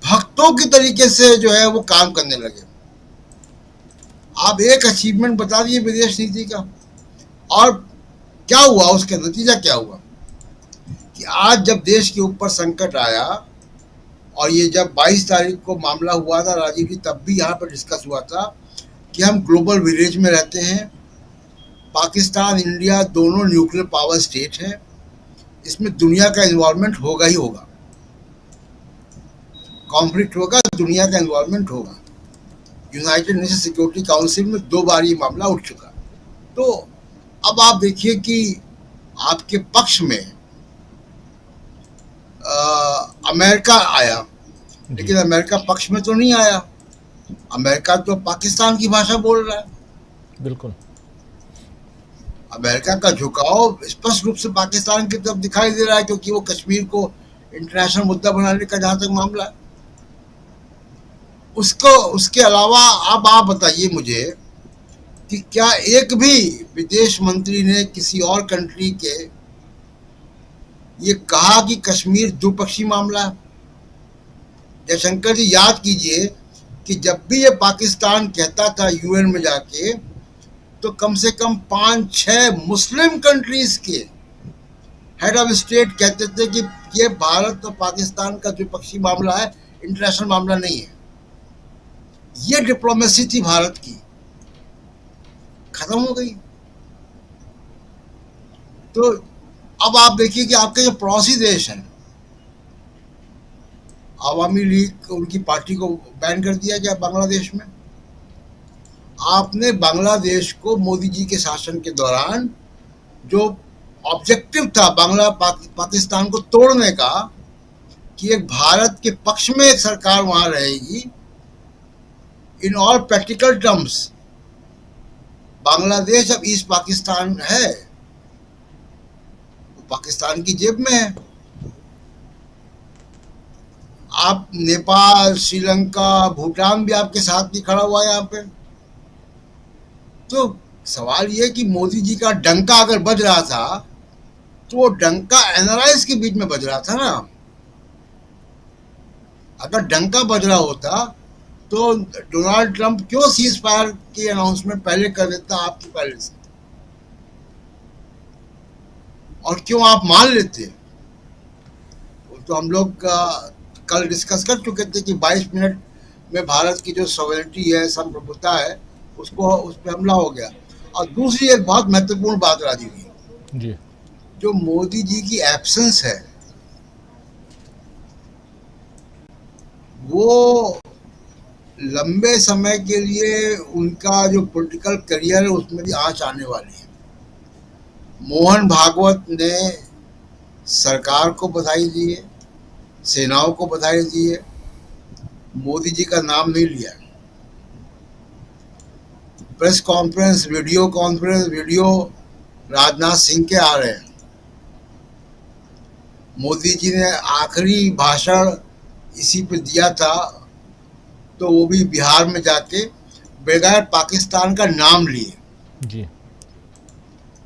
भक्तों की तरीके से जो है वो काम करने लगे। आप एक अचीवमेंट बता दिए विदेश नीति का, और क्या हुआ, उसका नतीजा क्या हुआ कि आज जब देश के ऊपर संकट आया, और ये जब 22 तारीख को मामला हुआ था राजीव जी, तब भी यहाँ पर डिस्कस हुआ था कि हम ग्लोबल विलेज में रहते हैं। पाकिस्तान, इंडिया दोनों न्यूक्लियर पावर स्टेट हैं, इसमें दुनिया का इन्वॉल्वमेंट होगा ही होगा। कॉन्फ्लिक्ट होगा, दुनिया का इन्वॉल्वमेंट होगा। यूनाइटेड नेशन सिक्योरिटी काउंसिल में 2 बार ये मामला उठ चुका। तो अब आप देखिए कि आपके पक्ष में अमेरिका आया, लेकिन अमेरिका पक्ष में तो नहीं आया। अमेरिका तो पाकिस्तान की भाषा बोल रहा है। बिल्कुल, अमेरिका का झुकाव स्पष्ट रूप से पाकिस्तान की तरफ दिखाई दे रहा है, क्योंकि वो कश्मीर को इंटरनेशनल मुद्दा बनाने का जहां तक मामला है, उसके अलावा अब आप बताइए मुझे कि क्या एक भी विदेश मंत्री ने किसी और कंट्री के ये कहा कि कश्मीर द्विपक्षीय मामला है? जयशंकर जी, याद कीजिए कि जब भी ये पाकिस्तान कहता था यूएन में जाके, तो कम से कम 5-6 मुस्लिम कंट्रीज के हेड ऑफ स्टेट कहते थे कि ये भारत और पाकिस्तान का द्विपक्षीय मामला है, इंटरनेशनल मामला नहीं है। ये डिप्लोमेसी थी भारत की, खत्म हो गई। तो अब आप देखिए कि आपके जो पड़ोसी देश हैं, आवामी लीग, उनकी पार्टी को बैन कर दिया गया बांग्लादेश में। आपने बांग्लादेश को मोदी जी के शासन के दौरान जो ऑब्जेक्टिव था पाकिस्तान को तोड़ने का, कि एक भारत के पक्ष में एक सरकार वहां रहेगी, in all practical terms Bangladesh अब ईस्ट पाकिस्तान है, वो पाकिस्तान की जेब में है। आप नेपाल, श्रीलंका, भूटान भी आपके साथ नहीं खड़ा हुआ यहाँ पे। तो सवाल ये कि मोदी जी का डंका अगर बज रहा था तो वो डंका एनआरआईज के बीच में बज रहा था ना। अगर डंका बज रहा होता तो डोनाल्ड ट्रंप क्यों सीज फायर की अनाउंसमेंट पहले कर देता आपकी पहले से, और क्यों आप मान लेते? तो हम लोग कल डिस्कस कर चुके थे कि 22 मिनट में भारत की जो सॉवरेनिटी है, संप्रभुता है, उसको उस पर हमला हो गया। और दूसरी एक बहुत महत्वपूर्ण बात राजीव जी, जो मोदी जी की एब्सेंस है वो लंबे समय के लिए उनका जो पॉलिटिकल करियर है उसमें भी आंच आने वाली है। मोहन भागवत ने सरकार को बधाई दी है, सेनाओं को बधाई दी है, मोदी जी का नाम नहीं लिया। Press conference, video Rajnath Singh के आ रहे हैं। मोदी जी ने आखिरी भाषण इसी पे दिया था, तो वो भी बिहार में जाके बगैर पाकिस्तान का नाम लिए जी।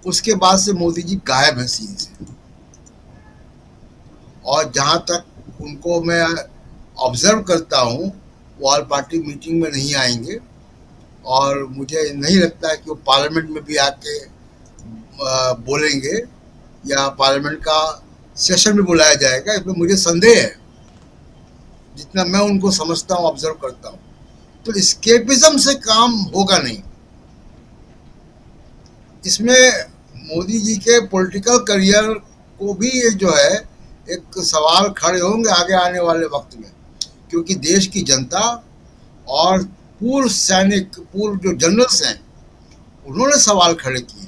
उसके बाद से मोदी जी गायब है सीन से, और जहां तक उनको मैं ऑब्जर्व करता हूं वो ऑल पार्टी मीटिंग में नहीं आएंगे, और मुझे नहीं लगता है कि वो पार्लियामेंट में भी आके बोलेंगे या पार्लियामेंट का सेशन में बुलाया जाएगा। इसमें मुझे संदेह है, जितना मैं उनको समझता हूँ, ऑब्जर्व करता हूँ। तो एस्केपिज्म से काम होगा नहीं। इसमें मोदी जी के पॉलिटिकल करियर को भी जो है एक सवाल खड़े होंगे आगे आने वाले वक्त में, क्योंकि देश की जनता और पूर्व सैनिक, पूर्व जो जनरल्स हैं, उन्होंने सवाल खड़े किए।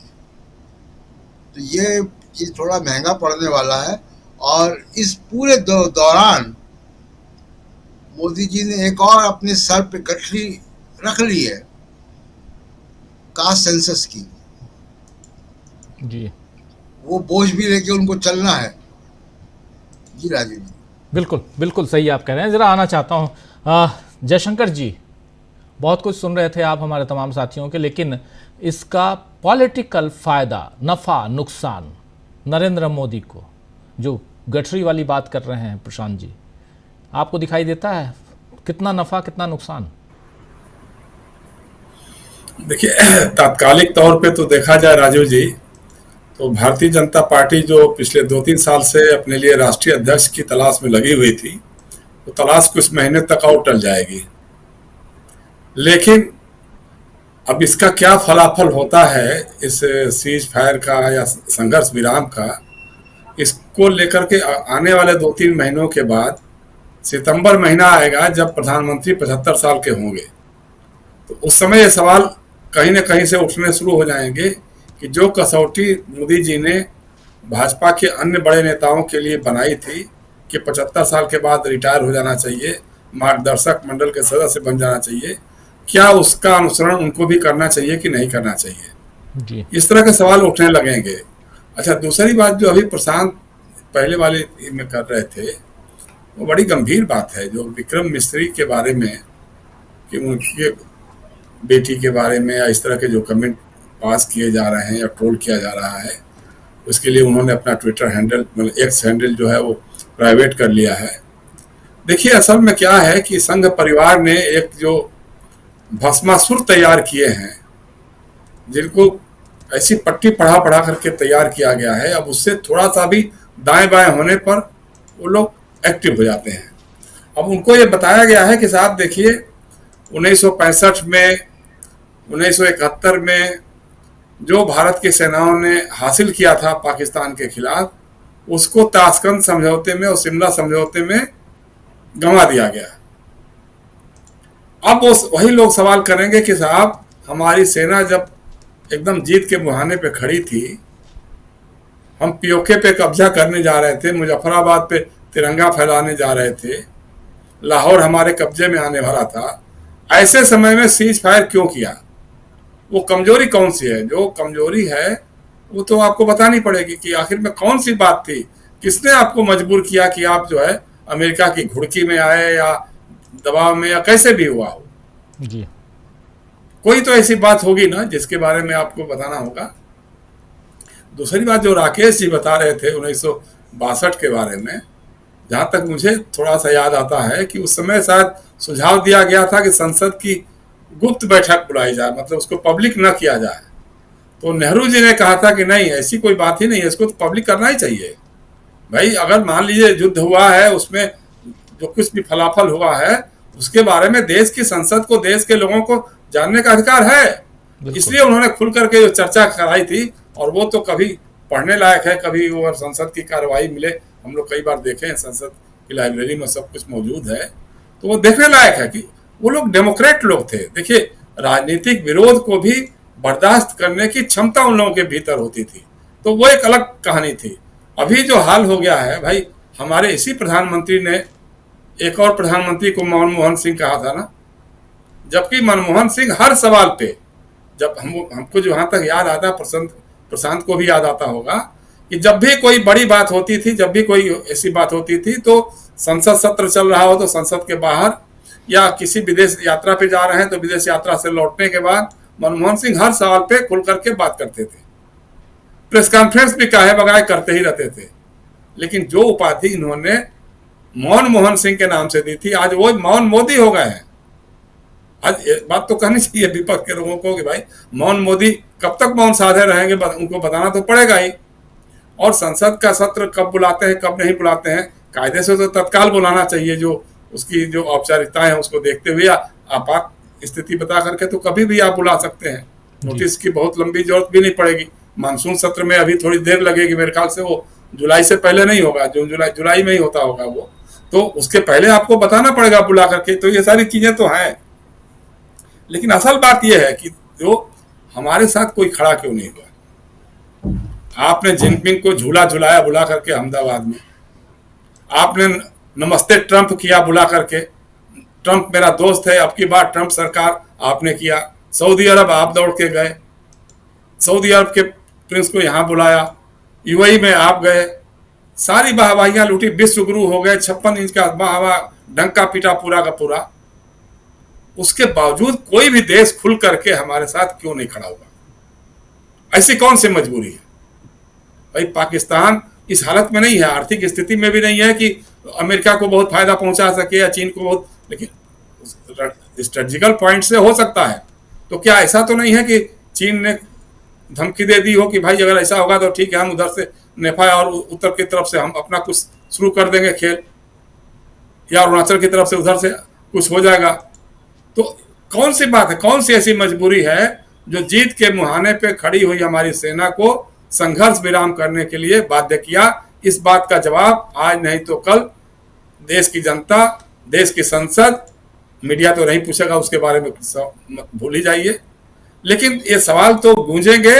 तो ये चीज थोड़ा महंगा पड़ने वाला है। और इस पूरे दौरान मोदी जी ने एक और अपने सर पे गठरी रख ली है, कास्ट सेंसस की जी। वो बोझ भी लेके उनको चलना है जी। राजीव जी बिल्कुल बिल्कुल सही आप कह रहे हैं। जरा आना चाहता हूँ जयशंकर जी, बहुत कुछ सुन रहे थे आप हमारे तमाम साथियों के, लेकिन इसका पॉलिटिकल फायदा, नफा नुकसान नरेंद्र मोदी को, जो गठरी वाली बात कर रहे हैं प्रशांत जी, आपको दिखाई देता है कितना नफा कितना नुकसान? देखिए, तात्कालिक तौर पे तो देखा जाए राजीव जी, तो भारतीय जनता पार्टी जो पिछले 2-3 साल से अपने लिए राष्ट्रीय अध्यक्ष की तलाश में लगी हुई थी, वो तलाश कुछ महीने तक और टल जाएगी। लेकिन अब इसका क्या फलाफल होता है इस सीज फायर का या संघर्ष विराम का, इसको लेकर के आने वाले 2-3 महीनों के बाद सितंबर महीना आएगा जब प्रधानमंत्री 75 साल के होंगे, तो उस समय ये सवाल कहीं न कहीं से उठने शुरू हो जाएंगे कि जो कसौटी मोदी जी ने भाजपा के अन्य बड़े नेताओं के लिए बनाई थी कि 75 साल के बाद रिटायर हो जाना चाहिए, मार्गदर्शक मंडल के सदस्य बन जाना चाहिए, क्या उसका अनुसरण उनको भी करना चाहिए कि नहीं करना चाहिए जी। इस तरह के सवाल उठने लगेंगे। अच्छा, दूसरी बात जो अभी प्रशांत पहले वाले में कर रहे थे, वो बड़ी गंभीर बात है, जो विक्रम मिस्त्री के बारे में कि उनके बेटी के बारे में या इस तरह के जो कमेंट पास किए जा रहे हैं या ट्रोल किया जा रहा है, उसके लिए उन्होंने अपना ट्विटर हैंडल, मतलब एक्स हैंडल जो है वो प्राइवेट कर लिया है। देखिए, असल में क्या है कि संघ परिवार ने एक जो भस्मासुर तैयार किए हैं, जिनको ऐसी पट्टी पढ़ा पढ़ा करके तैयार किया गया है, अब उससे थोड़ा सा भी दाएं बाएं होने पर वो लोग एक्टिव हो जाते हैं। अब उनको ये बताया गया है कि साहब देखिए, 1965 में, 1971 में जो भारत की सेनाओं ने हासिल किया था पाकिस्तान के खिलाफ, उसको ताशकंद समझौते में और शिमला समझौते में गंवा दिया गया। अब वही लोग सवाल करेंगे कि साहब, हमारी सेना जब एकदम जीत के मुहाने पे खड़ी थी, हम पीओके पे कब्जा करने जा रहे थे, मुजफ्फराबाद पे तिरंगा फैलाने जा रहे थे, लाहौर हमारे कब्जे में आने वाला था, ऐसे समय में सीज फायर क्यों किया? वो कमजोरी कौन सी है? जो कमजोरी है वो तो आपको बतानी पड़ेगी कि आखिर में कौन सी बात थी, किसने आपको मजबूर किया कि आप जो है अमेरिका की घुड़की में आए या दबाव में या कैसे भी हुआ हो जी। कोई तो ऐसी बात होगी ना जिसके बारे में आपको बताना होगा। दूसरी बात जो राकेश जी बता रहे थे 1962 के बारे में, जहां तक मुझे थोड़ा सा याद आता है कि उस समय शायद सुझाव दिया गया था कि संसद की गुप्त बैठक बुलाई जाए, मतलब उसको पब्लिक न किया जाए। तो नेहरू जी ने कहा था कि नहीं, ऐसी कोई बात ही नहीं है, इसको तो पब्लिक करना ही चाहिए। भाई अगर मान लीजिए युद्ध हुआ है, उसमें जो कुछ भी फलाफल हुआ है, उसके बारे में देश की संसद को, देश के लोगों को जानने का अधिकार है। इसलिए उन्होंने खुल करके जो चर्चा कराई थी, और वो तो कभी पढ़ने लायक है, कभी वो संसद की कार्रवाई मिले, हम लोग कई बार देखे हैं, संसद की लाइब्रेरी में सब कुछ मौजूद है, तो वो देखने लायक है कि वो लोग डेमोक्रेट लोग थे। देखिए, राजनीतिक विरोध को भी बर्दाश्त करने की क्षमता उन लोगों के भीतर होती थी, तो वो एक अलग कहानी थी। अभी जो हाल हो गया है भाई, हमारे इसी प्रधानमंत्री ने एक और प्रधानमंत्री को मनमोहन सिंह कहा था ना, जबकि मनमोहन सिंह हर सवाल पे, जब हमको जहां तक याद आता है, प्रशांत को भी याद आता होगा कि जब भी कोई बड़ी बात होती थी, जब भी कोई ऐसी बात होती थी, तो संसद सत्र चल रहा हो तो संसद के बाहर, या किसी विदेश यात्रा पे जा रहे हैं तो विदेश यात्रा से लौटने के बाद मनमोहन सिंह हर सवाल पे खुल करके बात करते थे। प्रेस कॉन्फ्रेंस भी काहे बगाए करते ही रहते थे। लेकिन जो उपाधि इन्होंने मौन मोहन सिंह के नाम से दी थी, आज वो मौन मोदी हो गए हैं। आज बात तो कहनी चाहिए विपक्ष के लोगों को कि भाई मौन मोदी कब तक मौन साधे रहेंगे, उनको बताना तो पड़ेगा ही। और संसद का सत्र कब बुलाते हैं, कब नहीं बुलाते हैं, कायदे से तो तत्काल बुलाना चाहिए। जो उसकी जो औपचारिकताएं हैं उसको देखते हुए आपात स्थिति बता करके तो कभी भी आप बुला सकते हैं। नोटिस की बहुत लंबी जरूरत भी नहीं पड़ेगी। मानसून सत्र में अभी थोड़ी देर लगेगी मेरे ख्याल से, वो जुलाई से पहले नहीं होगा, जून जुलाई में ही होता होगा वो, तो उसके पहले आपको बताना पड़ेगा बुला करके। तो ये सारी चीजें तो हैं, लेकिन असल बात यह है कि जो हमारे साथ कोई खड़ा क्यों नहीं हुआ। आपने जिनपिंग को झूला झुलाया बुला करके अहमदाबाद में, आपने नमस्ते ट्रंप किया बुला करके, ट्रंप मेरा दोस्त है, अब की बार ट्रंप सरकार आपने किया। सऊदी अरब आप दौड़ के गए, सऊदी अरब के प्रिंस को यहाँ बुलाया, यूएई में आप गए, सारी वाहवाहियां लूटी, विश्व गुरु हो गए, 56 इंच का वाहवा डंका पीटा पूरा का पूरा। उसके बावजूद कोई भी देश खुल करके हमारे साथ क्यों नहीं खड़ा हुआ? ऐसी कौन सी मजबूरी है? भाई पाकिस्तान इस हालत में नहीं है, आर्थिक स्थिति में भी नहीं है कि अमेरिका को बहुत फायदा पहुंचा सके या चीन को बहुत, लेकिन स्ट्रेटेजिकल पॉइंट से हो सकता है। तो क्या ऐसा तो नहीं है कि चीन ने धमकी दे दी हो कि भाई अगर ऐसा होगा तो ठीक है, हम उधर से नेपाल और उत्तर की तरफ से हम अपना कुछ शुरू कर देंगे खेल, या अरुणाचल की तरफ से उधर से कुछ हो जाएगा। तो कौन सी बात है, कौन सी ऐसी मजबूरी है जो जीत के मुहाने पे खड़ी हुई हमारी सेना को संघर्ष विराम करने के लिए बाध्य किया? इस बात का जवाब आज नहीं तो कल देश की जनता, देश की संसद, मीडिया तो नहीं पूछेगा, उसके बारे में भूल ही जाइए। लेकिन ये सवाल तो गूंजेंगे,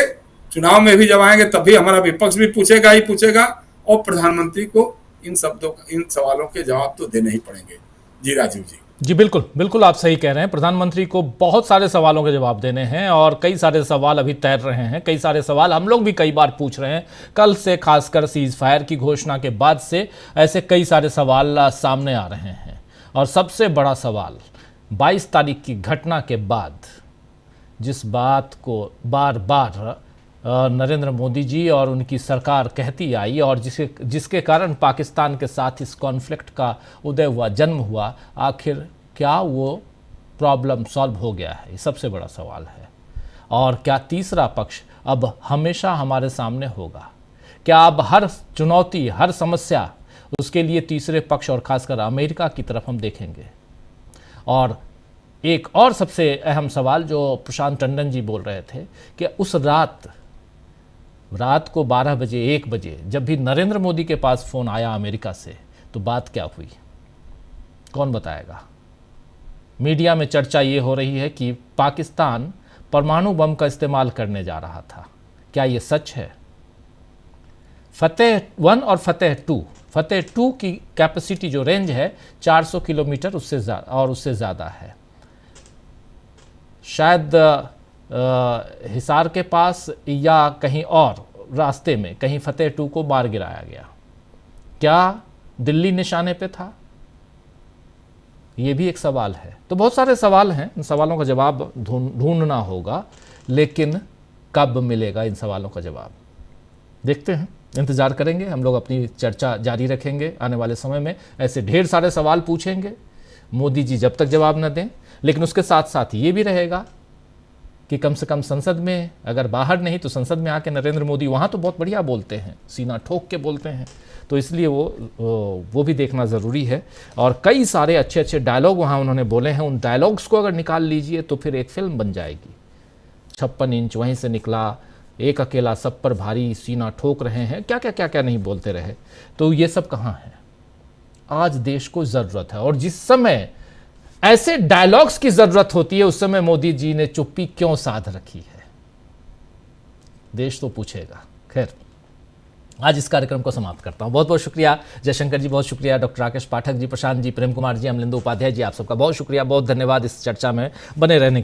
चुनाव में भी जब आएंगे तब भी हमारा विपक्ष भी पूछेगा ही पूछेगा, और प्रधानमंत्री को इन सवालों के जवाब तो देने ही पड़ेंगे। जी राजीव जी। जी बिल्कुल बिल्कुल, आप सही कह रहे हैं। प्रधानमंत्री को बहुत सारे सवालों के जवाब देने हैं और कई सारे सवाल अभी तैर रहे हैं, कई सारे सवाल हम लोग भी कई बार पूछ रहे हैं। कल से खासकर सीज फायर की घोषणा के बाद से ऐसे कई सारे सवाल सामने आ रहे हैं। और सबसे बड़ा सवाल 22 तारीख की घटना के बाद जिस बात को बार बार नरेंद्र मोदी जी और उनकी सरकार कहती आई और जिसके कारण पाकिस्तान के साथ इस कॉन्फ्लिक्ट का उदय हुआ, जन्म हुआ, आखिर क्या वो प्रॉब्लम सॉल्व हो गया है? ये सबसे बड़ा सवाल है। और क्या तीसरा पक्ष अब हमेशा हमारे सामने होगा? क्या अब हर चुनौती, हर समस्या, उसके लिए तीसरे पक्ष और खासकर अमेरिका की तरफ हम देखेंगे? और एक और सबसे अहम सवाल जो प्रशांत टंडन जी बोल रहे थे कि उस रात को 12 बजे 1 बजे जब भी नरेंद्र मोदी के पास फ़ोन आया अमेरिका से, तो बात क्या हुई? कौन बताएगा? मीडिया में चर्चा ये हो रही है कि पाकिस्तान परमाणु बम का इस्तेमाल करने जा रहा था। क्या ये सच है? फतेह 1 और फतेह 2, फतेह 2 की कैपेसिटी जो रेंज है 400 किलोमीटर उससे ज़्यादा है। शायद हिसार के पास या कहीं और रास्ते में कहीं फतेह 2 को मार गिराया गया। क्या दिल्ली निशाने पे था ये भी एक सवाल है। तो बहुत सारे सवाल हैं, इन सवालों का जवाब ढूंढना होगा, लेकिन कब मिलेगा इन सवालों का जवाब, देखते हैं, इंतज़ार करेंगे। हम लोग अपनी चर्चा जारी रखेंगे, आने वाले समय में ऐसे ढेर सारे सवाल पूछेंगे, मोदी जी जब तक जवाब न दें। लेकिन उसके साथ साथ ये भी रहेगा कि कम से कम संसद में, अगर बाहर नहीं तो संसद में आके नरेंद्र मोदी वहाँ तो बहुत बढ़िया बोलते हैं, सीना ठोक के बोलते हैं, तो इसलिए वो भी देखना ज़रूरी है। और कई सारे अच्छे अच्छे डायलॉग वहाँ उन्होंने बोले हैं, उन डायलॉग्स को अगर निकाल लीजिए तो फिर एक फिल्म बन जाएगी। 56 इंच वहीं से निकला, एक अकेला सब पर भारी, सीना ठोक रहे हैं, क्या क्या क्या क्या नहीं बोलते रहे। तो ये सब कहाँ है? आज देश को ज़रूरत है, और जिस समय ऐसे डायलॉग्स की ज़रूरत होती है उस समय मोदी जी ने चुप्पी क्यों साध रखी है, देश तो पूछेगा। खैर, आज इस कार्यक्रम को समाप्त करता हूं। बहुत बहुत शुक्रिया जयशंकर जी, बहुत शुक्रिया डॉक्टर राकेश पाठक जी, प्रशांत जी, प्रेम कुमार जी, अमलिंदु उपाध्याय जी, आप सबका बहुत शुक्रिया, बहुत धन्यवाद इस चर्चा में बने रहने